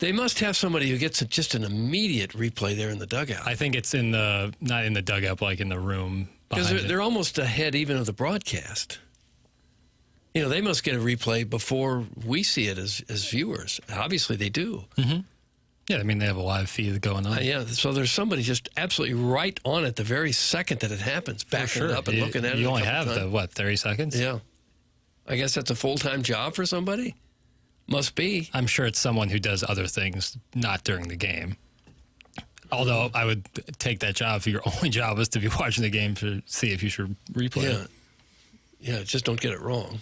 They must have somebody who gets just an immediate replay there in the dugout. I think it's not in the dugout, but like in the room. Because they're almost ahead even of the broadcast. They must get a replay before we see it as viewers. Obviously, they do. Mm-hmm. Yeah, I mean, they have a live feed going on. Yeah, so there's somebody just absolutely right on it the very second that it happens, backing it up and looking at it. You only have 30 seconds? Yeah. I guess that's a full-time job for somebody? Must be. I'm sure it's someone who does other things not during the game. Although I would take that job if your only job was to be watching the game to see if you should replay it. Yeah, just don't get it wrong.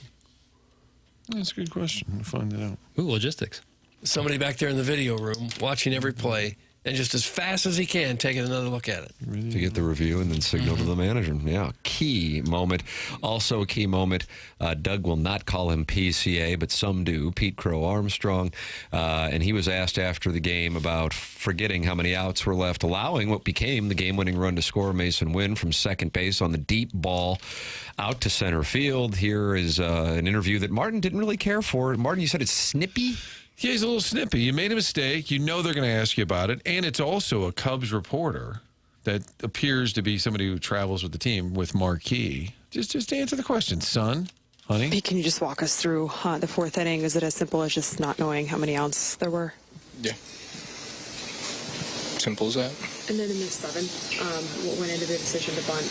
That's a good question. We'll find it out. Ooh, logistics. Somebody back there in the video room watching every play and just as fast as he can taking another look at it. To get the review and then signal to the manager. Yeah, key moment. Also a key moment, Doug will not call him PCA, but some do, Pete Crow Armstrong. And he was asked after the game about forgetting how many outs were left, allowing what became the game-winning run to score Mason Wynn from second base on the deep ball out to center field. Here is an interview that Martin didn't really care for. Martin, you said it's snippy? Yeah, he's a little snippy. You made a mistake. You know they're going to ask you about it. And it's also a Cubs reporter that appears to be somebody who travels with the team with Marquee. Just answer the question, son, honey. Pete, can you just walk us through the 4th inning? Is it as simple as just not knowing how many outs there were? Yeah. Simple as that. And then in the 7th, what went into the decision to bunt?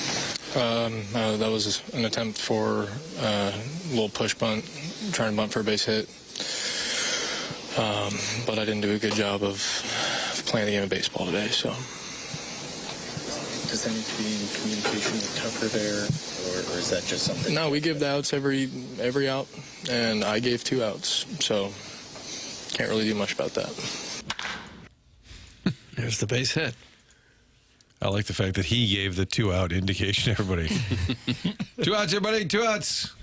That was an attempt for a little push bunt, trying to bunt for a base hit. But I didn't do a good job of playing the game of baseball today, so Does that need to be in communication with Tucker there, or is that just something? No, we give the outs every out, and I gave 2 outs, so can't really do much about that. There's the base hit. I like the fact that he gave the 2-out indication to everybody. 2 outs, everybody, 2 outs.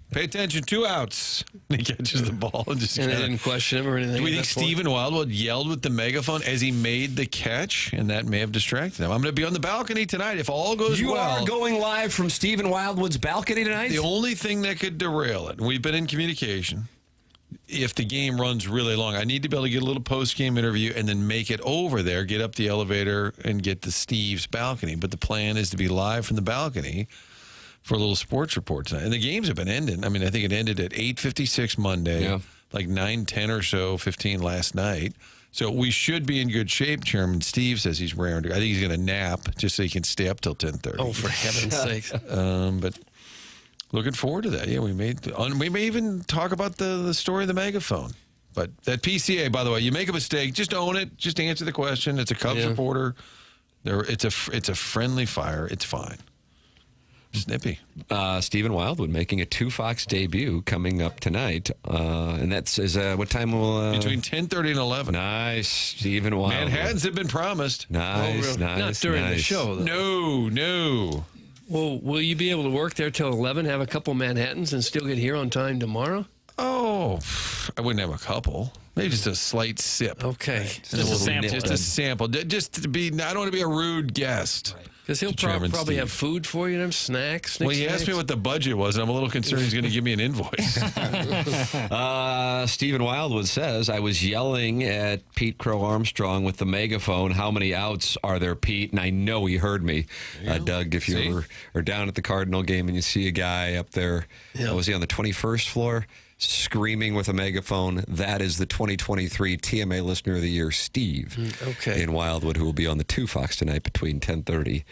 Pay attention, 2 outs. And he catches the ball and just And they didn't question him or anything. Do we at think that point? Stephen Wildwood yelled with the megaphone as he made the catch, and that may have distracted him? I'm going to be on the balcony tonight if all goes You well. are going live from Stephen Wildwood's balcony tonight? The only thing that could derail it, and we've been in communication, if the game runs really long, I need to be able to get a little post-game interview and then make it over there, get up the elevator, and get to Steve's balcony. But the plan is to be live from the balcony for a little sports report tonight. And the games have been ending. I mean, I think it ended at 8:56 Monday, like 9:10 or so, 15 last night. So we should be in good shape. Chairman Steve says he's raring to go. I think he's going to nap just so he can stay up till 10:30. Oh, for heaven's sakes. But looking forward to that. Yeah, we may even talk about the story of the megaphone. But that PCA, by the way, you make a mistake, just own it. Just answer the question. It's a Cubs reporter. It's a friendly fire. It's fine. Snippy. Stephen Wildwood making a 2-Fox debut coming up tonight. And that's what time will... Between 10:30 and 11. Nice. Stephen Wildwood. Manhattans have been promised. Nice, nice, Not during the show, though. No. Well, will you be able to work there till 11, have a couple Manhattans, and still get here on time tomorrow? Oh, I wouldn't have a couple. Maybe just a slight sip. Okay. Just a sample. Just a sample. Just to be, I don't want to be a rude guest. Because he'll probably have food for you, them snacks. Well, he asked me what the budget was, and I'm a little concerned he's going to give me an invoice. Stephen Wildwood says, I was yelling at Pete Crow Armstrong with the megaphone, how many outs are there, Pete? And I know he heard me. Doug, if you ever are down at the Cardinal game and you see a guy up there, was he on the 21st floor? Screaming with a megaphone. That is the 2023 TMA Listener of the Year, Steve in Wildwood, who will be on the 2-Fox tonight between 10:30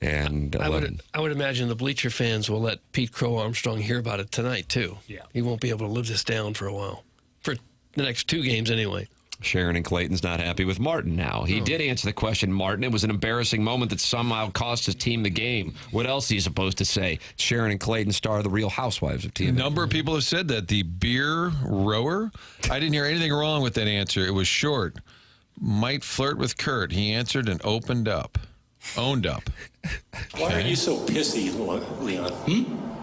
and 11. I would imagine the bleacher fans will let Pete Crow Armstrong hear about it tonight, too. Yeah. He won't be able to live this down for a while. For the next 2 games, anyway. Sharon and Clayton's not happy with Martin now. He did answer the question, Martin. It was an embarrassing moment that somehow cost his team the game. What else are you supposed to say? Sharon and Clayton star the Real Housewives of TMA. A number of people have said that. The beer rower, I didn't hear anything wrong with that answer. It was short. Might flirt with Kurt. He answered and owned up. Why are you so pissy, Leon?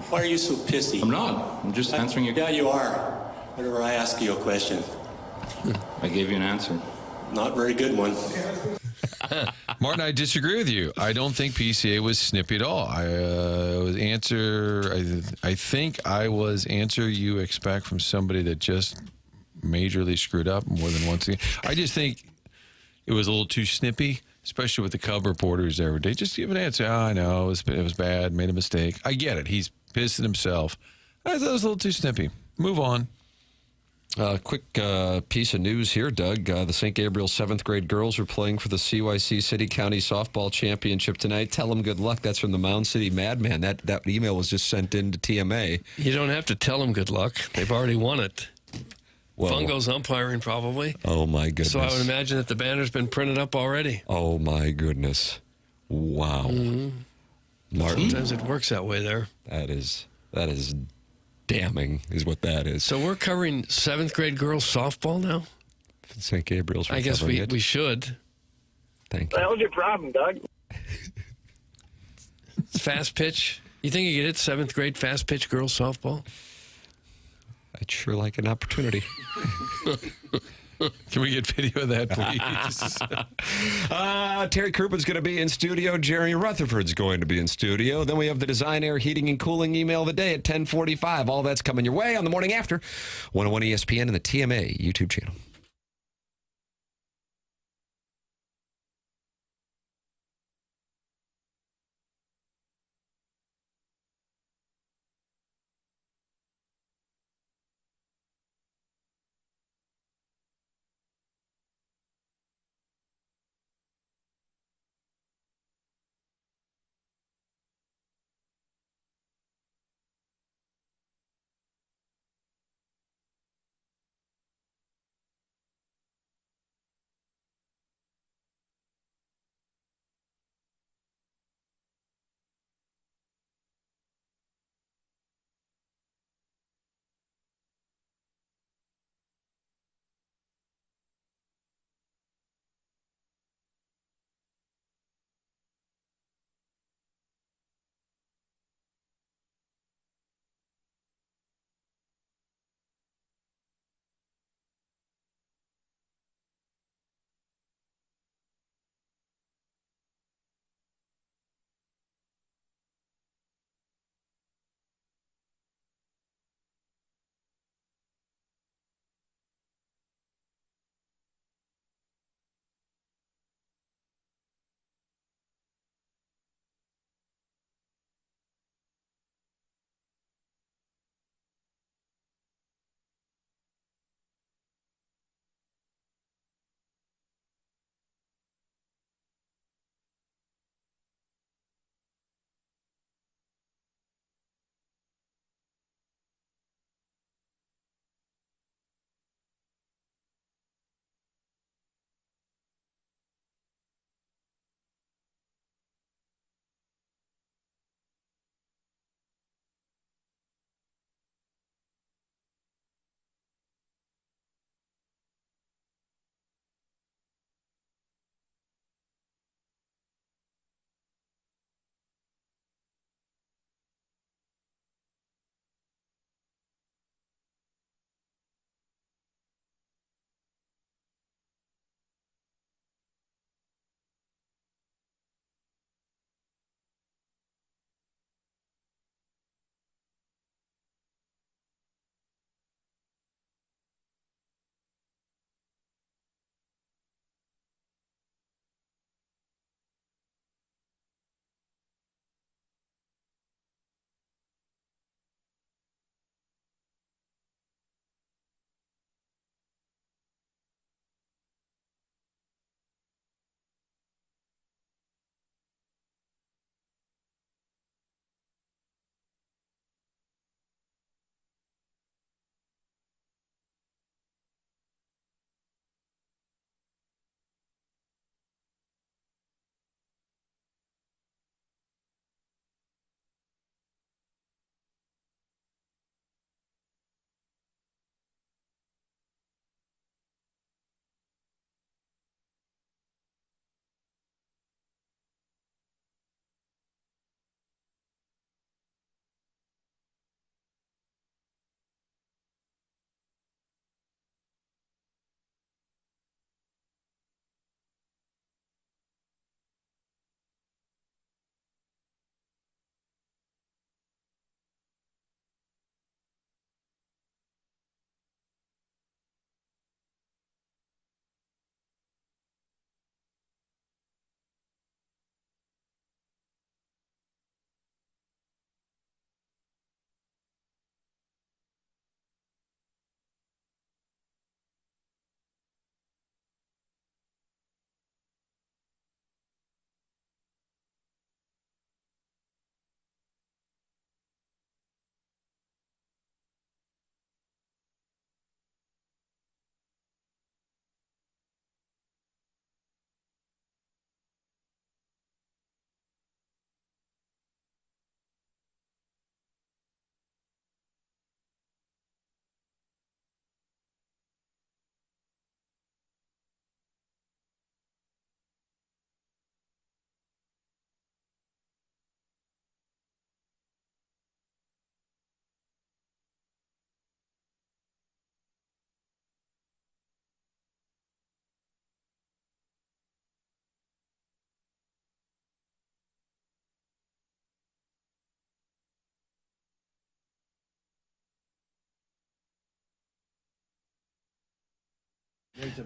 Why are you so pissy? I'm not. I'm just answering your... Yeah, you are. Whenever I ask you a question. I gave you an answer. Not very good one. Martin, I disagree with you. I don't think PCA was snippy at all. I think I was answer you expect from somebody that just majorly screwed up more than once. I just think it was a little too snippy, especially with the Cub reporters every day. Just give an answer. Oh, I know it was bad, made a mistake. I get it. He's pissed at himself. I thought it was a little too snippy. Move on. Quick piece of news here, Doug. The St. Gabriel 7th grade girls are playing for the CYC City County Softball Championship tonight. Tell them good luck. That's from the Mound City Madman. That email was just sent in to TMA. You don't have to tell them good luck. They've already won it. Whoa. Fungo's umpiring, probably. Oh, my goodness. So I would imagine that the banner's been printed up already. Oh, my goodness. Wow. Mm-hmm. Martin. Sometimes it works that way there. That is damning is what that is. So we're covering 7th grade girls softball now? St. Gabriel's. I guess we should. Thank you. What the hell's your problem, Doug? Fast pitch. You think you could hit 7th grade fast pitch girls softball? I'd sure like an opportunity. Can we get video of that, please? Terry Croupen's going to be in studio. Jerry Rutherford's going to be in studio. Then we have the Design, Air, Heating, and Cooling email of the day at 10:45. All that's coming your way on the Morning After 101 ESPN and the TMA YouTube channel.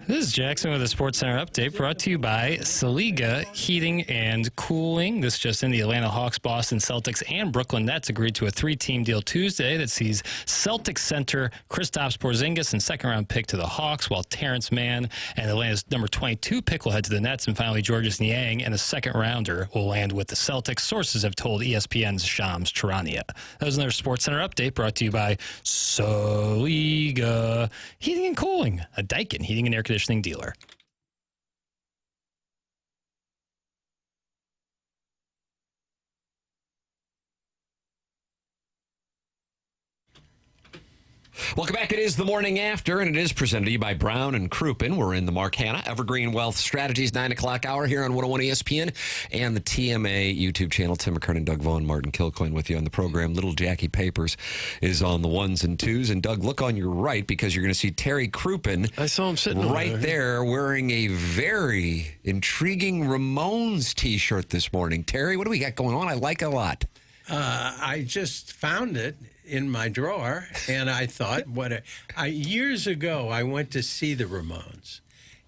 This is Jackson with a Sports Center update brought to you by Saliga Heating and Cooling. This just in, the Atlanta Hawks, Boston Celtics, and Brooklyn Nets agreed to a 3-team deal Tuesday that sees Celtics center Kristaps Porzingis and second-round pick to the Hawks, while Terrence Mann and Atlanta's number 22 pick will head to the Nets, and finally Georges Niang and a second-rounder will land with the Celtics. Sources have told ESPN's Shams Charania. That was another Sports Center update brought to you by Saliga Heating and Cooling, a Daikin heating and air conditioning dealer. Welcome back. It is the Morning After, and it is presented to you by Brown and Crouppen. We're in the Mark Hanna Evergreen Wealth Strategies 9 o'clock hour here on 101 ESPN and the TMA YouTube channel. Tim McKernan, Doug Vaughn, Martin Kilcoyne with you on the program. Little Jackie Papers is on the 1s and 2s. And Doug, look on your right because you're going to see Terry Crouppen. I saw him sitting right there wearing a very intriguing Ramones T-shirt this morning. Terry, what do we got going on? I like it a lot. I just found it in my drawer, and I thought, years ago, I went to see the Ramones.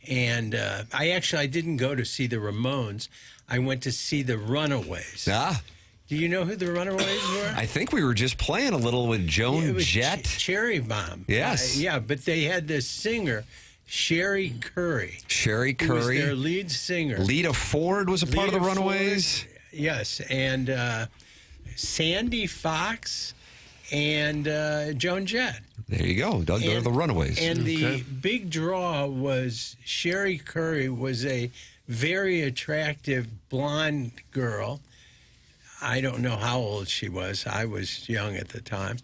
And I didn't go to see the Ramones. I went to see the Runaways. Ah. Do you know who the Runaways were? I think we were just playing a little with Joan Jett. Cherry Bomb. Yes. Yeah, but they had this singer, Sherry Curry. Sherry Who was Curry. their lead singer. Lita Ford was a part of the Runaways. Yes, and Sandy Fox and Joan Jett. There you go. Doug, they're the Runaways. And the big draw was Sherry Curry was a very attractive blonde girl. I don't know how old she was. I was young at the time.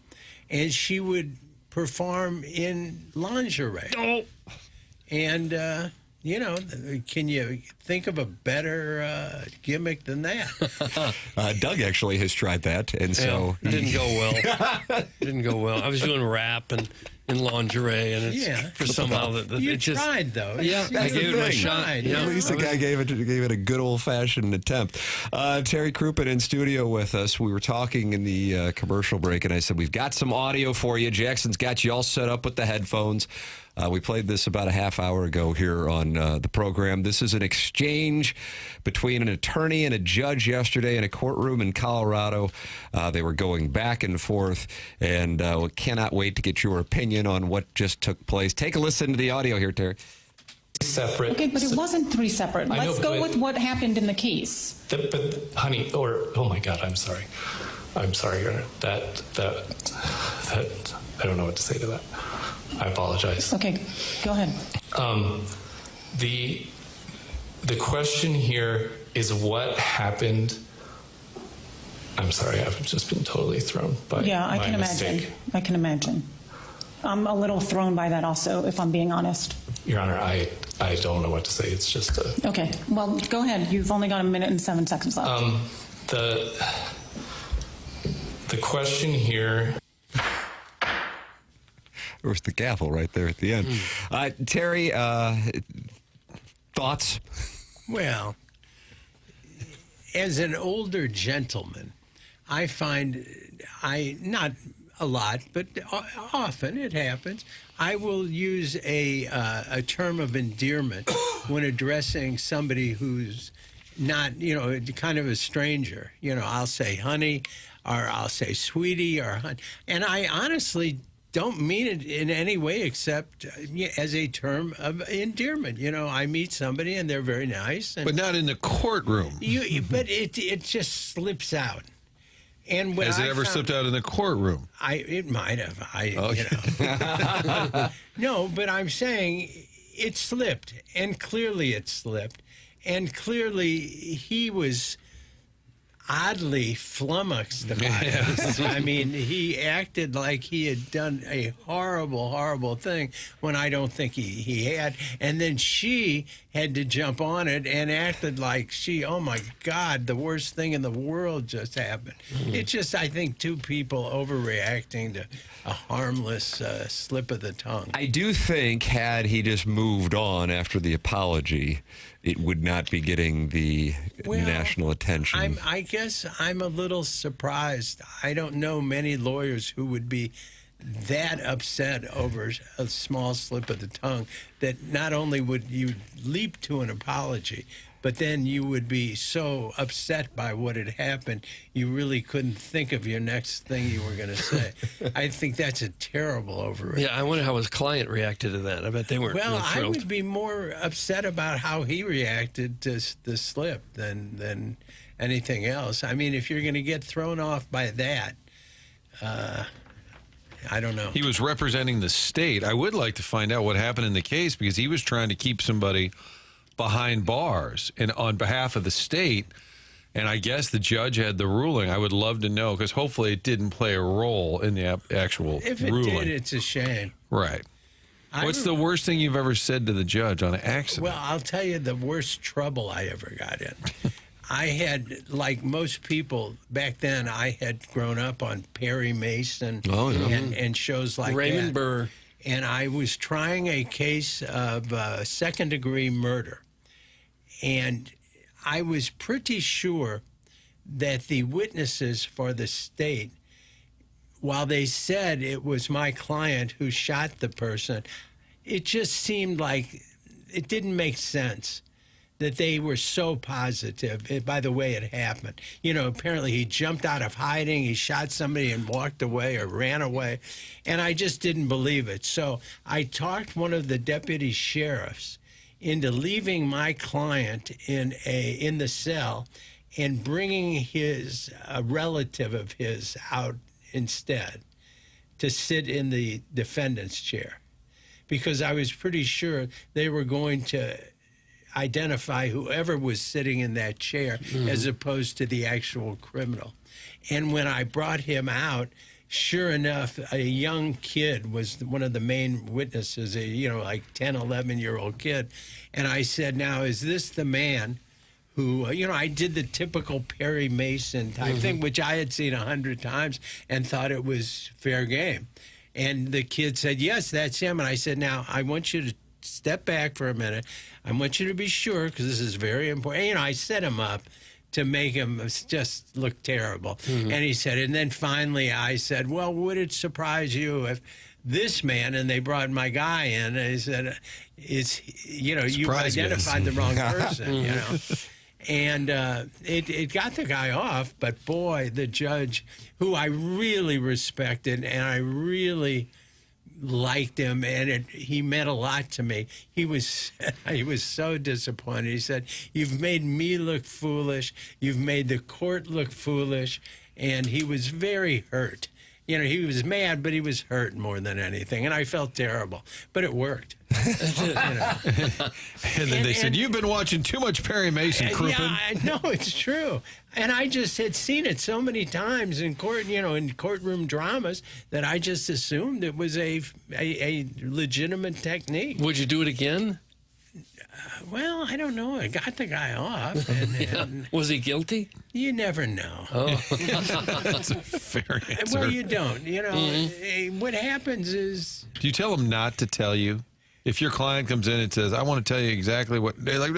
And she would perform in lingerie. Oh. And, can you think of a better gimmick than that? Doug actually has tried that, and so it didn't go well. Didn't go well. I was doing rap and in lingery, and you tried though. Yeah, I gave it my shot. Yeah. At least the guy gave it a good old fashioned attempt. Terry Crouppen in studio with us. We were talking in the commercial break, and I said we've got some audio for you. Jackson's got you all set up with the headphones. We played this about a half hour ago here on the program. This is an exchange between an attorney and a judge yesterday in a courtroom in Colorado. They were going back and forth, and we cannot wait to get your opinion on what just took place. Take a listen to the audio here, Terry. Separate. Okay, but it wasn't 3 separate. Let's go with what happened in the case. But honey, oh my God, I'm sorry. I'm sorry, Your Honor. That I don't know what to say to that. I apologize. Okay, go ahead. The question here is what happened. I'm sorry, I've just been totally thrown by I my can mistake. imagine. I can imagine. I'm a little thrown by that also, if I'm being honest. Your Honor, I don't know what to say. It's just a... Okay, well, go ahead. You've only got 1 minute and 7 seconds left. The question here... There's the gavel right there at the end. Terry, thoughts? Well, as an older gentleman, I find not a lot, but often it happens, I will use a term of endearment when addressing somebody who's not, kind of a stranger. I'll say honey, or I'll say sweetie, or honey. And I honestly don't mean it in any way except as a term of endearment. I meet somebody and they're very nice. But not in the courtroom. But it just slips out. And Has it ever slipped out in the courtroom? It might have. No, but I'm saying it slipped, and clearly it slipped, and clearly he was oddly flummoxed about it. I mean, he acted like he had done a horrible, horrible thing when I don't think he had. And then she had to jump on it and acted like oh my God, the worst thing in the world just happened. It's just, I think, 2 people overreacting to a harmless slip of the tongue. I do think had he just moved on after the apology, it would not be getting the national attention. I guess I'm a little surprised. I don't know many lawyers who would be that upset over a small slip of the tongue that not only would you leap to an apology, but then you would be so upset by what had happened, you really couldn't think of your next thing you were going to say. I think that's a terrible overreaction. Yeah, I wonder how his client reacted to that. I bet they weren't Well, real I thrilled. would be more upset about how he reacted to the slip than anything else. I mean, if you're going to get thrown off by that, I don't know. He was representing the state. I would like to find out what happened in the case because he was trying to keep somebody behind bars and on behalf of the state. And I guess the judge had the ruling. I would love to know because hopefully it didn't play a role in the actual If it ruling. did, it's a shame. Right. What's the worst thing you've ever said to the judge on an accident? Well, I'll tell you the worst trouble I ever got in. I had, like most people back then, I had grown up on Perry Mason and shows like Raymond that. Burr. And I was trying a case of second-degree murder. And I was pretty sure that the witnesses for the state, while they said it was my client who shot the person, it just seemed like it didn't make sense that they were so positive by the way it happened. You know, apparently he jumped out of hiding, he shot somebody and walked away or ran away, and I just didn't believe it. So I talked one of the deputy sheriffs into leaving my client in the cell and bringing a relative of his out instead to sit in the defendant's chair, because I was pretty sure they were going to identify whoever was sitting in that chair as opposed to the actual criminal. And when I brought him out, sure enough, a young kid was one of the main witnesses, like 10, 11-year-old kid. And I said, now, is this the man who, I did the typical Perry Mason type thing, which I had seen 100 times and thought it was fair game. And the kid said, yes, that's him. And I said, now, I want you to step back for a minute. I want you to be sure, because this is very important. I set him up to make him just look terrible. And he said, and then finally I said, well, would it surprise you if this man, and they brought my guy in, and he said, you identified the wrong person, And it got the guy off, but boy, the judge, who I really respected and I really liked him, and he meant a lot to me. He was so disappointed. He said, "You've made me look foolish. You've made the court look foolish," and he was very hurt. He was mad, but he was hurt more than anything, and I felt terrible. But it worked. And then they said, "You've been watching too much Perry Mason, Crouppen." Yeah, I know, it's true. And I just had seen it so many times in court, in courtroom dramas, that I just assumed it was a legitimate technique. Would you do it again? Well, I don't know. I got the guy off. And was he guilty? You never know. Oh. That's a fair answer. Well, you don't. What happens is... Do you tell them not to tell you? If your client comes in and says, I want to tell you exactly what... They're like,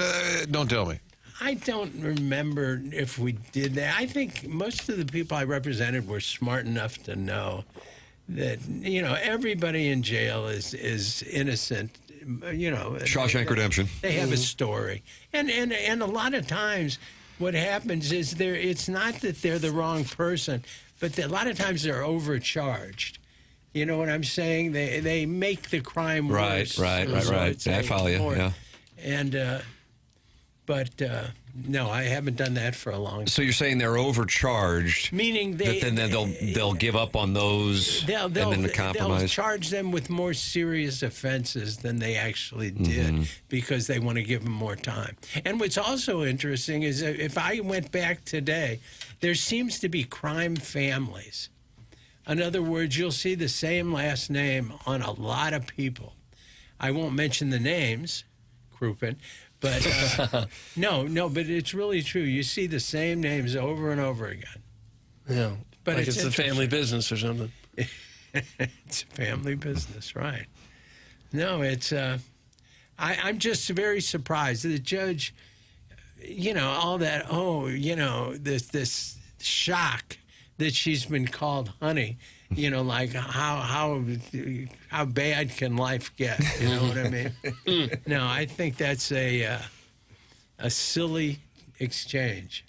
don't tell me. I don't remember if we did that. I think most of the people I represented were smart enough to know that, everybody in jail is innocent. Shawshank Redemption. They have a story, and a lot of times, what happens is it's not that they're the wrong person, but a lot of times they're overcharged. You know what I'm saying? They make the crime worse. Right. I follow you. Yeah. And no, I haven't done that for a long time. So you're saying they're overcharged, meaning then they'll give up on those and then the compromise. They'll charge them with more serious offenses than they actually did because they want to give them more time. And what's also interesting is if I went back today, there seems to be crime families. In other words, you'll see the same last name on a lot of people. I won't mention the names, Crouppen. But no, but it's really true. You see the same names over and over again. Yeah, but it's a family business or something. It's a family business, right? No, it's. I'm just very surprised. The judge, all that. This shock that she's been called honey. You know, like how bad can life get? You know what I mean? No, I think that's a silly exchange.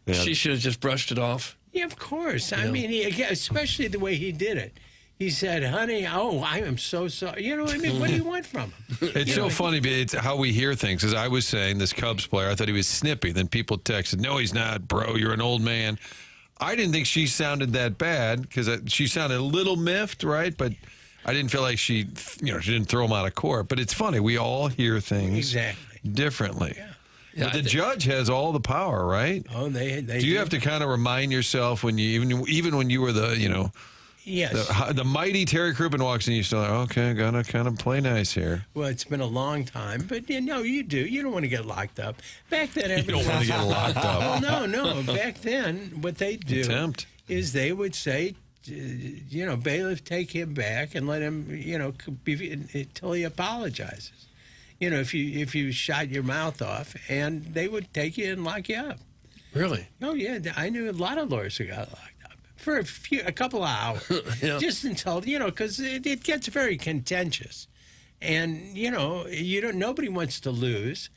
Yeah. She should have just brushed it off. Yeah, of course. I mean, especially the way he did it. He said, honey, I am so sorry. You know what I mean? What do you want from him? It's so funny, but it's how we hear things. As I was saying, this Cubs player, I thought he was snippy. Then people texted, no, he's not, bro. You're an old man. I didn't think she sounded that bad because she sounded a little miffed, right? But I didn't feel like she didn't throw him out of court. But it's funny. We all hear things differently. Yeah. But the judge has all the power, right? Oh, they do. You have to kind of remind yourself when you even when you were the yes, the mighty Terry Crouppen walks in, you still like, okay, gotta kind of play nice here. Well, it's been a long time, but you do. You don't want to get locked up. Back then, you don't want to get locked up. Well, no. Back then, what they do is they would say, bailiff, take him back and let him, until he apologizes. You know, if you shot your mouth off, and they would take you and lock you up. Really? Oh yeah, I knew a lot of lawyers who got locked up for a couple of hours, just until because it gets very contentious, and nobody wants to lose,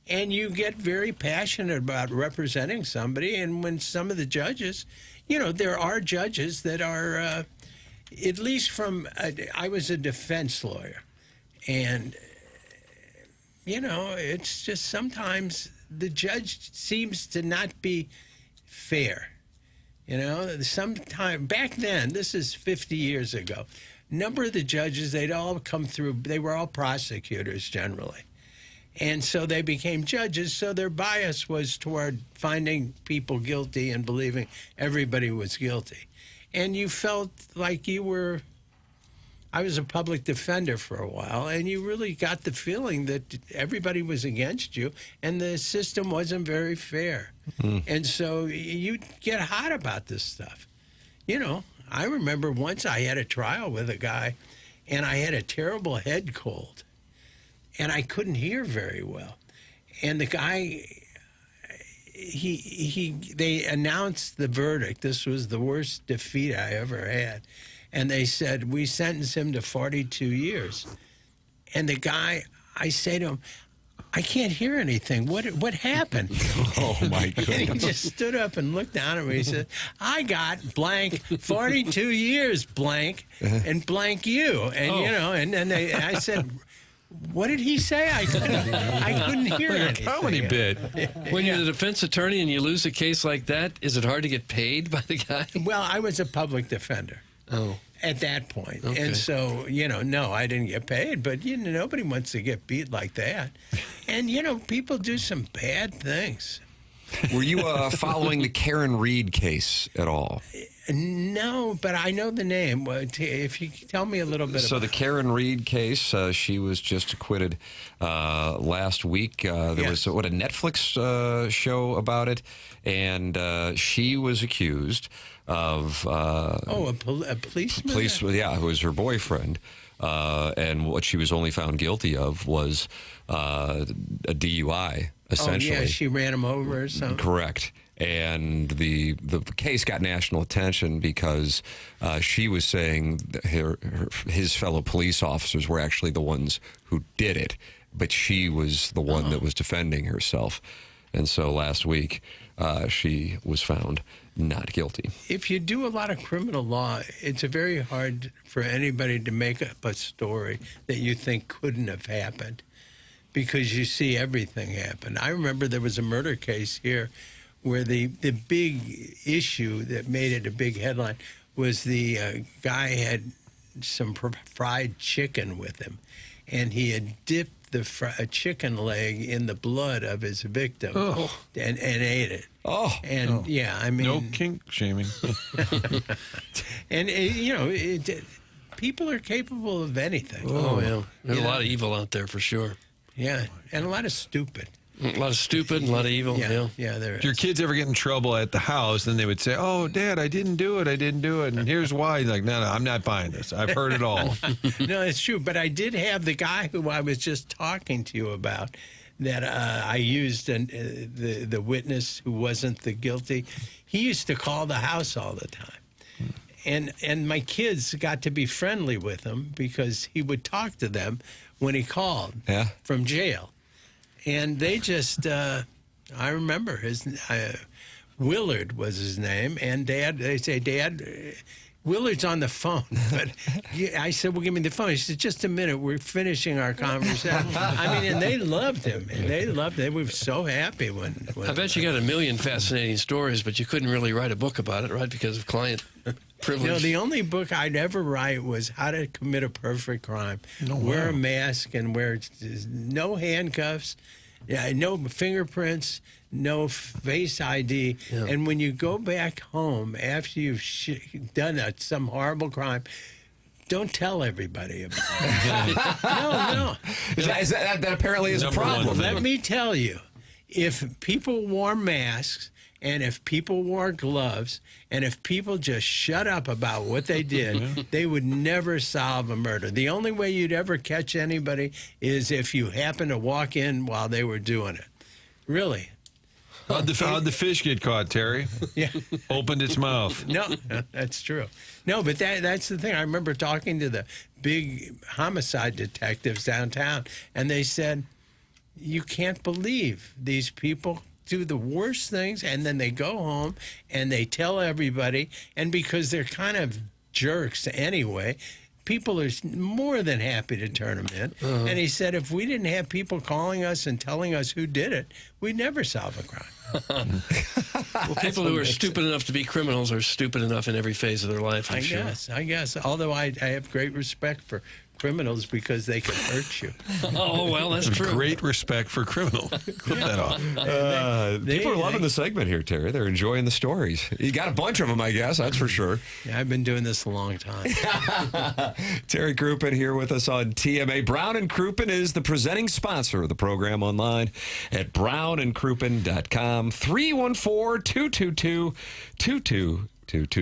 and you get very passionate about representing somebody, and when some of the judges, there are judges that are, at least I was a defense lawyer, and. It's just sometimes the judge seems to not be fair. Sometime back then, this is 50 years ago, number of the judges, they'd all come through, they were all prosecutors generally. And so they became judges, so their bias was toward finding people guilty and believing everybody was guilty. And you felt like I was a public defender for a while, and you really got the feeling that everybody was against you, and the system wasn't very fair. And so you get hot about this stuff. I remember once I had a trial with a guy, and I had a terrible head cold, and I couldn't hear very well. And the guy, they announced the verdict. This was the worst defeat I ever had. And they said, we sentenced him to 42 years. And the guy, I say to him, I can't hear anything. What happened? Oh, my goodness. And he just stood up and looked down at me. He said, I got blank 42 years, blank, and blank you. And, and then I said, what did he say? I couldn't hear anything. Comedy bit. When you're the defense attorney and you lose a case like that, is it hard to get paid by the guy? Well, I was a public defender. Oh. At that point. Okay. And so, no, I didn't get paid, but, nobody wants to get beat like that. And, people do some bad things. Were you following the Karen Reed case at all? No, but I know the name. If you tell me a little bit So about the Karen Reed case, she was just acquitted last week. There was, a Netflix show about it, and she was accused of... a policeman? Policeman, yeah, who was her boyfriend. And what she was only found guilty of was a DUI, essentially. Oh, yeah, she ran him over or something? Correct. And the case got national attention because she was saying that his fellow police officers were actually the ones who did it, but she was the one that was defending herself. And so last week, she was found not guilty. If you do a lot of criminal law, it's very hard for anybody to make up a story that you think couldn't have happened because you see everything happen. I remember there was a murder case here where the big issue that made it a big headline was the guy had some fried chicken with him, and he had dipped the chicken leg in the blood of his victim and ate it. Yeah, I mean... No kink shaming. And, people are capable of anything. Oh, yeah. There's a lot of evil out there for sure. Yeah, and a lot of stupid. A lot of stupid and a lot of evil. Yeah, there is. If your kids ever get in trouble at the house, then they would say, oh, Dad, I didn't do it. And here's why. Like, no, I'm not buying this. I've heard it all. No, it's true. But I did have the guy who I was just talking to you about that I used, and the witness who wasn't the guilty, he used to call the house all the time. And my kids got to be friendly with him because he would talk to them when he called from jail. And they just, I remember Willard was his name, and they say, Dad, Willard's on the phone. But I said, well, give me the phone. He said, just a minute, we're finishing our conversation. I mean, and they loved him. And they were so happy when I bet you got a million fascinating stories, but you couldn't really write a book about it, right, because of client privilege. The only book I'd ever write was How to Commit a Perfect Crime. Wear a mask and wear no handcuffs, no fingerprints, no face ID. Yeah. And when you go back home after you've done some horrible crime, don't tell everybody about it. No. That apparently is a problem. Let me tell you, if people wore masks, and if people wore gloves, and if people just shut up about what they did, they would never solve a murder. The only way you'd ever catch anybody is if you happen to walk in while they were doing it. Really. How'd the fish get caught, Terry? Yeah. Opened its mouth. No, that's true. No, but that's the thing. I remember talking to the big homicide detectives downtown, and they said, you can't believe these people do the worst things, and then they go home and they tell everybody, and because they're kind of jerks anyway, people are more than happy to turn them in. And he said, if we didn't have people calling us and telling us who did it, we'd never solve a crime. Well, people who are stupid enough to be criminals are stupid enough in every phase of their life, I'm sure. I guess. Although I have great respect for criminals because they can hurt you. Oh, well, that's true. Great respect for criminals. Clip that off. People are loving the segment here, Terry. They're enjoying the stories. You got a bunch of them, I guess. That's for sure. Yeah, I've been doing this a long time. Terry Crouppen here with us on TMA. Brown and Crouppen is the presenting sponsor of the program online at brownandcrouppen.com. 314-222-2222.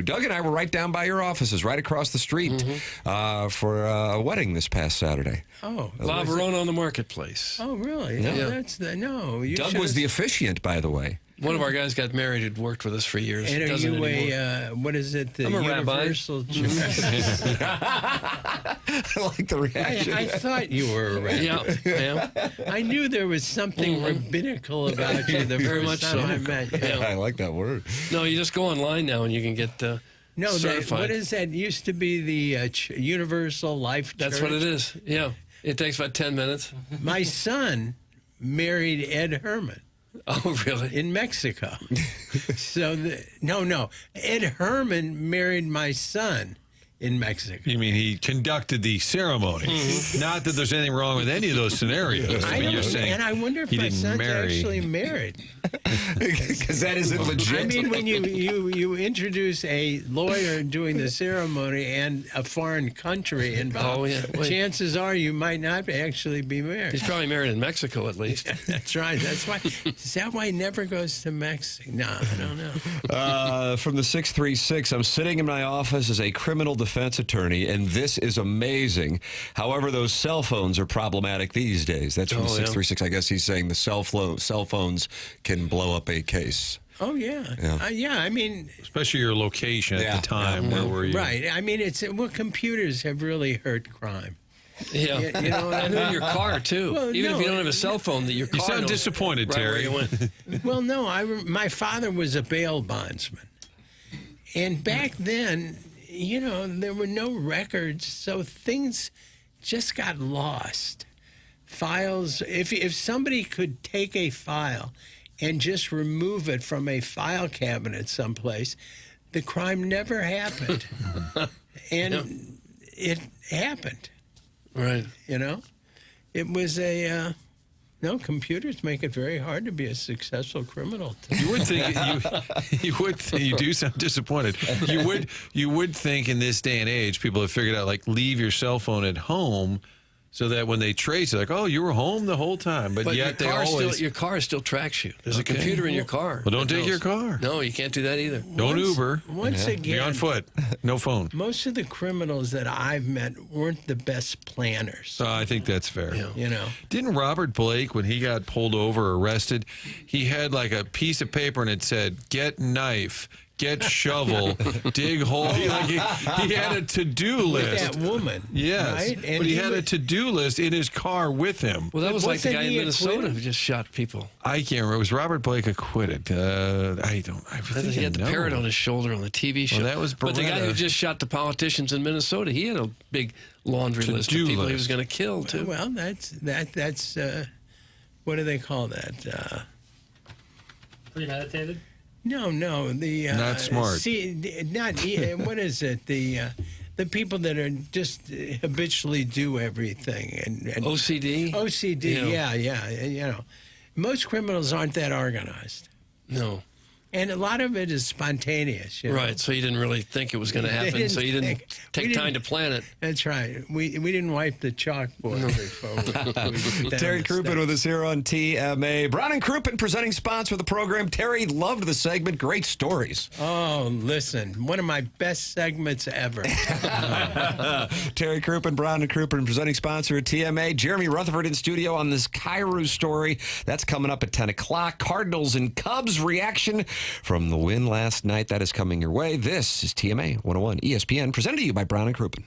Doug and I were right down by your offices, right across the street, for a wedding this past Saturday. Oh, La Verona on the Marketplace. Oh, really? Yeah. Doug was the officiant, by the way. One of our guys got married who'd worked with us for years. And are you what is it? The I'm a Universal I like the reaction. I thought you were a rabbi. Yeah. I knew there was something rabbinical about you the Very first much time so. I met you. I like that word. No, you just go online now and you can get certified. What is that? Used to be the Universal Life Church. That's what it is. Yeah. It takes about 10 minutes. My son married Ed Herman. Oh, really? In Mexico. So, Ed Herman married my son in Mexico. You mean he conducted the ceremony? Not that there's anything wrong with any of those scenarios. You're saying and I wonder if my son's actually married. Because that isn't legit. I mean, when you introduce a lawyer doing the ceremony and a foreign country involved, chances are you might not actually be married. He's probably married in Mexico at least. That's right. That's why. Is that why he never goes to Mexico? No, I don't know. From the 636, I'm sitting in my office as a criminal defense attorney, and this is amazing. However, those cell phones are problematic these days. That's from the 636. I guess he's saying the cell phones can blow up a case. Oh, yeah. I mean... Especially your location at the time. Where were you? Right. I mean, computers have really hurt crime. Yeah. You know, and in your car, too. Well, Even if you don't have a cell phone, your car You sound knows disappointed, right Terry. where you went. Well, no. My father was a bail bondsman. And back then, there were no records, so things just got lost. Files, if somebody could take a file and just remove it from a file cabinet someplace, the crime never happened. And it happened. Right. It was computers make it very hard to be a successful criminal. You would think you do sound disappointed. You would think in this day and age people have figured out leave your cell phone at home so that when they trace it, like, oh, you were home the whole time. But yet your they always... your car still tracks you. There's Okay. a computer in your car. Well, don't that take knows. your car. No, you can't do that either. Don't Uber. Once again, be on foot. No phone. Most of the criminals that I've met weren't the best planners. I think that's fair. You know, Didn't Robert Blake, when he got pulled over, arrested, he had like a piece of paper and it said, "Get knife, get shovel, dig hole." Like he had a to-do list. with that woman. Yes, right? And but he had a to-do list in his car with him. Well, that was like the wasn't guy in he Minnesota acquitted? who just shot people. I can't remember. Was Robert Blake acquitted? I think He had the parrot on his shoulder on the TV show. Well, that was but the guy who Beretta. just shot the politicians in Minnesota, he had a big laundry list of To-do people he list. was going to kill, too. Well, that's what do they call that? Premeditated? No, the Not smart. What is it? The people that are just habitually do everything and OCD? OCD, yeah. You know, most criminals aren't that organized. No. And a lot of it is spontaneous. You know? Right, so you didn't really think it was going to They happen, didn't so you didn't think- take we time didn't- to plan it. That's right. We didn't wipe the chalkboard before we down Terry the Crouppen steps. with us here on TMA. Brown and Crouppen, presenting sponsor of the program. Terry loved the segment. Great stories. Oh, listen, one of my best segments ever. Terry Crouppen, Brown and Crouppen, presenting sponsor of TMA. Jeremy Rutherford in studio on this Kyrou story. That's coming up at 10 o'clock. Cardinals and Cubs reaction from the win last night. That is coming your way. This is TMA 101 ESPN, presented to you by Brown and Crouppen.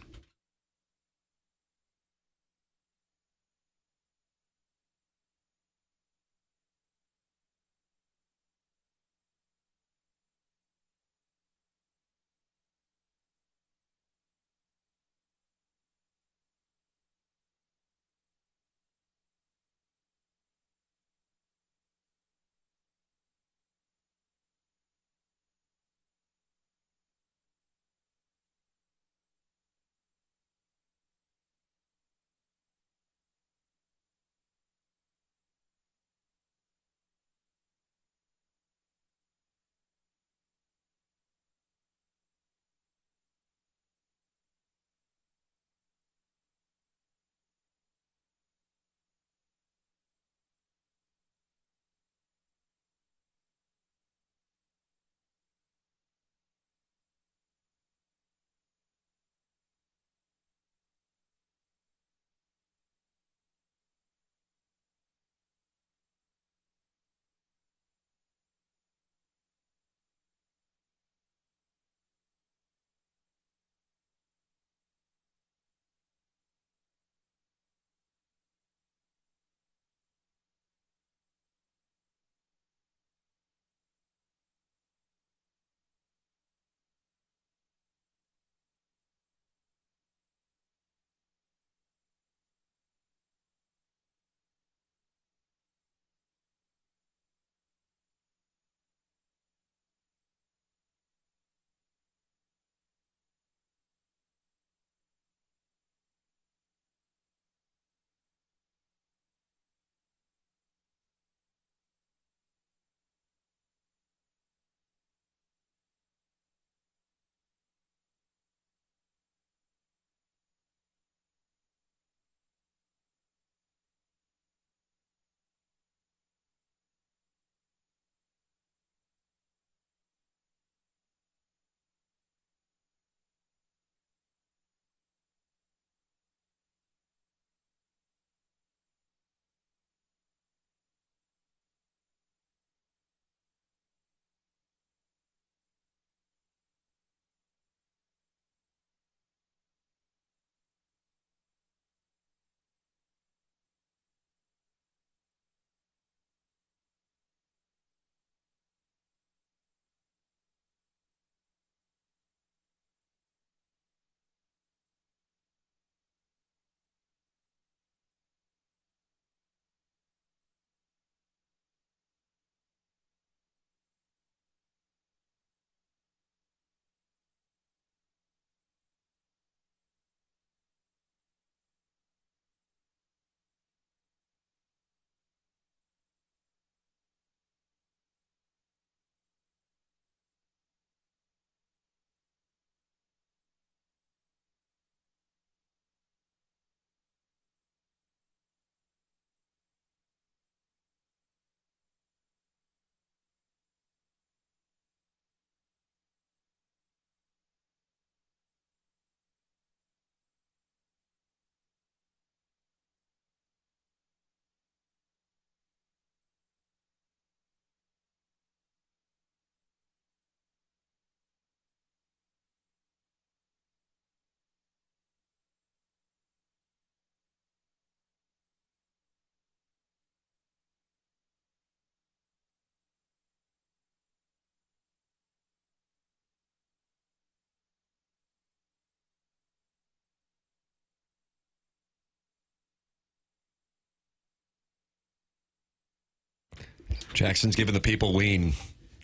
Jackson's giving the people Ween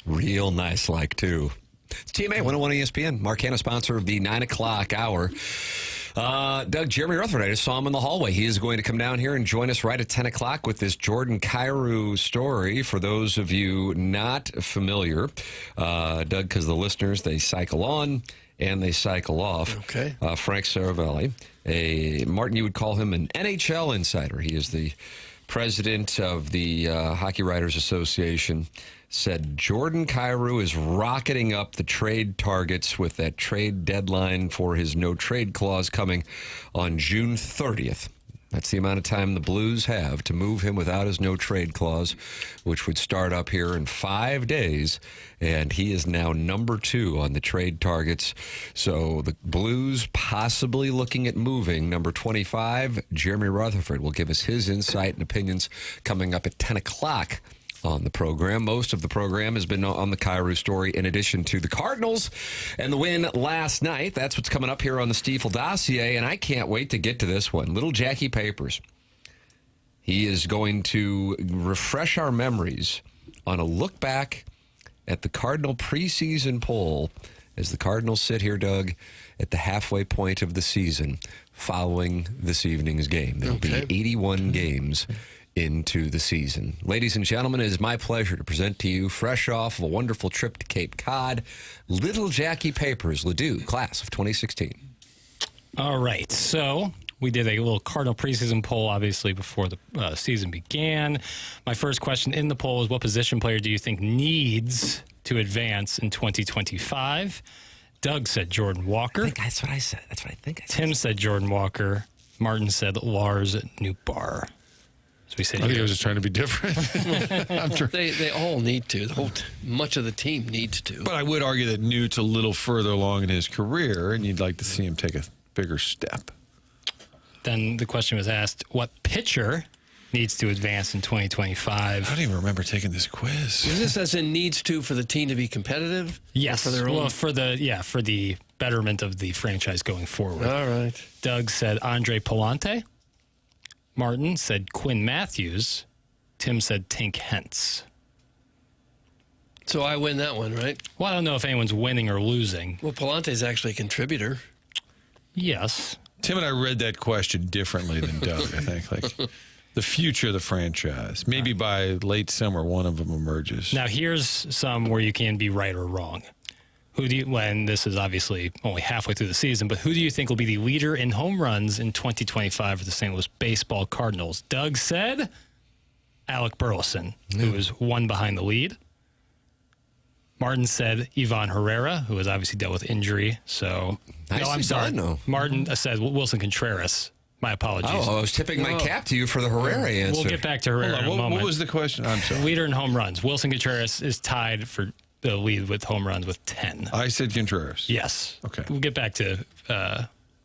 real nice like, too. It's TMA 101 ESPN. Mark Hanna, sponsor of the 9 o'clock hour. Doug, Jeremy Rutherford, I just saw him in the hallway. He is going to come down here and join us right at 10 o'clock with this Jordan Kyrou story. For those of you not familiar, Doug, because the listeners, they cycle on and they cycle off. Okay. Frank Saravelli, Martin, you would call him an NHL insider. He is the president of the Hockey Writers Association, said Jordan Kyrou is rocketing up the trade targets with that trade deadline for his no-trade clause coming on June 30th. That's the amount of time the Blues have to move him without his no-trade clause, which would start up here in 5 days. And he is now number 2 on the trade targets. So the Blues possibly looking at moving number 25. Jeremy Rutherford will give us his insight and opinions coming up at 10 o'clock on the program. Most of the program has been on the Kyrou story in addition to the Cardinals and the win last night. That's what's coming up here on the Stiefel dossier, and I can't wait to get to this one. Little Jackie Papers. He is going to refresh our memories on a look back at the Cardinal preseason poll as the Cardinals sit here, Doug, at the halfway point of the season following this evening's game. There'll be 81 games into the season. Ladies and gentlemen, it is my pleasure to present to you, fresh off of a wonderful trip to Cape Cod, Little Jackie Papers, Ladue, class of 2016. All right, so we did a little Cardinal preseason poll, obviously, before the season began. My first question in the poll is, what position player do you think needs to advance in 2025? Doug said Jordan Walker. I think that's what I said. That's what I think I said. Tim said Jordan Walker. Martin said Lars Newbar. I think I was just trying to be different. They all need to. Much of the team needs to. But I would argue that Newt's a little further along in his career, and you'd like to see him take a bigger step. Then the question was asked, what pitcher needs to advance in 2025? I don't even remember taking this quiz. Is this as in needs to for the team to be competitive? Yes. For their own? Well, for the betterment of the franchise going forward. All right. Doug said Andre Palante. Martin said Quinn Matthews. Tim said Tink Hentz. So I win that one, right? Well, I don't know if anyone's winning or losing. Well, Palante's actually a contributor. Yes. Tim and I read that question differently than Doug, I think. Like the future of the franchise. Maybe by late summer, one of them emerges. Now, here's some where you can be right or wrong. When this is obviously only halfway through the season, but who do you think will be the leader in home runs in 2025 for the St. Louis Baseball Cardinals? Doug said Alec Burleson, who is one behind the lead. Martin said Ivan Herrera, who has obviously dealt with injury. So, I'm sorry. No. Martin said Wilson Contreras. My apologies. Oh, I was tipping my cap to you for the Herrera answer. We'll get back to Herrera in a moment. What was the question? I'm sorry. Leader in home runs. Wilson Contreras is tied for the lead with home runs with 10. I said Contreras. Yes. Okay. We'll get back to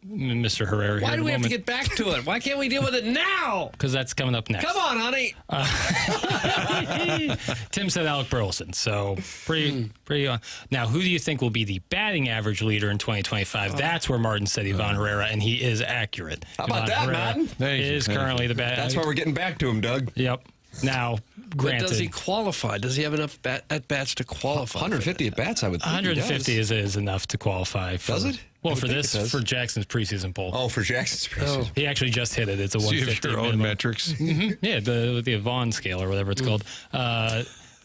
Mr. Herrera. Why do we have to get back to it? Why can't we deal with it now? Because that's coming up next. Come on, honey. Tim said Alec Burleson. So pretty. Now, who do you think will be the batting average leader in 2025? That's where Martin said Ivan Herrera, and he is accurate. How about that, Martin? Is currently the batting. That's why we're getting back to him, Doug. Yep. Now, granted, but does he qualify? Does he have enough at-bats to qualify? 150 at-bats, I would think 150 is enough to qualify. Does it? Well, for Jackson's preseason poll. Oh, for Jackson's preseason. He actually just hit it. It's a 150. So you have your own metrics? Mm-hmm. Yeah, the Vaughn scale or whatever it's called.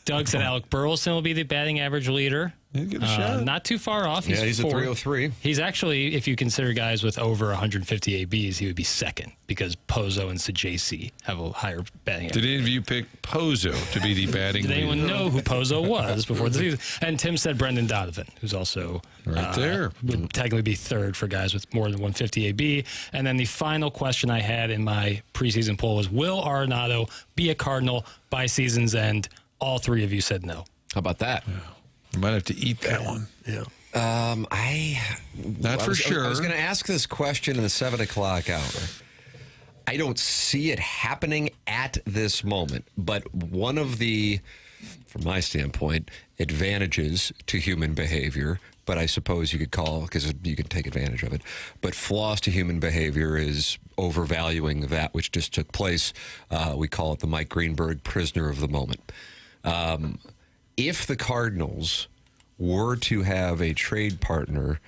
Doug said Alec Burleson will be the batting average leader. Get a shot. Not too far off. He's a 303. He's actually, if you consider guys with over 150 ABs, he would be second because Pozo and Sajaci have a higher batting average. Did any of you pick Pozo to be the batting Did anyone leader? know who Pozo was before the season? And Tim said Brendan Donovan, who's also there. Would technically be third for guys with more than 150 AB. And then the final question I had in my preseason poll was, will Arenado be a Cardinal by season's end? All three of you said no. How about that? Yeah. You might have to eat that one. Yeah. Not for sure. I was going to ask this question in the 7 o'clock hour. I don't see it happening at this moment, but one of the, from my standpoint, advantages to human behavior, but I suppose you could call, because you can take advantage of it, but flaws to human behavior is overvaluing that which just took place. We call it the Mike Greenberg prisoner of the moment. If the Cardinals were to have a trade partner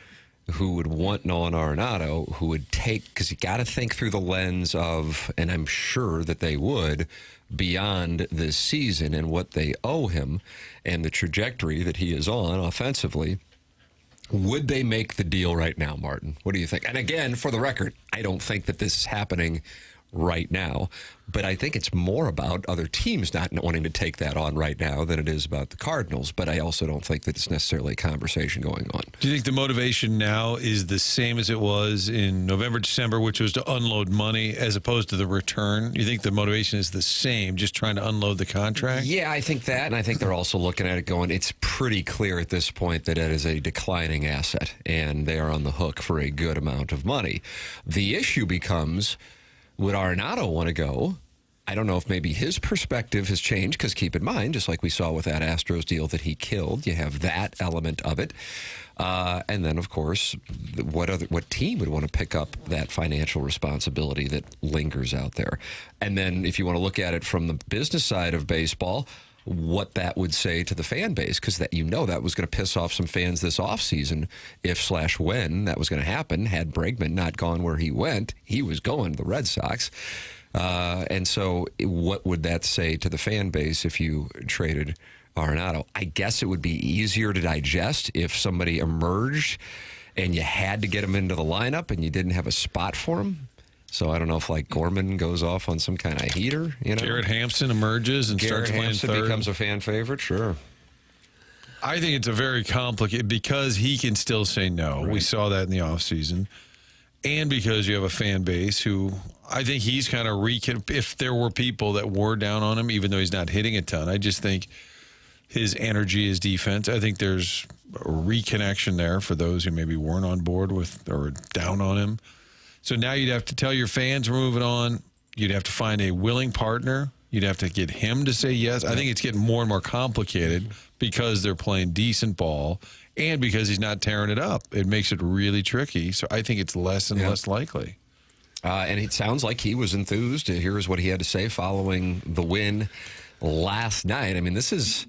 who would want Nolan Arenado, who would take, because you got to think through the lens of, and I'm sure that they would, beyond this season and what they owe him and the trajectory that he is on offensively, would they make the deal right now, Martin? What do you think? And again, for the record, I don't think that this is happening right now, but I think it's more about other teams not wanting to take that on right now than it is about the Cardinals. But I also don't think that it's necessarily a conversation going on. Do you think the motivation now is the same as it was in November, December, which was to unload money as opposed to the return? You think the motivation is the same, just trying to unload the contract? Yeah, I think that, and I think they're also looking at it going, it's pretty clear at this point that it is a declining asset, and they are on the hook for a good amount of money. The issue becomes, would Arenado want to go? I don't know if maybe his perspective has changed, because keep in mind, just like we saw with that Astros deal that he killed, you have that element of it. And then, of course, what team would want to pick up that financial responsibility that lingers out there? And then if you want to look at it from the business side of baseball, what that would say to the fan base, because that that was going to piss off some fans this offseason if/when that was going to happen. Had Bregman not gone where he went, he was going to the Red Sox. And so what would that say to the fan base if you traded Arenado? I guess it would be easier to digest if somebody emerged and you had to get him into the lineup and you didn't have a spot for him. So I don't know if like Gorman goes off on some kind of heater. Garrett Hampson emerges and starts playing third. Becomes a fan favorite, sure. I think it's a very complicated, because he can still say no. Right. We saw that in the offseason. And because you have a fan base who, I think he's kind of if there were people that were down on him, even though he's not hitting a ton, I just think his energy, his defense, I think there's a reconnection there for those who maybe weren't on board with or down on him. So now you'd have to tell your fans we're moving on. You'd have to find a willing partner. You'd have to get him to say yes. I think it's getting more and more complicated because they're playing decent ball and because he's not tearing it up. It makes it really tricky. So I think it's less and less likely. And it sounds like he was enthused. Here's what he had to say following the win last night. I mean, this is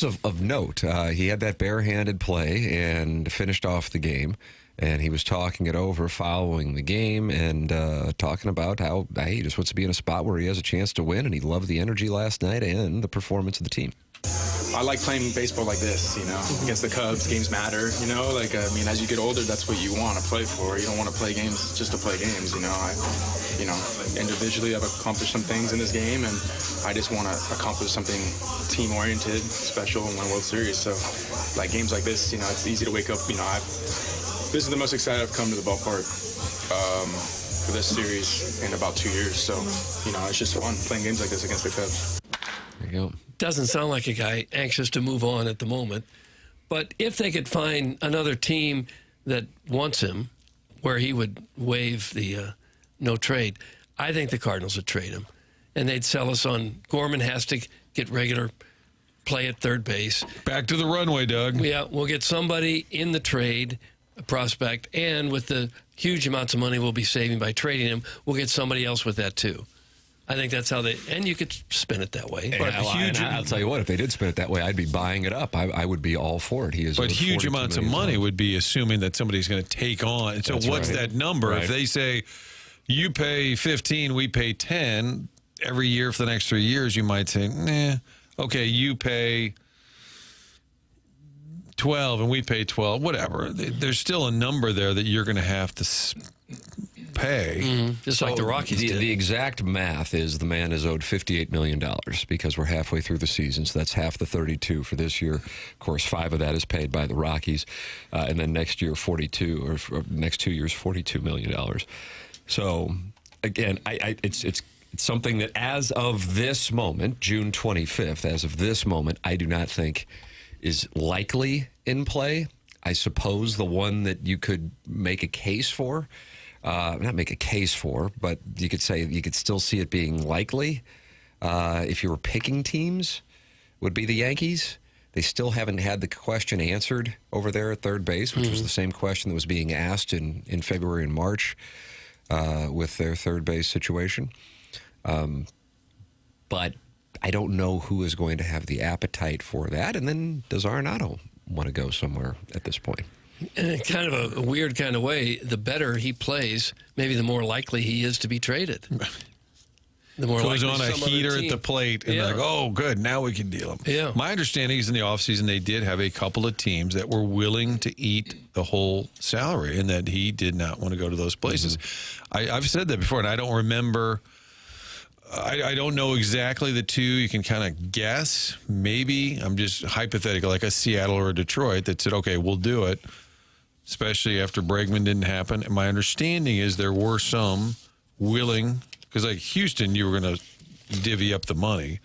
of note. He had that barehanded play and finished off the game. And he was talking it over following the game and talking about how he just wants to be in a spot where he has a chance to win, and he loved the energy last night and the performance of the team. I like playing baseball like this, against the Cubs. Games matter, as you get older, that's what you want to play for. You don't want to play games just to play games, individually I've accomplished some things in this game, and I just want to accomplish something team-oriented, special, and win a World Series. So, games like this, it's easy to wake up, this is the most excited I've come to the ballpark for this series in about 2 years. So, it's just fun playing games like this against the Cubs. There you go. Doesn't sound like a guy anxious to move on at the moment. But if they could find another team that wants him, where he would waive the no trade, I think the Cardinals would trade him. And they'd sell us on Gorman has to get regular play at third base. Back to the runway, Doug. Yeah, we'll get somebody in the trade, a prospect, and with the huge amounts of money we'll be saving by trading him, we'll get somebody else with that too. I think that's how and you could spin it that way. But I'll tell you what, if they did spin it that way, I'd be buying it up. I would be all for it. But huge amounts of money would be assuming that somebody's going to take on. And so what's that number? Right. If they say, you pay 15, we pay 10, every year for the next 3 years, you might say, okay, you pay 12 and we pay 12, whatever. There's still a number there that you're going to have to pay. Just like the Rockies did. The exact math is the man is owed $58 million because we're halfway through the season, so that's half the 32 for this year. Of course, 5 of that is paid by the Rockies, and then next year, 42, or next 2 years, $42 million. So, again, it's something that as of this moment, June 25th, as of this moment, I do not think is likely in play. I suppose the one that you could make a case for, not make a case for, but you could say you could still see it being likely if you were picking teams, would be the Yankees. They still haven't had the question answered over there at third base, which was the same question that was being asked in February and March with their third base situation. But I don't know who is going to have the appetite for that. And then does Arenado want to go somewhere at this point? And in kind of a weird kind of way, the better he plays, maybe the more likely he is to be traded. The more goes likely on a some heater other at team. the plate, and like, oh, good, now we can deal him. Yeah. My understanding is in the offseason they did have a couple of teams that were willing to eat the whole salary, and that he did not want to go to those places. I've said that before, and I don't remember. I don't know exactly the two. You can kind of guess. Maybe I'm just hypothetical, like a Seattle or a Detroit that said, okay, we'll do it, especially after Bregman didn't happen. And my understanding is there were some willing. Because like Houston, you were going to divvy up the money,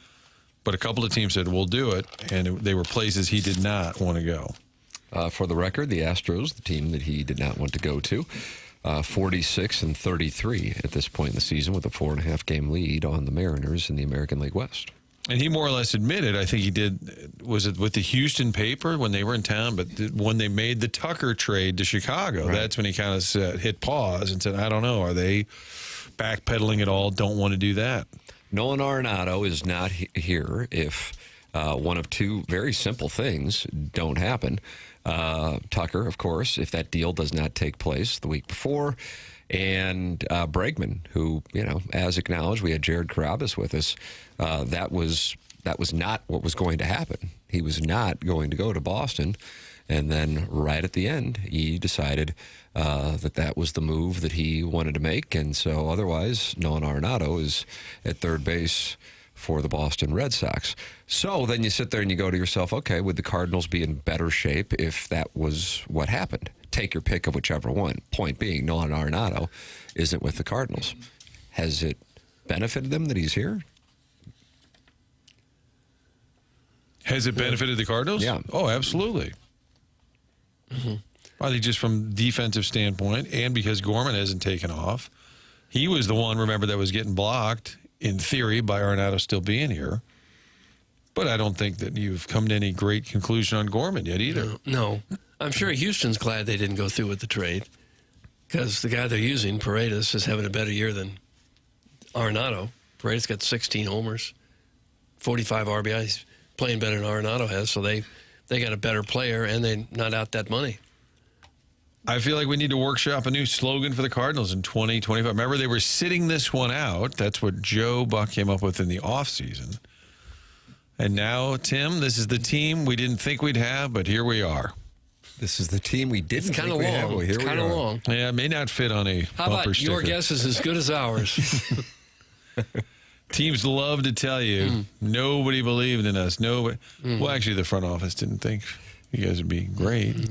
but a couple of teams said, we'll do it, and they were places he did not want to go. For the record, the Astros, the team that he did not want to go to, 46-33 at this point in the season with a 4.5-game lead on the Mariners in the American League West. And he more or less admitted, I think he did, was it with the Houston paper when they were in town, but when they made the Tucker trade to Chicago, that's when he kind of hit pause and said, I don't know, are they backpedaling at all? Don't want to do that. Nolan Arenado is not here if one of two very simple things don't happen. Tucker, of course, if that deal does not take place the week before, and Bregman, who, as acknowledged, we had Jared Carabas with us. That was not what was going to happen. He was not going to go to Boston. And then right at the end, he decided that was the move that he wanted to make. And so otherwise, Nolan Arenado is at third base for the Boston Red Sox. So then you sit there and you go to yourself, okay, would the Cardinals be in better shape if that was what happened? Take your pick of whichever one. Point being, Nolan Arenado isn't with the Cardinals. Has it benefited them that he's here? Has it benefited the Cardinals? Yeah. Oh, absolutely. I think just from defensive standpoint, and because Gorman hasn't taken off, he was the one, remember, that was getting blocked, in theory, by Arenado still being here. But I don't think that you've come to any great conclusion on Gorman yet either. No. I'm sure Houston's glad they didn't go through with the trade, because the guy they're using, Paredes, is having a better year than Arenado. Paredes got 16 homers, 45 RBIs, playing better than Arenado has, so they got a better player, and they're not out that money. I feel like we need to workshop a new slogan for the Cardinals in 2025. Remember, they were sitting this one out. That's what Joe Buck came up with in the offseason. And now, Tim, this is the team we didn't think we'd have, but here we are. This is the team we didn't think we'd have. Well, here It's kind of long. Yeah, it may not fit on a How bumper about sticker. your guess is as good as ours? Teams love to tell you nobody believed in us. Nobody. Well, actually, the front office didn't think you guys would be great.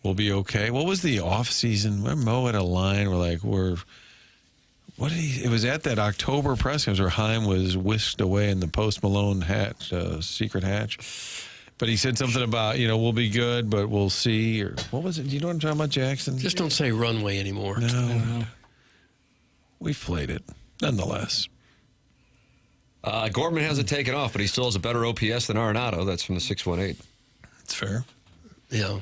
We'll be okay. What was the off season? Mo had a line where what did he? It was at that October press conference where Heim was whisked away in the Post Malone hatch, secret hatch. But he said something about, we'll be good, but we'll see. Or what was it? Do you know what I'm talking about, Jackson? Just don't say runway anymore. No. We've played it, nonetheless. Gorman hasn't taken off, but he still has a better OPS than Arenado. That's from the 618. That's fair. Yeah.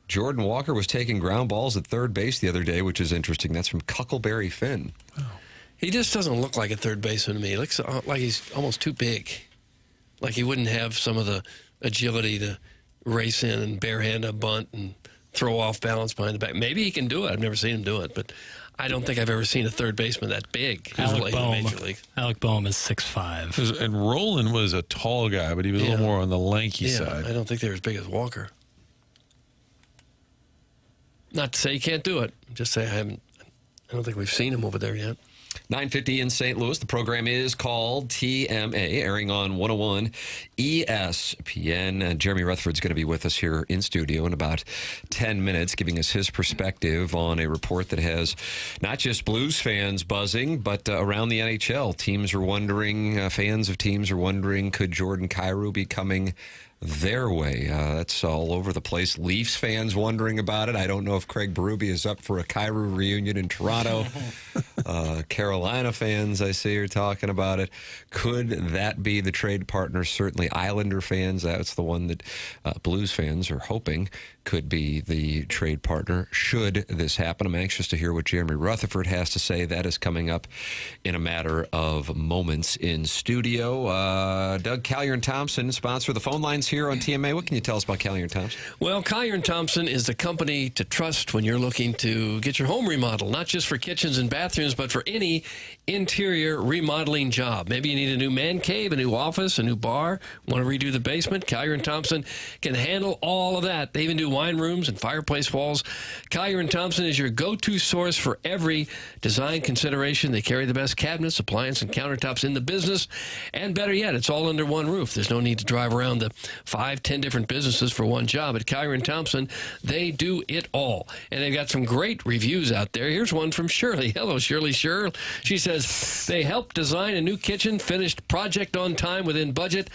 Jordan Walker was taking ground balls at third base the other day, which is interesting. That's from Cuckleberry Finn. Oh. He just doesn't look like a third baseman to me. He looks like he's almost too big. Like he wouldn't have some of the agility to race in and barehand a bunt and throw off balance behind the back. Maybe he can do it. I've never seen him do it, but I don't think I've ever seen a third baseman that big. Alec Boehm. In Major League. Alec Boehm is 6'5". And Roland was a tall guy, but he was a little more on the lanky side. I don't think they're as big as Walker. Not to say he can't do it. Just say I don't think we've seen him over there yet. 9:50 in St. Louis. The program is called TMA, airing on 101 ESPN. Jeremy Rutherford's going to be with us here in studio in about 10 minutes, giving us his perspective on a report that has not just Blues fans buzzing, but around the NHL. Teams are wondering, fans of teams are wondering, could Jordan Kyrou be coming their way. That's all over the place. Leafs fans wondering about it. I don't know if Craig Berube is up for a Kyrou reunion in Toronto. Carolina fans, I see, are talking about it. Could that be the trade partner? Certainly Islander fans. That's the one that Blues fans are hoping could be the trade partner should this happen. I'm anxious to hear what Jeremy Rutherford has to say. That is coming up in a matter of moments in studio. Doug, Collier & Thompson, sponsor of the phone lines here on TMA. What can you tell us about Collier & Thompson? Well, Collier & Thompson is the company to trust when you're looking to get your home remodeled, not just for kitchens and bathrooms, but for any interior remodeling job. Maybe you need a new man cave, a new office, a new bar, want to redo the basement. Collier & Thompson can handle all of that. They even do wine rooms and fireplace walls. Collier & Thompson is your go-to source for every design consideration. They carry the best cabinets, appliance, and countertops in the business. And better yet, it's all under one roof. There's no need to drive around the 5-10 different businesses for one job. At Collier & Thompson, they do it all. And they've got some great reviews out there. Here's one from Shirley. Hello, Shirley. She says, they helped design a new kitchen, finished project on time within budget.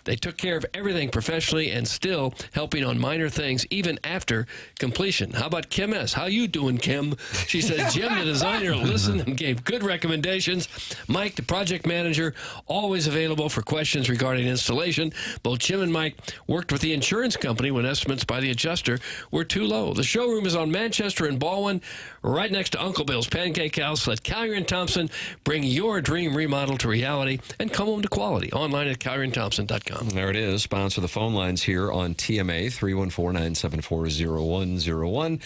They took care of everything professionally and still helping on minor things even after completion. How about Kim S? How you doing, Kim? She says, Jim, the designer, listened and gave good recommendations. Mike, the project manager, always available for questions regarding installation. Both Jim and Mike worked with the insurance company when estimates by the adjuster were too low. The showroom is on Manchester and Baldwin, right next to Uncle Bill's Pancake House. Let Collier & Thompson bring your dream remodel to reality and come home to quality. Online at collierandthompson.com. There it is. Sponsor the phone lines here on TMA, 314-974-0101.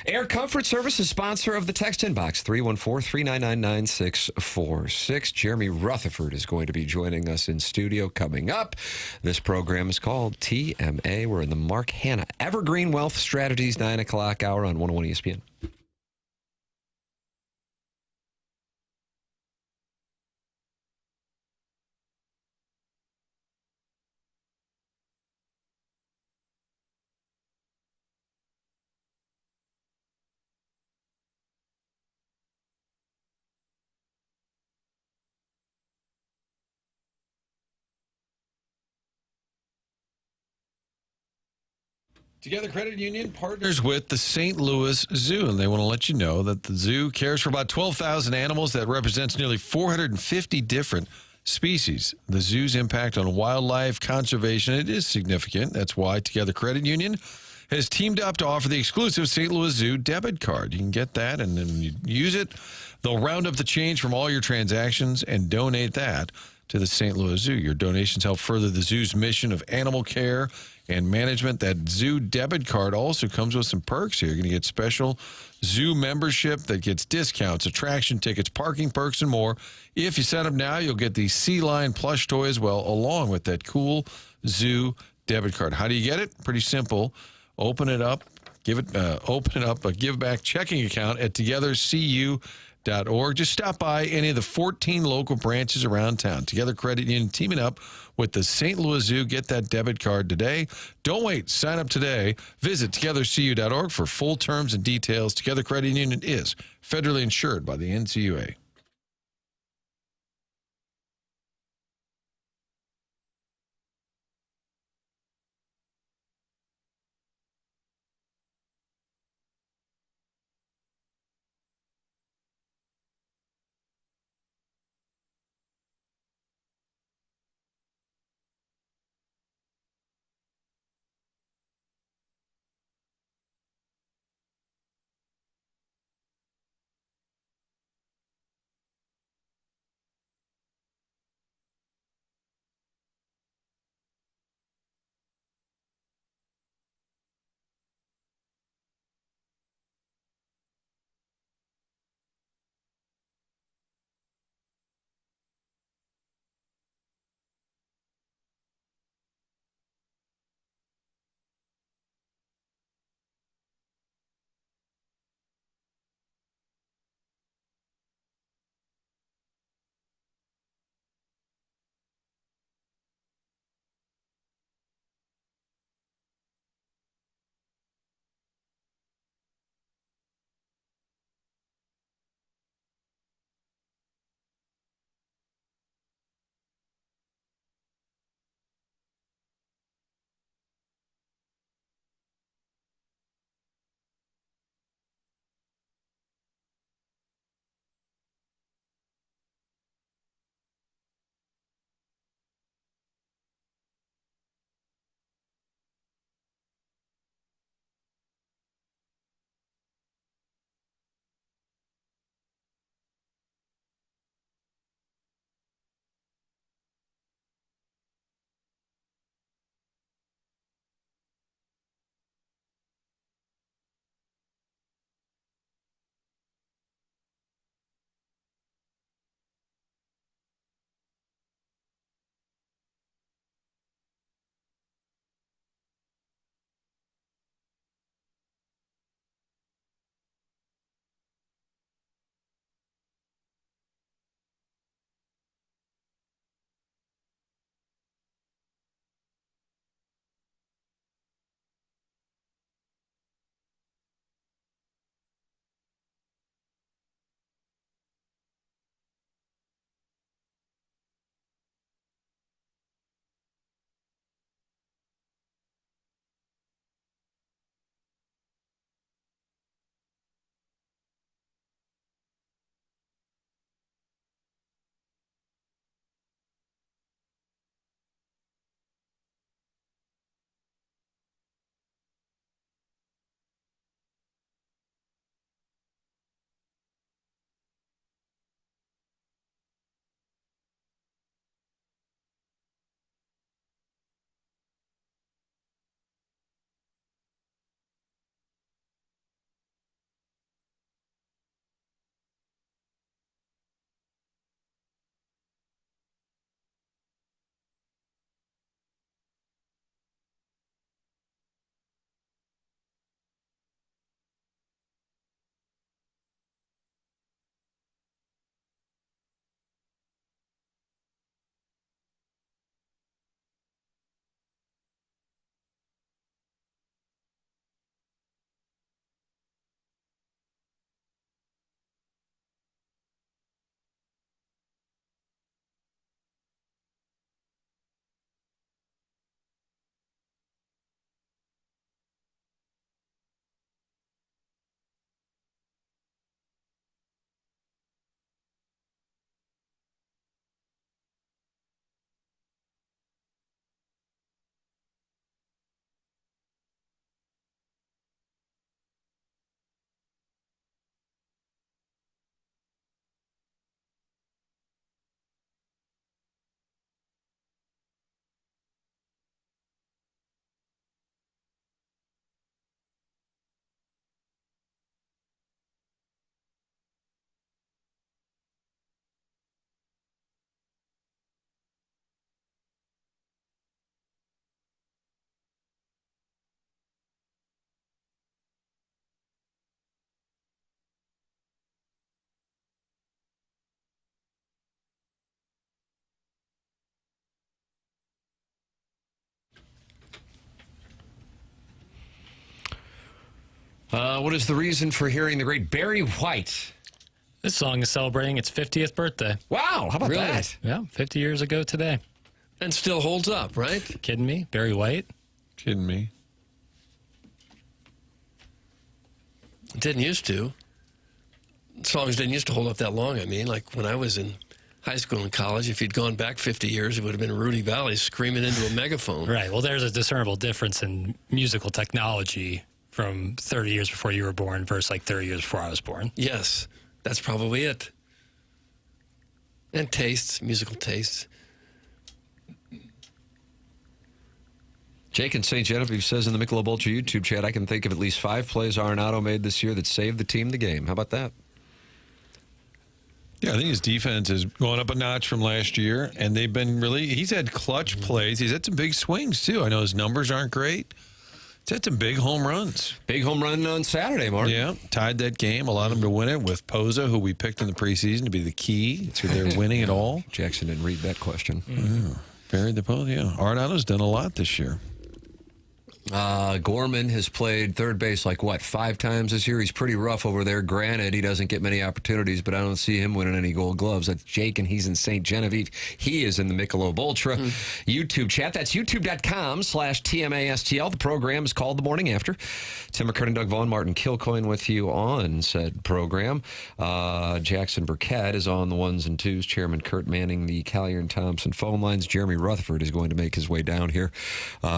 Air Comfort Services, sponsor of the text inbox, 314-399-9646. Jeremy Rutherford is going to be joining us in studio coming up. This program is called TMA. We're in the Mark Hanna Evergreen Wealth Strategies 9 o'clock hour on 101 ESPN. Together Credit Union partners with the St. Louis Zoo, and they want to let you know that the zoo cares for about 12,000 animals. That represents nearly 450 different species. The zoo's impact on wildlife conservation, it is significant. That's why Together Credit Union has teamed up to offer the exclusive St. Louis Zoo debit card. You can get that, and then when you use it, they'll round up the change from all your transactions and donate that to the St. Louis Zoo. Your donations help further the zoo's mission of animal care and management. That zoo debit card also comes with some perks here. You're going to get special zoo membership that gets discounts, attraction tickets, parking perks, and more. If you sign up now, you'll get the Sea Lion plush toy as well, along with that cool zoo debit card. How do you get it? Pretty simple. Open it up, open it up a give back checking account at togethercu.org. Just stop by any of the 14 local branches around town. Together Credit Union teaming up with the St. Louis Zoo. Get that debit card today. Don't wait. Sign up today. Visit togethercu.org for full terms and details. Together Credit Union is federally insured by the NCUA. What is the reason for hearing the great Barry White? This song is celebrating its 50th birthday. Wow, how about Really? that? Yeah, 50 years ago today. And still holds up, right? Kidding me? Barry White? Kidding me? It didn't used to. Songs didn't used to hold up that long. I mean, like when I was in high school and college, if you'd gone back 50 years, it would have been Rudy Valley screaming into a megaphone. Right. Well, there's a discernible difference in musical technology from 30 years before you were born versus like 30 years before I was born. Yes, that's probably it. And tastes, musical tastes. Jake in St. Genevieve says in the Michelob Ultra YouTube chat, I can think of at least 5 plays Arenado made this year that saved the team the game. How about that? Yeah, I think his defense is going up a notch from last year, and they've been he's had clutch plays. He's had some big swings, too. I know his numbers aren't great. He's had some big home runs. Big home run on Saturday, Mark. Yeah, tied that game, allowed him to win it with Poza, who we picked in the preseason to be the key to their winning it all. Jackson didn't read that question. Buried the Poza, yeah. Arenado's done a lot this year. Gorman has played third base 5 times this year. He's pretty rough over there. Granted, he doesn't get many opportunities, but I don't see him winning any Gold Gloves. That's Jake, and he's in St. Genevieve. He is in the Michelob Ultra YouTube chat. That's youtube.com/TMASTL. The program is called The Morning After. Tim McKernan, Doug Vaughn, Martin Kilcoyne with you on said program. Jackson Burkett is on the ones and twos. Chairman Kurt manning the Callier and Thompson phone lines. Jeremy Rutherford is going to make his way down here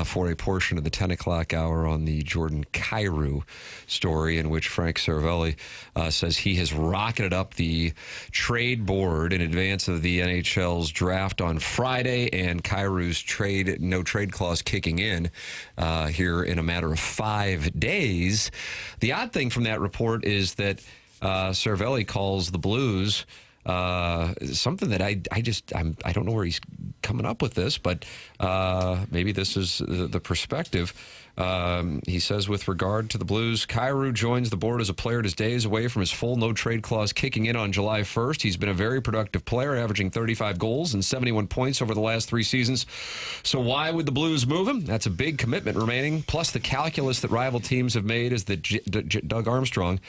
for a portion of the 10 o'clock hour on the Jordan Kyrou story, in which Frank Cervelli says he has rocketed up the trade board in advance of the NHL's draft on Friday and Kyrou's no trade clause kicking in here in a matter of 5 days. The odd thing from that report is that Cervelli calls the Blues something that I don't know where he's coming up with this, but maybe this is the perspective. He says, with regard to the Blues, Kyrou joins the board as a player just days away from his full no-trade clause kicking in on July 1st. He's been a very productive player, averaging 35 goals and 71 points over the last 3 seasons. So why would the Blues move him? That's a big commitment remaining. Plus, the calculus that rival teams have made is that Doug Armstrong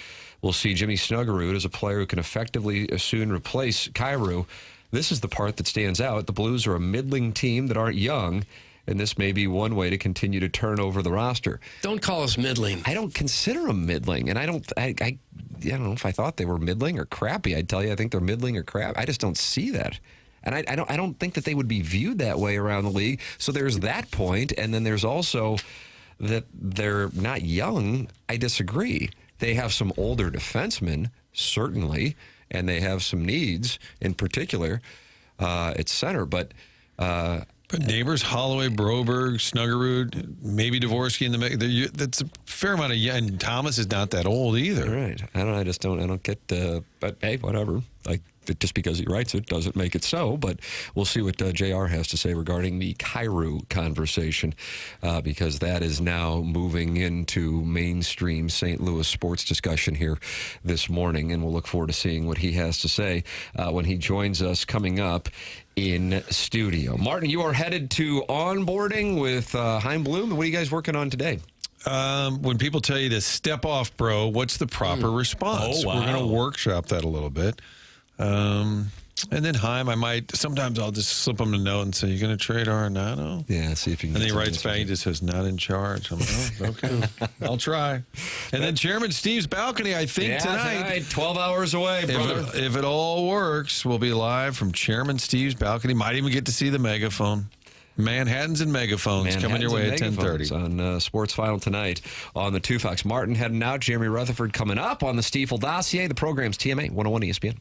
will see Jimmy Snuggerud as a player who can effectively soon replace Kyrou. This is the part that stands out. The Blues are a middling team that aren't young, and this may be one way to continue to turn over the roster. Don't call us middling. I don't consider them middling, and I don't know if I thought they were middling or crappy. I'd tell you I think they're middling or crap. I just don't see that. And I don't think that they would be viewed that way around the league. So there's that point, and then there's also that they're not young. I disagree. They have some older defensemen, certainly, and they have some needs, in particular, at center. But Neighbors, Holloway, Broberg, Snuggerud, maybe Dvorsky in the mix. That's a fair amount of and Thomas is not that old either. Right. I don't get but hey, whatever. Just because he writes it doesn't make it so, but we'll see what JR has to say regarding the Kyrou conversation, because that is now moving into mainstream St. Louis sports discussion here this morning, and we'll look forward to seeing what he has to say when he joins us coming up in studio. Martin, you are headed to onboarding with Heim Bloom. What are you guys working on today? When people tell you to step off, bro, what's the proper response? Oh, wow. We're going to workshop that a little bit. And then Heim, sometimes I'll just slip him a note and say, "You going to trade Arenado?" Yeah, see if you can. And then he writes back, he just says, "Not in charge." I'm like, "Oh, okay, I'll try." And then Chairman Steve's balcony, I think tonight, 12 hours away, brother. If it all works, we'll be live from Chairman Steve's balcony. Might even get to see the megaphone. Manhattans and megaphones coming your way at 10:30 on Sports Final tonight on the Two Fox. Martin heading out. Jeremy Rutherford coming up on the Stiefel dossier. The program's TMA 101 ESPN.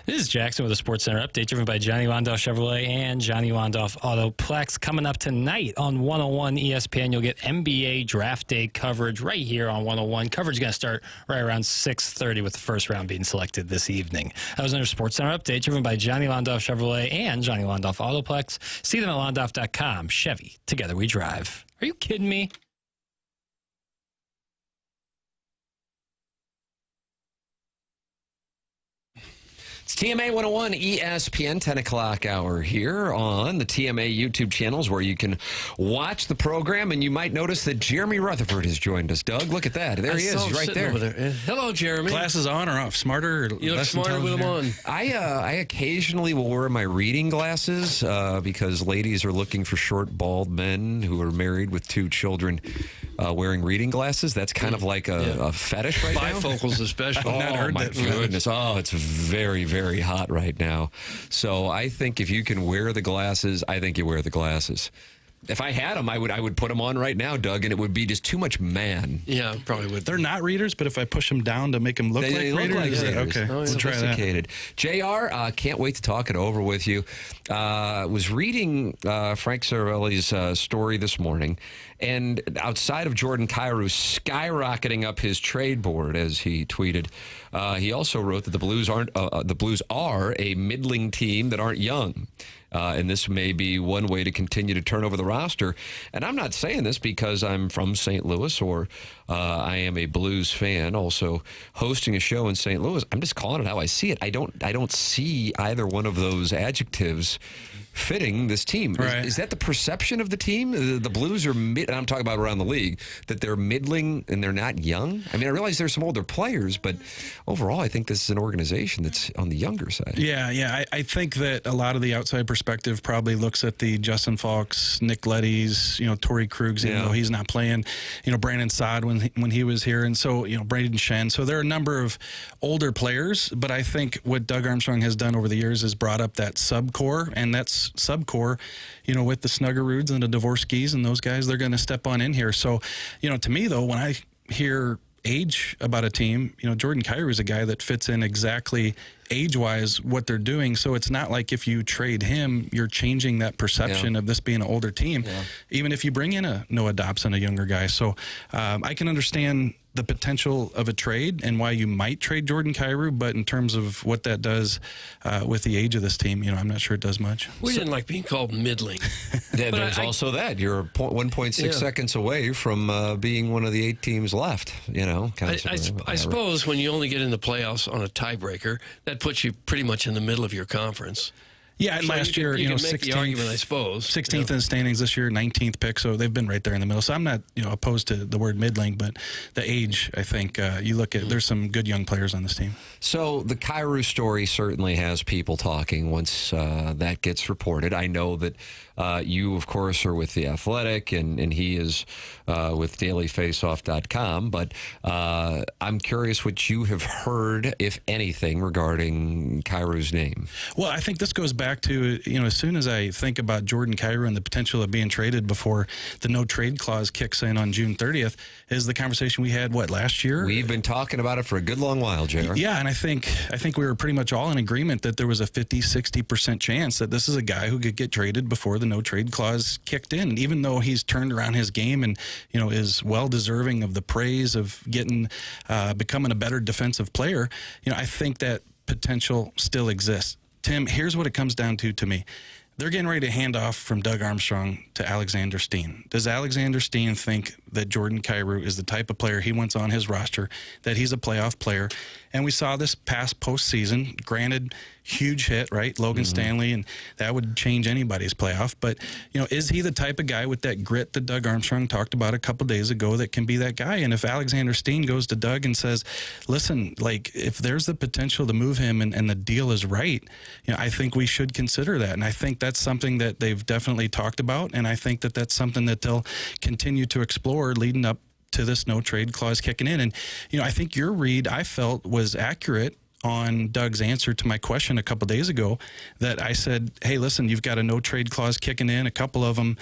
This is Jackson with a Sports Center update driven by Johnny Londoff Chevrolet and Johnny Londoff Autoplex. Coming up tonight on 101 ESPN, you'll get NBA Draft Day coverage right here on 101. Coverage is going to start right around 6:30 with the first round being selected this evening. That was another Sports Center update driven by Johnny Londoff Chevrolet and Johnny Londoff Autoplex. See them at londoff.com. Chevy, together we drive. Are you kidding me? It's TMA 101 ESPN 10 o'clock hour here on the TMA YouTube channels where you can watch the program, and you might notice that Jeremy Rutherford has joined us. Doug, look at that. There he is. He's right there. Over there. Hello, Jeremy. Glasses on or off? Smarter or you look less smarter with them on. I occasionally will wear my reading glasses because ladies are looking for short, bald men who are married with 2 children wearing reading glasses. That's kind of like a fetish right now. Bifocals especially. Oh, my goodness. Oh, it's very, very hot right now. So I think if you can wear the glasses, I think you wear the glasses. If I had them, I would put them on right now, Doug, and it would be just too much man. Yeah, probably would. They're not readers, but if I push them down to make them look they like look readers, like readers. okay, we'll try that. JR, can't wait to talk it over with you. Was reading Frank Cervelli's story this morning, and outside of Jordan Kyrou skyrocketing up his trade board, as he tweeted, he also wrote that the Blues are a middling team that aren't young. And this may be one way to continue to turn over the roster. And I'm not saying this because I'm from St. Louis or I am a Blues fan, also hosting a show in St. Louis. I'm just calling it how I see it. I don't see either one of those adjectives fitting this team. Right. Is that the perception of the team? The Blues are mid, and I'm talking about around the league, that they're middling and they're not young? I mean, I realize there's some older players, but overall, I think this is an organization that's on the younger side. Yeah. I think that a lot of the outside perspective probably looks at the Justin Falks, Nick Leddy's, Torrey Krug's, even though he's not playing, Brandon Saad when he was here, and so, Braden Shen. So there are a number of older players, but I think what Doug Armstrong has done over the years is brought up that sub-core, and that's sub-core, with the Snuggerudes and the Dvorskys and those guys, they're going to step on in here. So, to me, though, when I hear age about a team, Jordan Kyrou is a guy that fits in exactly age-wise what they're doing. So it's not like if you trade him, you're changing that perception of this being an older team, even if you bring in a Noah Dobson, a younger guy. So I can understand the potential of a trade and why you might trade Jordan Kyrou, but in terms of what that does with the age of this team, I'm not sure it does much. We didn't like being called middling. There's also that. You're 1.6 seconds away from being one of the 8 teams left, I suppose when you only get in the playoffs on a tiebreaker, that puts you pretty much in the middle of your conference. Yeah, and so last year, you can make 16th, the argument, I suppose. 16th in the standings this year, 19th pick, so they've been right there in the middle. So I'm not, opposed to the word middling, but the age, I think, you look at, there's some good young players on this team. So the Kyrou story certainly has people talking once that gets reported. I know that you, of course, are with The Athletic, and he is with dailyfaceoff.com, but I'm curious what you have heard, if anything, regarding Kyrou's name. Well, I think this goes back to, as soon as I think about Jordan Kyrou and the potential of being traded before the no trade clause kicks in on June 30th, is the conversation we had, last year? We've been talking about it for a good long while, JR. Yeah, and I think we were pretty much all in agreement that there was a 50-60% chance that this is a guy who could get traded before the no trade clause kicked in. And even though he's turned around his game and, is well deserving of the praise of becoming a better defensive player, I think that potential still exists. Tim, here's what it comes down to me. They're getting ready to hand off from Doug Armstrong to Alexander Steen. Does Alexander Steen think that Jordan Kyrou is the type of player he wants on his roster, that he's a playoff player? And we saw this past postseason, granted, huge hit, right? Logan Stanley, and that would change anybody's playoff. But, is he the type of guy with that grit that Doug Armstrong talked about a couple days ago that can be that guy? And if Alexander Steen goes to Doug and says, listen, if there's the potential to move him and the deal is right, I think we should consider that. And I think that's something that they've definitely talked about. And I think that that's something that they'll continue to explore leading up to this no trade clause kicking in. And, I think your read, I felt, was accurate on Doug's answer to my question a couple days ago that I said, hey, listen, you've got a no trade clause kicking in, a couple of them,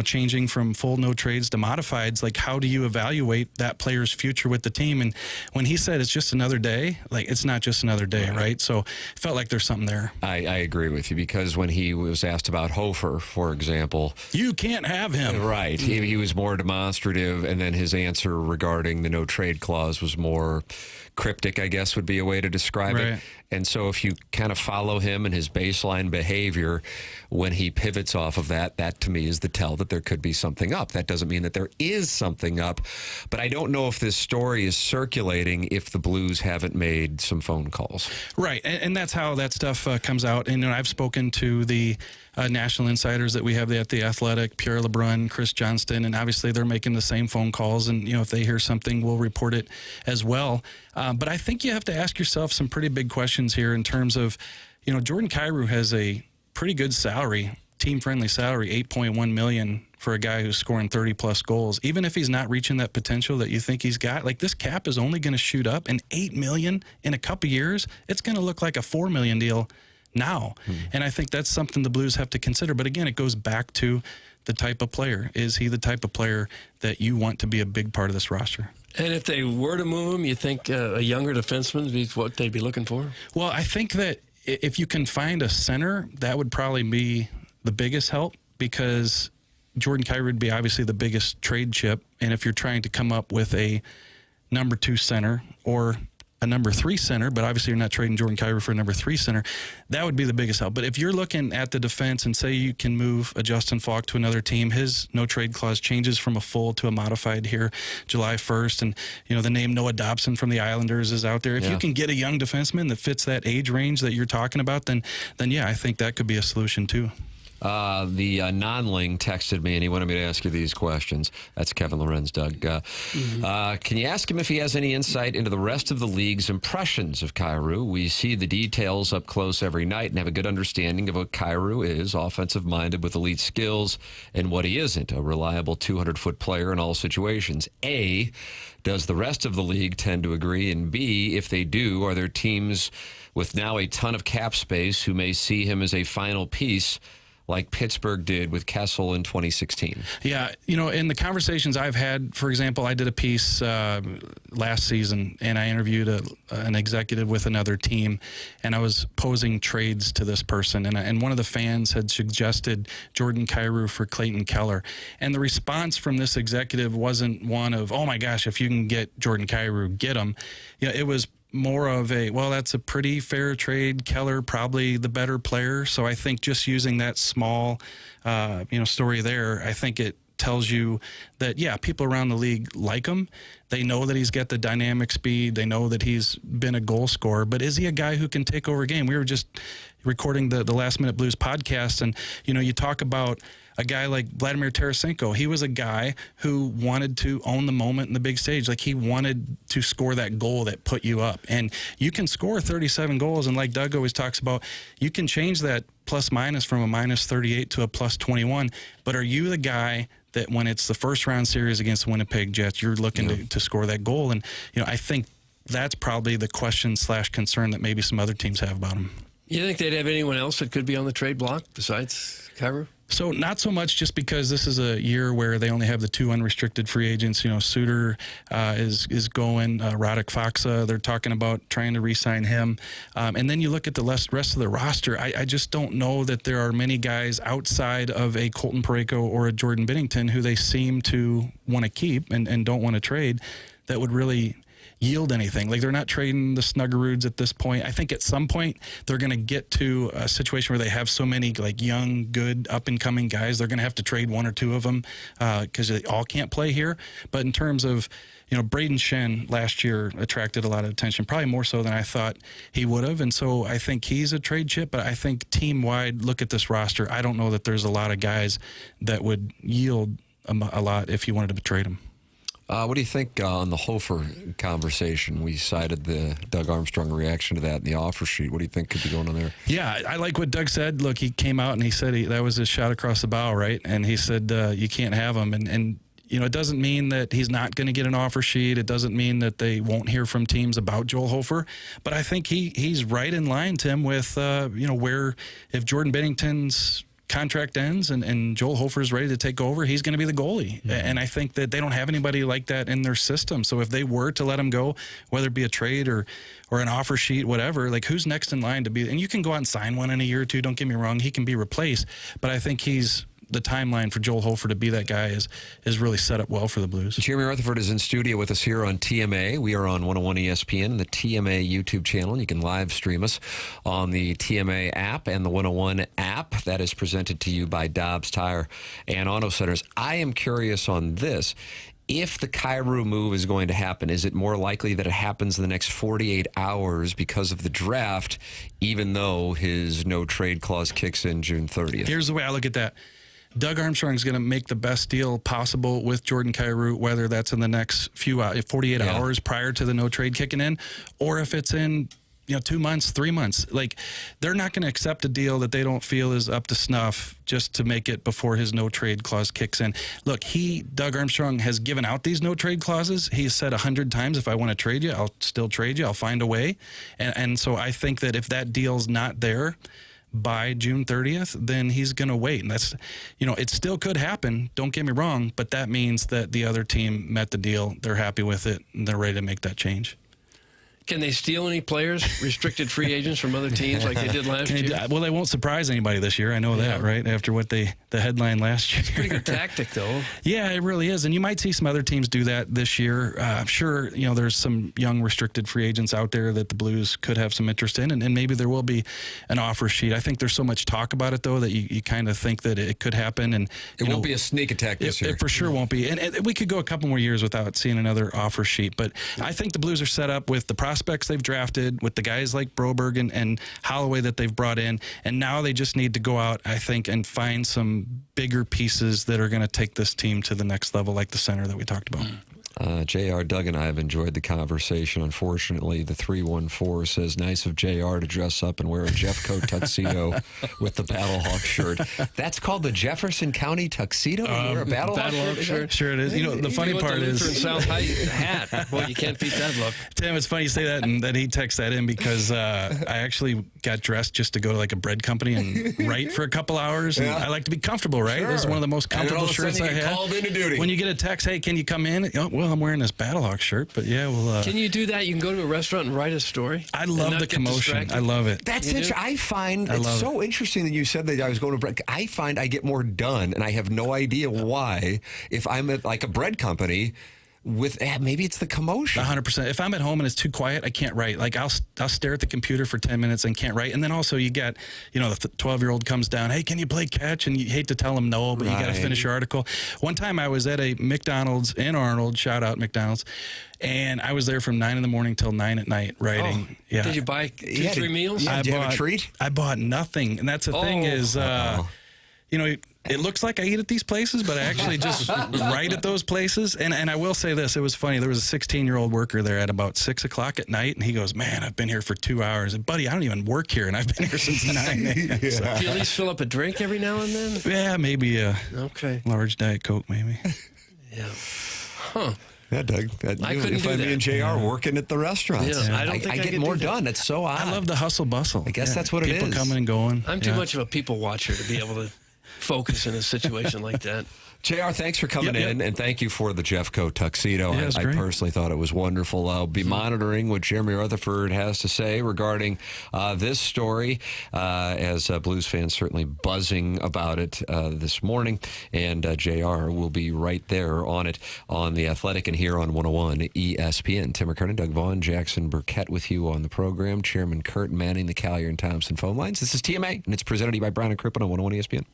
changing from full no trades to modifieds. Like, how do you evaluate that player's future with the team? And when he said it's just another day, like, it's not just another day, right? So it felt like there's something there. I agree with you, because when he was asked about Hofer, for example, you can't have him. Right. He was more demonstrative, and then his answer regarding the no trade clause was more cryptic, I guess would be a way to describe it. And so if you kind of follow him and his baseline behavior, when he pivots off of that, that to me is the tell that there could be something up. That doesn't mean that there is something up, but I don't know if this story is circulating if the Blues haven't made some phone calls. Right, and that's how that stuff comes out. And I've spoken to the national insiders that we have at The Athletic, Pierre LeBrun, Chris Johnston, and obviously they're making the same phone calls. And, if they hear something, we'll report it as well. But I think you have to ask yourself some pretty big questions here in terms of, Jordan Kyrou has a pretty good salary, team-friendly salary, $8.1 million for a guy who's scoring 30-plus goals. Even if he's not reaching that potential that you think he's got, like, this cap is only going to shoot up, and $8 million in a couple years, it's going to look like a $4 million deal now. And I think that's something the Blues have to consider. But again, it goes back to the type of player. Is he the type of player that you want to be a big part of this roster? And if they were to move him, you think a younger defenseman is what they'd be looking for? Well, I think that if you can find a center, that would probably be the biggest help, because Jordan Kyrou would be obviously the biggest trade chip. And if you're trying to come up with a number 2 center or a number 3 center, but obviously you're not trading Jordan Kyrou for a number 3 center, that would be the biggest help. But if you're looking at the defense and say you can move a Justin Falk to another team, his no trade clause changes from a full to a modified here July 1st. And, the name Noah Dobson from the Islanders is out there. If you can get a young defenseman that fits that age range that you're talking about, then yeah, I think that could be a solution too. The non-ling texted me, and he wanted me to ask you these questions. That's Kevin Lorenz, Doug. Can you ask him if he has any insight into the rest of the league's impressions of Kyrou? We see the details up close every night and have a good understanding of what Kyrou is, offensive-minded with elite skills, and what he isn't, a reliable 200-foot player in all situations. A, does the rest of the league tend to agree? And B, if they do, are there teams with now a ton of cap space who may see him as a final piece, like Pittsburgh did with Kessel in 2016? Yeah, in the conversations I've had, for example, I did a piece last season, and I interviewed an executive with another team, and I was posing trades to this person, and one of the fans had suggested Jordan Kyrou for Clayton Keller. And the response from this executive wasn't one of, oh my gosh, if you can get Jordan Kyrou, get him. It was more of a, well, that's a pretty fair trade. Keller probably the better player. So I think just using that small, story there, I think it tells you that, yeah, people around the league like him. They know that he's got the dynamic speed. They know that he's been a goal scorer. But is he a guy who can take over a game? We were just recording the Last Minute Blues podcast, and, you talk about a guy like Vladimir Tarasenko. He was a guy who wanted to own the moment in the big stage. Like, he wanted to score that goal that put you up. And you can score 37 goals, and like Doug always talks about, you can change that plus-minus from a minus 38 to a plus 21. But are you the guy that when it's the first-round series against the Winnipeg Jets, you're looking to score that goal? And, I think that's probably the question/concern that maybe some other teams have about him. You think they'd have anyone else that could be on the trade block besides Kyrou? So not so much, just because this is a year where they only have the 2 unrestricted free agents. Suter is going. Radek Faksa, they're talking about trying to re-sign him. And then you look at the rest of the roster. I just don't know that there are many guys outside of a Colton Parayko or a Jordan Binnington who they seem to want to keep and don't want to trade that would really yield anything. Like, they're not trading the Snuggerudes at this point. I think at some point they're going to get to a situation where they have so many like young, good, up-and-coming guys, they're going to have to trade 1 or 2 of them because they all can't play here. But in terms of, Braden Shen last year attracted a lot of attention, probably more so than I thought he would have. And so I think he's a trade chip, but I think team-wide, look at this roster, I don't know that there's a lot of guys that would yield a lot if you wanted to trade them. What do you think on the Hofer conversation? We cited the Doug Armstrong reaction to that in the offer sheet. What do you think could be going on there? Yeah, I like what Doug said. Look, he came out and he said that was a shot across the bow, right? And he said you can't have him. And it doesn't mean that he's not going to get an offer sheet. It doesn't mean that they won't hear from teams about Joel Hofer. But I think he's right in line, Tim, with, where if Jordan Bennington's contract ends and Joel Hofer is ready to take over, he's going to be the goalie. Mm-hmm. And I think that they don't have anybody like that in their system. So if they were to let him go, whether it be a trade or an offer sheet, whatever, like who's next in line to be? And you can go out and sign one in a year or two. Don't get me wrong. He can be replaced. But I think the timeline for Joel Hofer to be that guy is really set up well for the Blues. Jeremy Rutherford is in studio with us here on TMA. We are on 101 ESPN, the TMA YouTube channel. You can live stream us on the TMA app and the 101 app. That is presented to you by Dobbs Tire and Auto Centers. I am curious on this. If the Kyrou move is going to happen, is it more likely that it happens in the next 48 hours because of the draft, even though his no-trade clause kicks in June 30th? Here's the way I look at that. Doug Armstrong's going to make the best deal possible with Jordan Kyrou, whether that's in the next 48 hours prior to the no trade kicking in, or if it's in 2 months, 3 months. Like, they're not going to accept a deal that they don't feel is up to snuff just to make it before his no trade clause kicks in. Look, Doug Armstrong has given out these no trade clauses. He's said 100 times, if I want to trade you, I'll still trade you. I'll find a way. And so I think that if that deal's not there by June 30th, then he's going to wait. And that's, it still could happen. Don't get me wrong, but that means that the other team met the deal. They're happy with it, and they're ready to make that change. Can they steal any players, restricted free agents from other teams like they did last year? Well, they won't surprise anybody this year. I know that, right? After what the headline last year. It's a pretty good tactic, though. Yeah, it really is. And you might see some other teams do that this year. I'm sure, there's some young restricted free agents out there that the Blues could have some interest in, and maybe there will be an offer sheet. I think there's so much talk about it, though, that you kind of think that it could happen. And it won't be a sneak attack this year. It for sure won't be. And we could go a couple more years without seeing another offer sheet. But I think the Blues are set up with the prospects they've drafted, with the guys like Broberg and Holloway that they've brought in, and now they just need to go out, I think, and find some bigger pieces that are going to take this team to the next level, like the center that we talked about. JR, Doug, and I have enjoyed the conversation. Unfortunately, the 314 says, nice of JR to dress up and wear a Jeffco tuxedo with the Battlehawk shirt. That's called the Jefferson County tuxedo? You wear a Battlehawk shirt? Sure it is. The funny part is... South Height hat. Boy, you can't beat that look. Tim, it's funny you say that, and that he texts that in because I actually got dressed just to go to like a bread company and write for a couple hours. And I like to be comfortable, right? Sure. This is one of the most comfortable shirts I have. Called into duty. When you get a text, hey, can you come in? Well, I'm wearing this Battlehawk shirt, but yeah, well... Can you do that? You can go to a restaurant and write a story? I love the commotion. I love it. That's it. I find it's so interesting that you said that I was going to bread. I find I get more done, and I have no idea why. If I'm at like a bread company... maybe it's the commotion. 100%. If I'm at home and it's too quiet, I can't write. Like I'll stare at the computer for 10 minutes and can't write. And then also you get, the 12-year-old comes down, hey, can you play catch? And you hate to tell him no, but you got to finish your article. One time I was at a McDonald's in Arnold, shout out McDonald's, and I was there from 9 in the morning till 9 at night writing. Oh, yeah. Did you buy 2-3 meals? Did you have a treat? I bought nothing. And that's the thing is, it looks like I eat at these places, but I actually just write at those places. And I will say this, it was funny. There was a 16-year-old worker there at about 6 o'clock at night, and he goes, man, I've been here for 2 hours. And, buddy, I don't even work here, and I've been here since 9 a.m. Do you at least fill up a drink every now and then? Yeah, maybe a large Diet Coke, maybe. Yeah. Huh. Yeah, Doug. I couldn't do that. Me and JR working at the restaurants. Yeah, I get more done. It's so odd. I love the hustle bustle. I guess that's what it is. People coming and going. I'm too much of a people watcher to be able to focus in a situation like that. JR, thanks for coming in, and thank you for the Jeffco tuxedo. Yeah, I personally thought it was wonderful. I'll be monitoring what Jeremy Rutherford has to say regarding this story, as Blues fans certainly buzzing about it this morning. And JR will be right there on it on The Athletic and here on 101 ESPN. Tim McKernan, Doug Vaughn, Jackson Burkett with you on the program. Chairman Kurt manning the Collier and Thompson phone lines. This is TMA, and it's presented to you by Brown and Crouppen on 101 ESPN.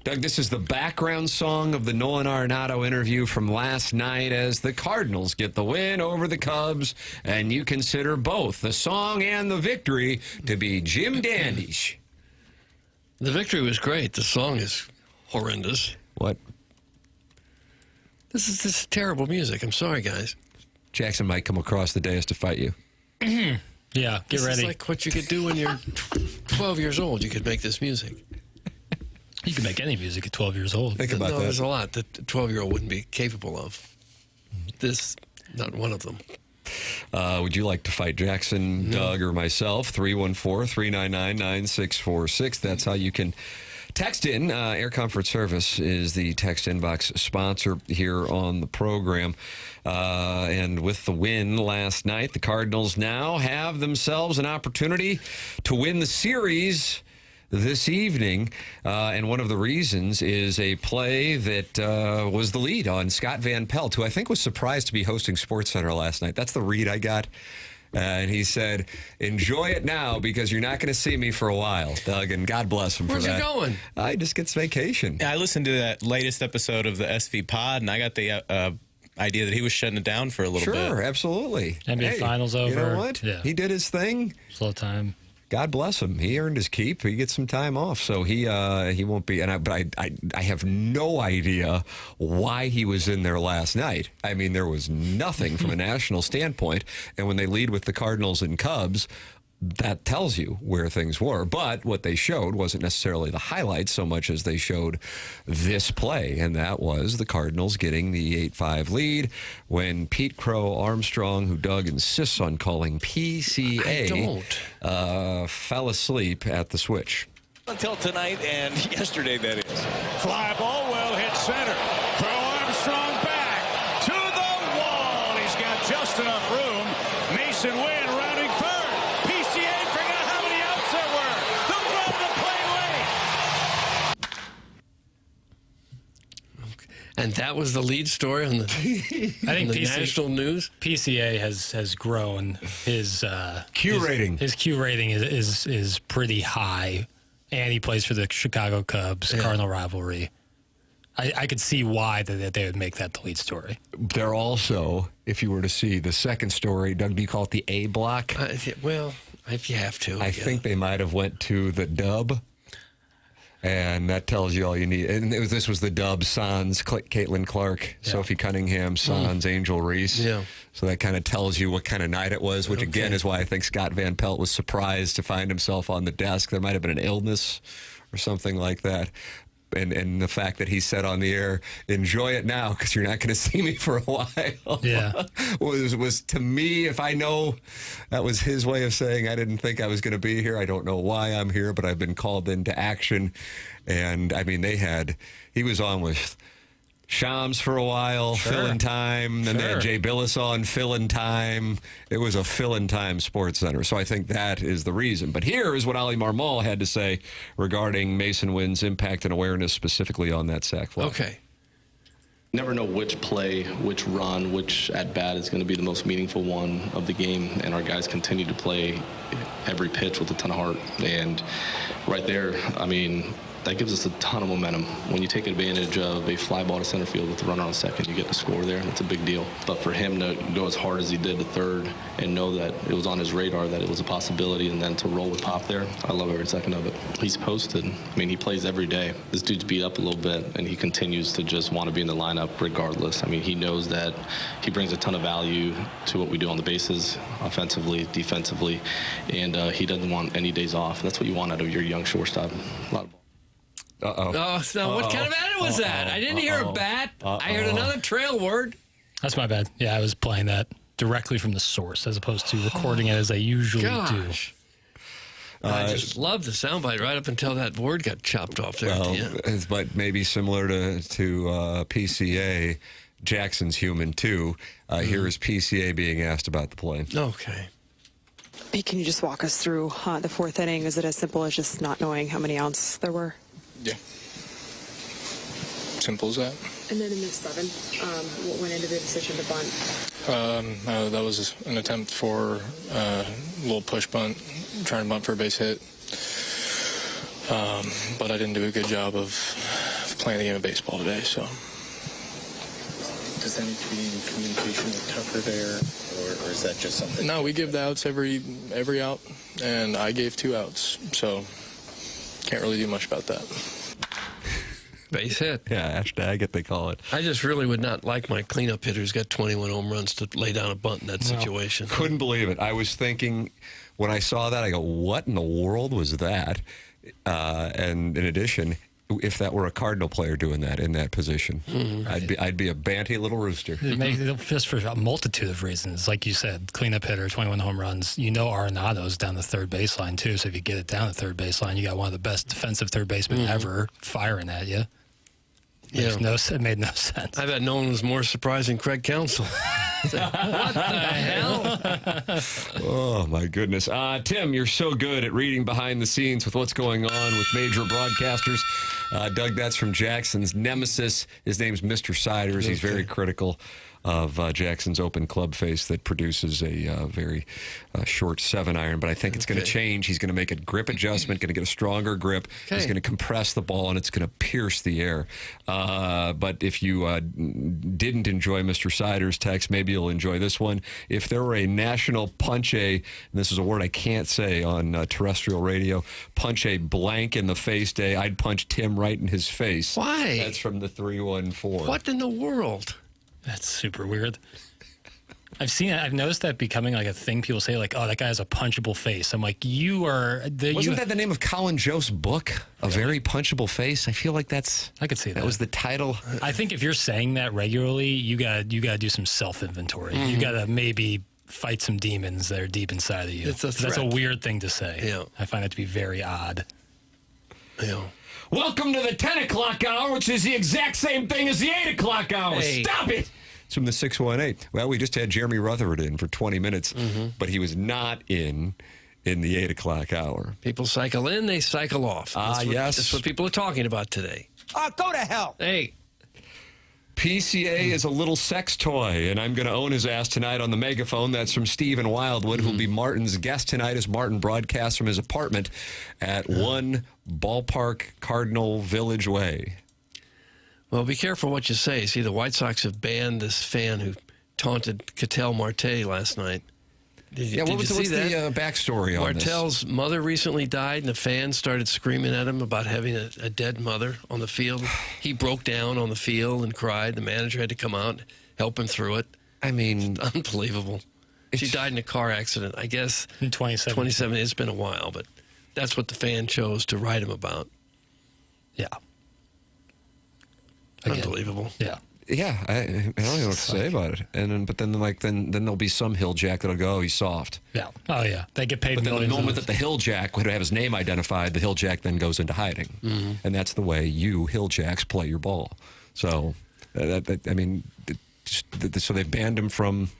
Doug, this is the background song of the Nolan Arenado interview from last night as the Cardinals get the win over the Cubs, and you consider both the song and the victory to be Jim Dandy's. The victory was great. The song is horrendous. What? This is terrible music. I'm sorry, guys. Jackson might come across the dais to fight you. Yeah, get this ready. It's like what you could do when you're 12 years old. You could make this music. You can make any music at 12 years old. Think about that. There's a lot that a 12-year-old wouldn't be capable of. This, not one of them. Would you like to fight Jackson, Doug, or myself? 314-399-9646. That's how you can text in. Air Comfort Service is the text inbox sponsor here on the program. And with the win last night, the Cardinals now have themselves an opportunity to win the series this evening, and one of the reasons is a play that was the lead on Scott Van Pelt, who I think was surprised to be hosting SportsCenter last night. That's the read I got. And he said, enjoy it now because you're not going to see me for a while, Doug, and God bless him for that. Where's he going? I just gets vacation. I listened to that latest episode of the SV Pod, and I got the idea that he was shutting it down for a little bit. Sure, absolutely. NBA Finals over. You know what? Yeah. He did his thing. Slow time. God bless him. He earned his keep. He gets some time off, so he won't be. But I have no idea why he was in there last night. I mean, there was nothing from a national standpoint, and when they lead with the Cardinals and Cubs, that tells you where things were. But what they showed wasn't necessarily the highlights so much as they showed this play, and that was the Cardinals getting the 8-5 lead when Pete Crow Armstrong, who Doug insists on calling PCA, fell asleep at the switch. Until tonight and yesterday, that is. Fly ball, well hit center. Crow Armstrong back to the wall. He's got just enough room. Mason Wynn rounding third. PCA forgot how many outs there were. The run the play late. And that was the lead story on the, I think national news. PCA has grown. His Q rating. His Q rating is pretty high, and he plays for the Chicago Cubs, Cardinal rivalry. I could see why that they would make that the lead story. They're also, if you were to see the second story, Doug, do you call it the A block? Well, if you have to. I think they might have went to the dub, and that tells you all you need. And this was the dub, Sans, Caitlin Clark, Sophie Cunningham, Sans, Angel Reese. Yeah. So that kind of tells you what kind of night it was, which again is why I think Scott Van Pelt was surprised to find himself on the desk. There might have been an illness or something like that. And the fact that he said on the air, enjoy it now because you're not going to see me for a while. Yeah. was to me, if I know that was his way of saying I didn't think I was going to be here. I don't know why I'm here, but I've been called into action. And I mean, he was on with Shams for a while, fill-in time. Then they had Jay Billis on, fill-in time. It was a fill-in time Sports Center. So I think that is the reason. But here is what Oli Marmol had to say regarding Mason Wynn's impact and awareness specifically on that sack fly. Okay. Never know which play, which run, which at-bat is going to be the most meaningful one of the game. And our guys continue to play every pitch with a ton of heart. And right there, I mean, that gives us a ton of momentum. When you take advantage of a fly ball to center field with a runner on second, you get to score there. That's a big deal. But for him to go as hard as he did to third and know that it was on his radar, that it was a possibility, and then to roll with pop there, I love every second of it. He's posted. I mean, he plays every day. This dude's beat up a little bit, and he continues to just want to be in the lineup regardless. I mean, he knows that he brings a ton of value to what we do on the bases, offensively, defensively, and he doesn't want any days off. That's what you want out of your young shortstop. A lot of Oh, no, what kind of bat was that? I didn't hear a bat. I heard another trail word. That's my bad. Yeah, I was playing that directly from the source as opposed to recording it as I usually do. I just loved the soundbite right up until that word got chopped off there at the end. But maybe similar to PCA, Jackson's human too. Here is PCA being asked about the play. Okay. Pete, can you just walk us through the fourth inning? Is it as simple as just not knowing how many outs there were? Yeah. Simple as that. And then in the seventh, what went into the decision to bunt? That was an attempt for a little push bunt, trying to bunt for a base hit. But I didn't do a good job of playing the game of baseball today. So Does that need to be in communication with Tucker there, or is that just something? no, we give the outs every out, and I gave 2 outs, so can't really do much about that. Base hit. Yeah, hashtag they call it. I just really would not like my cleanup hitter who's got 21 home runs to lay down a bunt in that situation. Couldn't believe it. I was thinking when I saw that, I go, what in the world was that? And in addition, if that were a Cardinal player doing that in that position, I'd be a banty little rooster. Just for a multitude of reasons. Like you said, cleanup hitter, 21 home runs. You know Arenado's down the third baseline, too. So if you get it down the third baseline, you got one of the best defensive third basemen ever firing at you. It made no sense. I bet no one was more surprised than Craig Counsell. What the hell? Oh, my goodness. Tim, you're so good at reading behind the scenes with what's going on with major broadcasters. Doug, that's from Jackson's nemesis. His name's Mr. Siders. He's very critical of Jackson's open club face that produces a very short 7-iron. But I think it's going to change. He's going to make a grip adjustment, going to get a stronger grip. He's going to compress the ball, and it's going to pierce the air. But if you didn't enjoy Mr. Siders' text, maybe you'll enjoy this one. If there were a national punch-a, and this is a word I can't say on terrestrial radio, punch-a blank in the face day, I'd punch Tim right in his face. Why? That's from the 314. What in the world? That's super weird. I've noticed that becoming like a thing. People say like, "Oh, that guy has a punchable face." I'm like, Wasn't that the name of Colin Jost's book? A very punchable face. I feel like I could see that. That was the title. I think if you're saying that regularly, you got to do some self-inventory. You got to maybe fight some demons that are deep inside of you. That's a weird thing to say. Yeah. I find it to be very odd. Yeah. Welcome to the 10 o'clock hour, which is the exact same thing as the 8 o'clock hour. Hey. Stop it! It's from the 618. Well, we just had Jeremy Rutherford in for 20 minutes, but he was not in the 8 o'clock hour. People cycle in, they cycle off. Yes. That's what people are talking about today. Go to hell. Hey. PCA is a little sex toy, and I'm going to own his ass tonight on the megaphone. That's from Stephen Wildwood, who'll be Martin's guest tonight as Martin broadcasts from his apartment at 1 Ballpark Cardinal Village Way. Well, be careful what you say. See, the White Sox have banned this fan who taunted Ketel Marte last night. What's the backstory on this? Martel's mother recently died, and the fans started screaming at him about having a dead mother on the field. He broke down on the field and cried. The manager had to come out and help him through it. I mean, it's unbelievable. She died in a car accident, I guess. In 2017. It's been a while, but that's what the fan chose to write him about. Yeah. Unbelievable. Yeah. Yeah, I don't know what to say about it. But then there'll be some hill jack that'll go, he's soft. Yeah. Oh, yeah. They get paid But then the millions. moment that the hill jack would have his name identified, the hill jack then goes into hiding. And that's the way you hill jacks play your ball. So, so they've banned him from...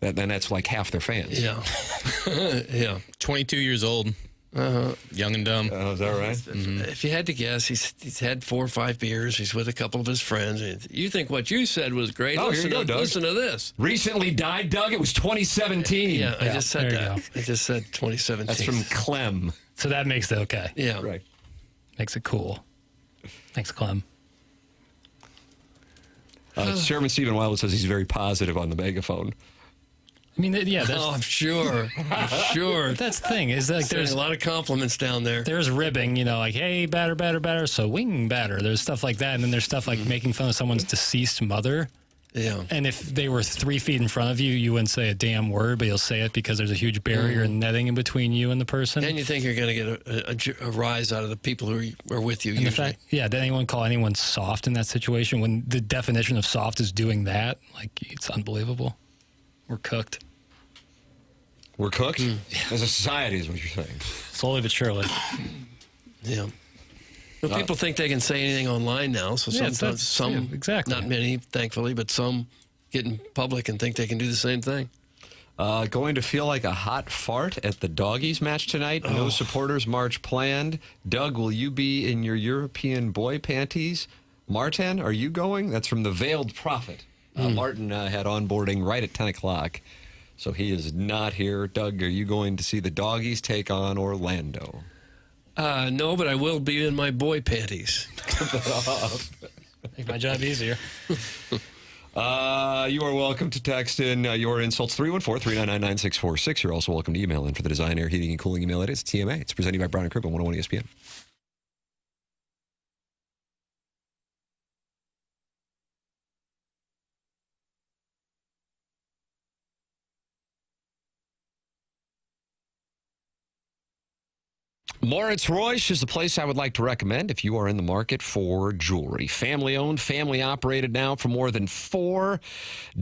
Then that's like half their fans. Yeah. Yeah. 22 years old. Young and dumb. Is that right? If you had to guess, he's had 4 or 5 beers. He's with a couple of his friends. You think what you said was great. Oh, here you go, Doug. Listen to this. Recently died, Doug. It was 2017. Yeah, I just said there you that. go. I just said 2017. That's from Clem. So that makes it okay. Yeah. Right. Makes it cool. Thanks, Clem. Chairman Stephen Wildwood says he's very positive on the megaphone. I mean, yeah. I'm sure. I'm sure. That's the thing. Is like There's a lot of compliments down there. There's ribbing, like, hey, batter, so wing batter. There's stuff like that. And then there's stuff like making fun of someone's deceased mother. Yeah. And if they were 3 feet in front of you, you wouldn't say a damn word, but you'll say it because there's a huge barrier and netting in between you and the person. And you think you're going to get a rise out of the people who are with you and usually. Did anyone call anyone soft in that situation when the definition of soft is doing that? Like, it's unbelievable. We're cooked. We're cooked? As a society is what you're saying. Slowly but surely. Yeah. Well, people think they can say anything online now, so sometimes some, exactly. Not many, thankfully, but some get in public and think they can do the same thing. Going to feel like a hot fart at the Doggies match tonight. No supporters march planned. Doug, will you be in your European boy panties? Martin, are you going? That's from the Veiled Prophet. Martin had onboarding right at 10 o'clock, so he is not here. Doug, are you going to see the Doggies take on Orlando? No, but I will be in my boy panties. Make my job easier. You are welcome to text in your insults, 314-399-9646. You're also welcome to email in for the Design, Air, Heating, and Cooling email. It is TMA. It's presented by Brown & Crouppen, 101 ESPN. Moritz Royce is the place I would like to recommend if you are in the market for jewelry. Family-owned, family-operated now for more than 4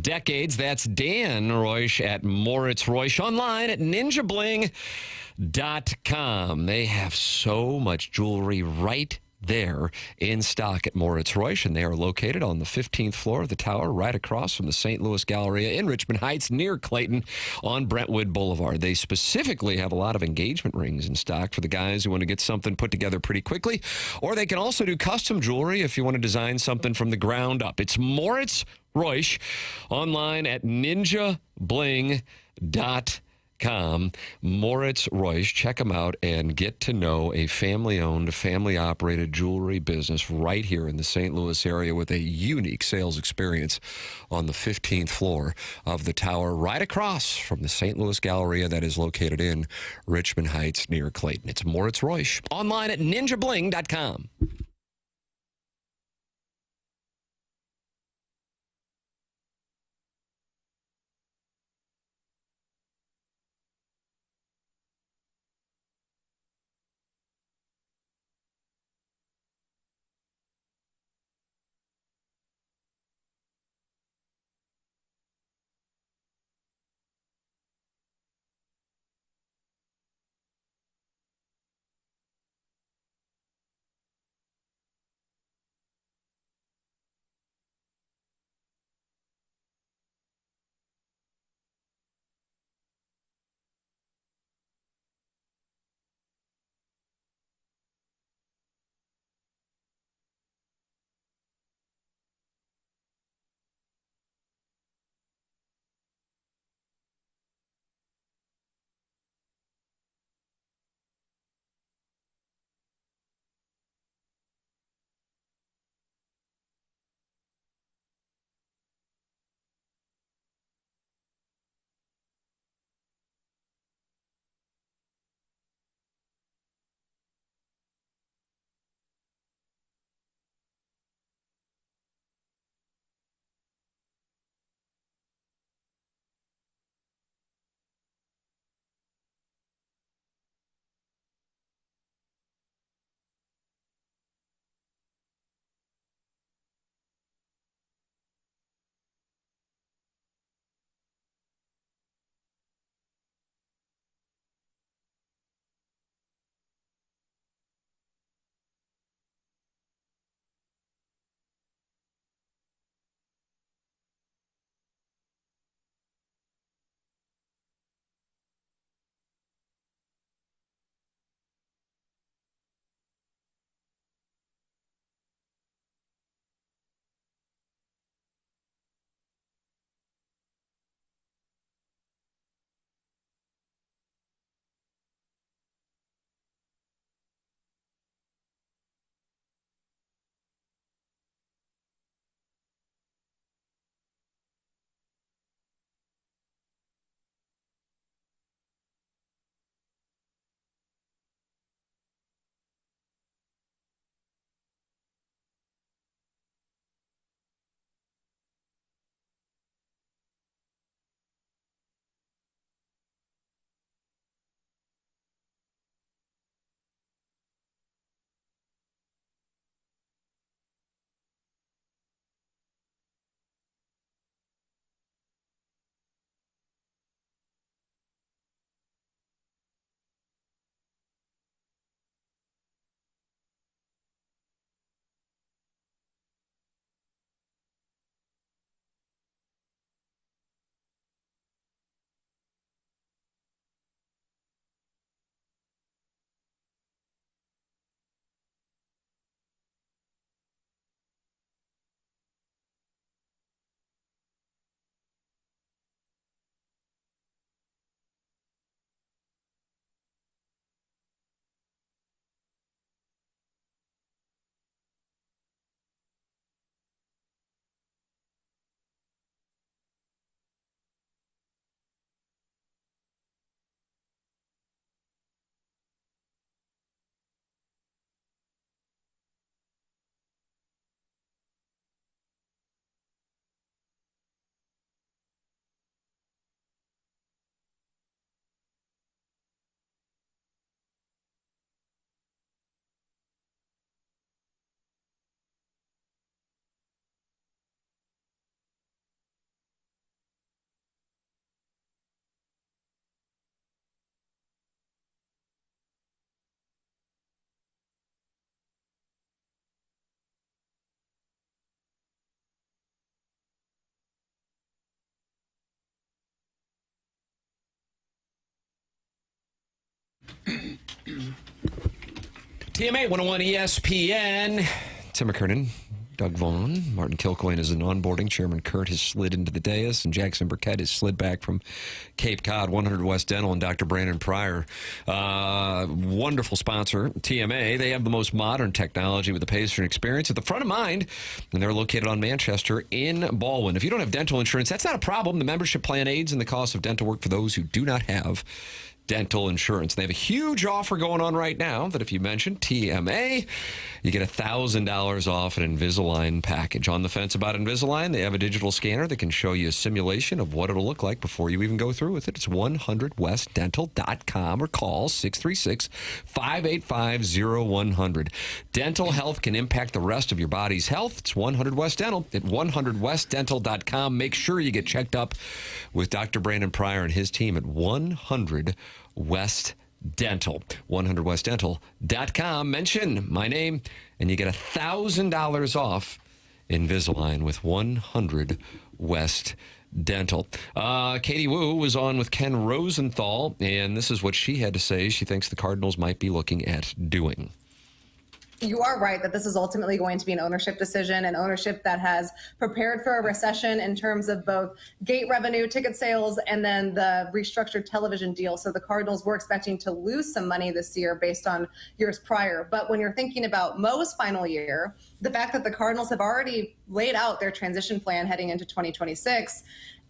decades. That's Dan Royce at Moritz Royce, online at ninjabling.com. They have so much jewelry right there in stock at Moritz Royce, and they are located on the 15th floor of the tower, right across from the St. Louis Galleria in Richmond Heights, near Clayton on Brentwood Boulevard. They specifically have a lot of engagement rings in stock for the guys who want to get something put together pretty quickly, or they can also do custom jewelry if you want to design something from the ground up. It's Moritz Royce, online at ninjabling.com. Moritz Royce, check them out and get to know a family-owned, family-operated jewelry business right here in the St. Louis area with a unique sales experience on the 15th floor of the tower, right across from the St. Louis Galleria that is located in Richmond Heights near Clayton. It's Moritz Royce, online at ninjabling.com. TMA 101 ESPN. Tim McKernan, Doug Vaughn, Martin Kilcoyne is in onboarding. Chairman Kurt has slid into the dais, and Jackson Burkett has slid back from Cape Cod. 100 West Dental and Dr. Brandon Pryor. Wonderful sponsor, TMA. They have the most modern technology with the patient experience at the front of mind, and they're located on Manchester in Baldwin. If you don't have dental insurance, that's not a problem. The membership plan aids in the cost of dental work for those who do not have dental insurance. They have a huge offer going on right now that if you mention TMA, you get $1,000 off an Invisalign package. On the fence about Invisalign, they have a digital scanner that can show you a simulation of what it'll look like before you even go through with it. It's 100westdental.com or call 636-585-0100. Dental health can impact the rest of your body's health. It's 100 West Dental at 100westdental.com. Make sure you get checked up with Dr. Brandon Pryor and his team at 100 West Dental. 100westdental.com. Mention my name, and you get $1,000 off Invisalign with 100 West Dental. Katie Wu was on with Ken Rosenthal, and this is what she had to say. She thinks the Cardinals might be looking at doing. You are right that this is ultimately going to be an ownership decision, an ownership that has prepared for a recession in terms of both gate revenue, ticket sales, and then the restructured television deal. So the Cardinals were expecting to lose some money this year based on years prior. But when you're thinking about Mo's final year, the fact that the Cardinals have already laid out their transition plan heading into 2026,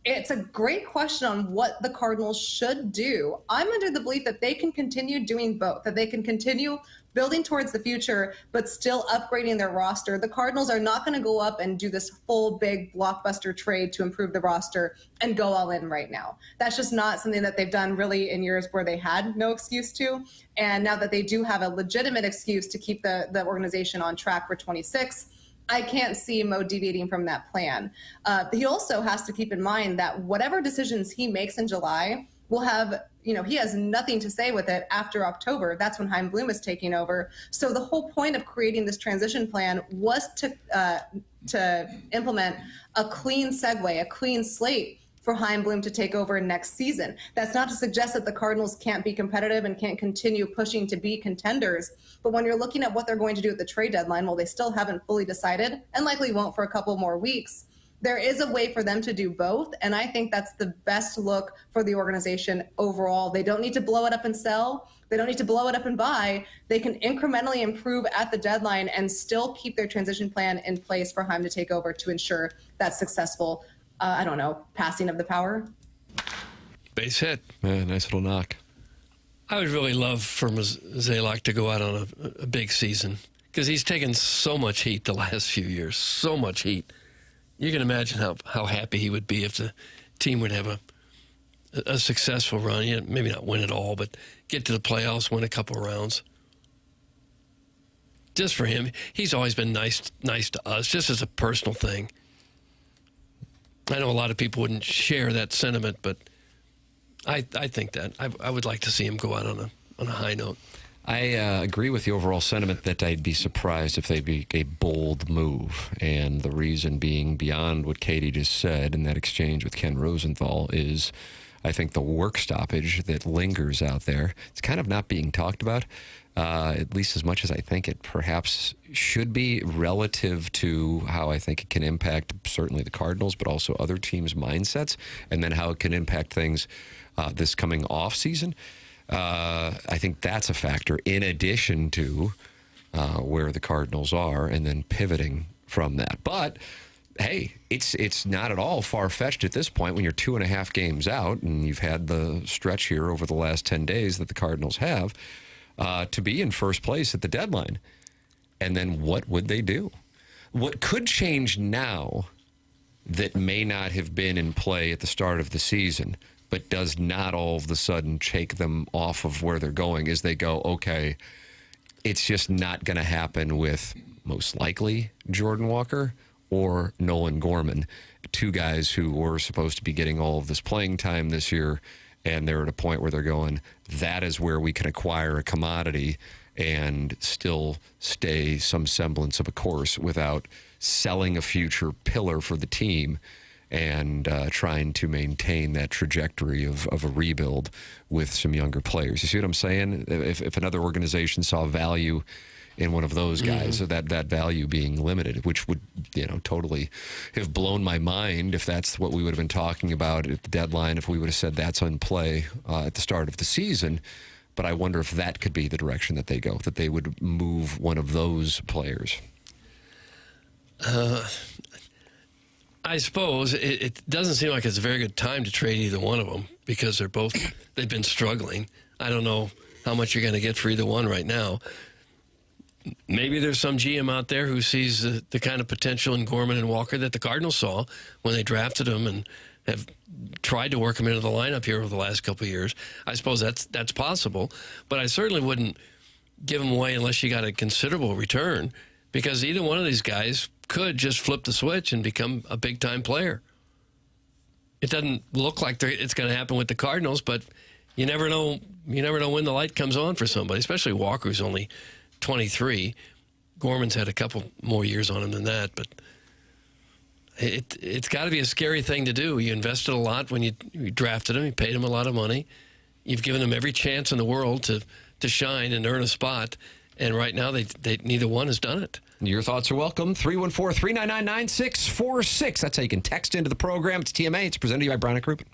it's a great question on what the Cardinals should do. I'm under the belief that they can continue doing both, that they can continue building towards the future, but still upgrading their roster. The Cardinals are not going to go up and do this full big blockbuster trade to improve the roster and go all in right now. That's just not something that they've done really in years where they had no excuse to. And now that they do have a legitimate excuse to keep the organization on track for 26, I can't see Mo deviating from that plan. He also has to keep in mind that whatever decisions he makes in July will have, he has nothing to say with it after October. That's when Chaim Bloom is taking over. So the whole point of creating this transition plan was to implement a clean segue, a clean slate for Chaim Bloom to take over next season. That's not to suggest that the Cardinals can't be competitive and can't continue pushing to be contenders. But when you're looking at what they're going to do at the trade deadline, well, they still haven't fully decided and likely won't for a couple more weeks. There is a way for them to do both, and I think that's the best look for the organization overall. They don't need to blow it up and sell. They don't need to blow it up and buy. They can incrementally improve at the deadline and still keep their transition plan in place for Chaim to take over to ensure that successful, passing of the power. Base hit. Yeah, nice little knock. I would really love for Zalak to go out on a big season because he's taken so much heat the last few years, so much heat. You can imagine how happy he would be if the team would have a successful run. Maybe not win it all, but get to the playoffs, win a couple rounds. Just for him, he's always been nice to us, just as a personal thing. I know a lot of people wouldn't share that sentiment, but I think that I would like to see him go out on a high note. I agree with the overall sentiment that I'd be surprised if they'd be a bold move. And the reason being beyond what Katie just said in that exchange with Ken Rosenthal is I think the work stoppage that lingers out there, it's kind of not being talked about, at least as much as I think it perhaps should be relative to how I think it can impact certainly the Cardinals, but also other teams' mindsets, and then how it can impact things this coming off season. I think that's a factor in addition to where the Cardinals are and then pivoting from that. But, hey, it's not at all far-fetched at this point when you're 2.5 games out and you've had the stretch here over the last 10 days that the Cardinals have to be in first place at the deadline. And then what would they do? What could change now that may not have been in play at the start of the season but does not all of a sudden shake them off of where they're going is they go, okay, it's just not going to happen with most likely Jordan Walker or Nolan Gorman, two guys who were supposed to be getting all of this playing time this year, and they're at a point where they're going, that is where we can acquire a commodity and still stay some semblance of a course without selling a future pillar for the team and trying to maintain that trajectory of a rebuild with some younger players. You see what I'm saying? If another organization saw value in one of those guys, so that value being limited, which would, totally have blown my mind if that's what we would have been talking about at the deadline, if we would have said that's on play at the start of the season. But I wonder if that could be the direction that they go, that they would move one of those players. I suppose it doesn't seem like it's a very good time to trade either one of them because they've been struggling. I don't know how much you're going to get for either one right now. Maybe there's some GM out there who sees the kind of potential in Gorman and Walker that the Cardinals saw when they drafted them and have tried to work them into the lineup here over the last couple of years. I suppose that's possible, but I certainly wouldn't give them away unless you got a considerable return, because either one of these guys could just flip the switch and become a big-time player. It doesn't look like it's going to happen with the Cardinals, but you never know. You never know when the light comes on for somebody, especially Walker, who's only 23. Gorman's had a couple more years on him than that, but it's got to be a scary thing to do. You invested a lot when you drafted him. You paid him a lot of money. You've given him every chance in the world to shine and earn a spot, and right now they neither one has done it. Your thoughts are welcome. 314-399-9646. That's how you can text into the program. It's TMA. It's presented to you by Brown & Crouppen.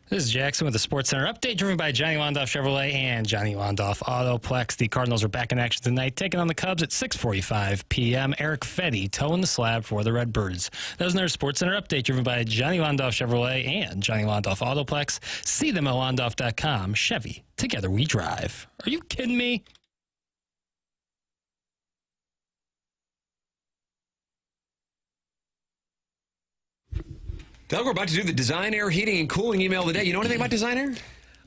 This is Jackson with the Sports Center update, driven by Johnny Londoff Chevrolet and Johnny Londoff Autoplex. The Cardinals are back in action tonight, taking on the Cubs at 6:45 p.m. Eric Fetty towing the slab for the Redbirds. That was another Sports Center update, driven by Johnny Londoff Chevrolet and Johnny Londoff Autoplex. See them at londoff.com. Chevy, together we drive. Are you kidding me? Doug, we're about to do the Design Air Heating and Cooling email of the day. You know anything about Design Air?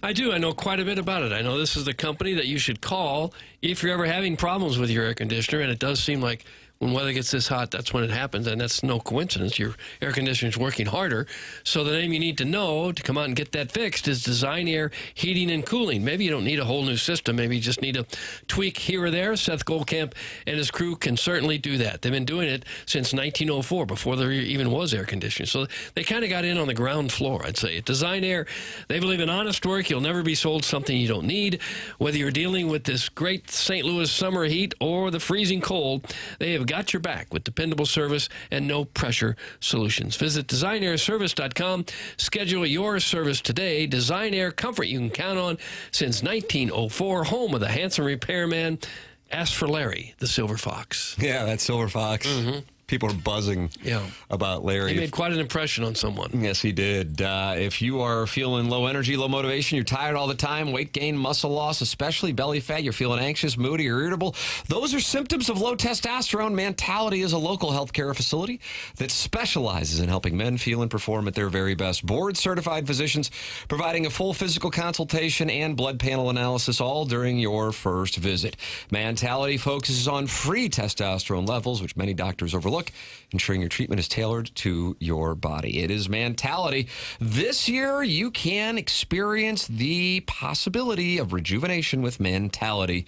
I do. I know quite a bit about it. I know this is the company that you should call if you're ever having problems with your air conditioner, and it does seem like when weather gets this hot, that's when it happens, and that's no coincidence. Your air conditioner is working harder. So the name you need to know to come out and get that fixed is Design Air Heating and Cooling. Maybe you don't need a whole new system. Maybe you just need a tweak here or there. Seth Goldkamp and his crew can certainly do that. They've been doing it since 1904, before there even was air conditioning. So they kind of got in on the ground floor, I'd say. At Design Air, they believe in honest work. You'll never be sold something you don't need. Whether you're dealing with this great St. Louis summer heat or the freezing cold, they have got your back with dependable service and no pressure solutions. Visit designairservice.com. Schedule your service today. Design Air, comfort you can count on since 1904. Home of the handsome repairman. Ask for Larry, the Silver Fox. Yeah, that Silver Fox. Mm-hmm. People are buzzing about Larry. He made quite an impression on someone. Yes, he did. If you are feeling low energy, low motivation, you're tired all the time, weight gain, muscle loss, especially belly fat, you're feeling anxious, moody, or irritable, those are symptoms of low testosterone. Mentality is a local healthcare facility that specializes in helping men feel and perform at their very best. Board-certified physicians providing a full physical consultation and blood panel analysis all during your first visit. Mentality focuses on free testosterone levels, which many doctors overlook, ensuring your treatment is tailored to your body. It is Mentality. This year, you can experience the possibility of rejuvenation with Mentality.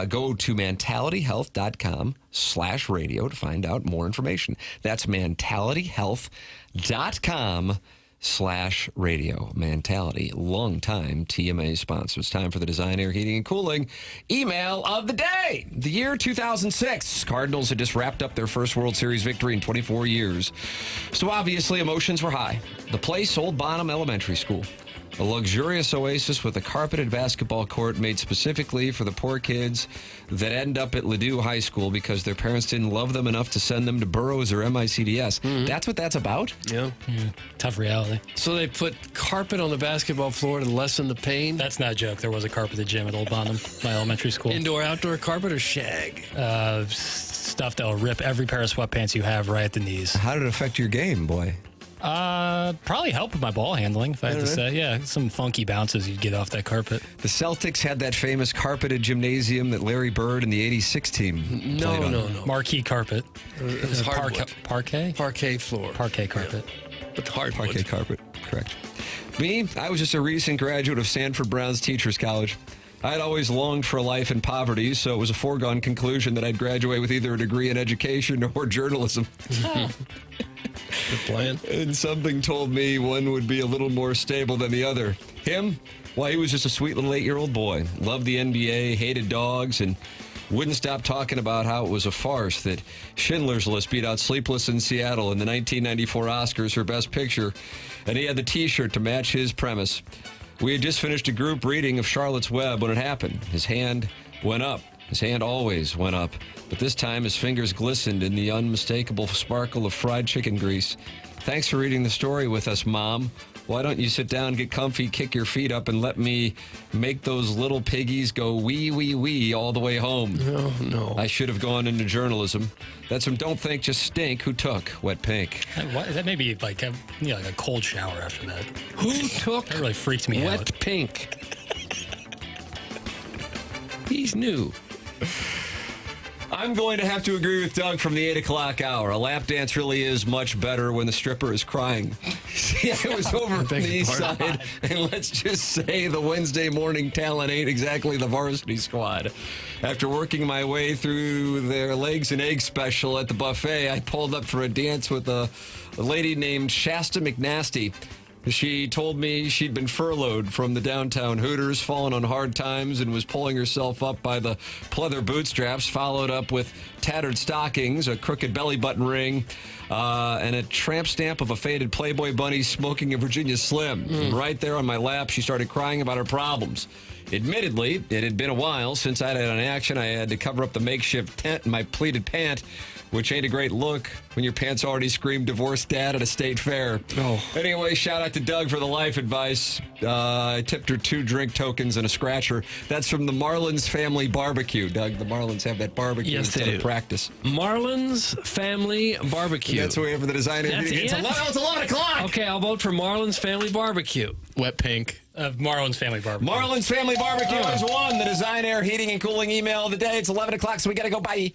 Go to mentalityhealth.com/radio to find out more information. That's mentalityhealth.com/radio. Mentality, longtime TMA sponsor. It's time for the Design Air Heating and Cooling email of the day. The year 2006. Cardinals had just wrapped up their first World Series victory in 24 years. So obviously emotions were high. The place, Old Bonham Elementary School. A luxurious oasis with a carpeted basketball court made specifically for the poor kids that end up at Ladue High School because their parents didn't love them enough to send them to Burroughs or MICDS. Mm-hmm. That's what that's about? Yeah. Tough reality. So they put carpet on the basketball floor to lessen the pain? That's not a joke. There was a carpeted gym at Old Bonham, my elementary school. Indoor, outdoor carpet or shag? Stuff that'll rip every pair of sweatpants you have right at the knees. How did it affect your game, boy? Probably help with my ball handling, if I had to say. Yeah, some funky bounces you'd get off that carpet. The Celtics had that famous carpeted gymnasium that Larry Bird and the '86 team played on. No. Marquee carpet. It was hardwood. Parquet? Parquet floor. Parquet carpet. Yeah. But hardwood. Parquet carpet, correct. Me, I was just a recent graduate of Sanford Brown's Teachers College. I had always longed for a life in poverty, so it was a foregone conclusion that I'd graduate with either a degree in education or journalism. Good plan. And something told me one would be a little more stable than the other. Him? Well, he was just a sweet little 8-year-old boy. Loved the NBA, hated dogs, and wouldn't stop talking about how it was a farce that Schindler's List beat out Sleepless in Seattle in the 1994 Oscars for Best Picture, and he had the T-shirt to match his premise. We had just finished a group reading of Charlotte's Web when it happened. His hand went up. His hand always went up, but this time his fingers glistened in the unmistakable sparkle of fried chicken grease. Thanks for reading the story with us, Mom. Why don't you sit down, get comfy, kick your feet up, and let me make those little piggies go wee, wee, wee all the way home? Oh, no. I should have gone into journalism. That's from Don't Think, Just Stink. Who took Wet Pink? That may be like a cold shower after that. Who took That really freaked me out. Wet Pink? He's new. I'm going to have to agree with Doug from the 8 o'clock hour. A lap dance really is much better when the stripper is crying. See, I was over on the east side, and let's just say the Wednesday morning talent ain't exactly the varsity squad. After working my way through their legs and eggs special at the buffet, I pulled up for a dance with a lady named Shasta McNasty. She told me she'd been furloughed from the downtown Hooters, fallen on hard times, and was pulling herself up by the pleather bootstraps, followed up with tattered stockings, a crooked belly button ring, and a tramp stamp of a faded Playboy bunny smoking a Virginia Slim. And right there on my lap, she started crying about her problems. Admittedly, it had been a while since I'd had an action. I had to cover up the makeshift tent in my pleated pant, which ain't a great look when your pants already scream divorced dad at a state fair. Oh. Anyway, shout out to Doug for the life advice. I tipped her 2 drink tokens and a scratcher. That's from the Marlins Family Barbecue. Doug, the Marlins have that barbecue instead of practice. Marlins Family Barbecue. That's what we have for the designer. That's It's 11 o'clock. Okay, I'll vote for Marlins Family Barbecue. Wet pink. Marlins Family Barbecue. Marlins Family Barbecue has won the Design Air Heating and Cooling email of the day. It's 11 o'clock, so we got to go. Bye.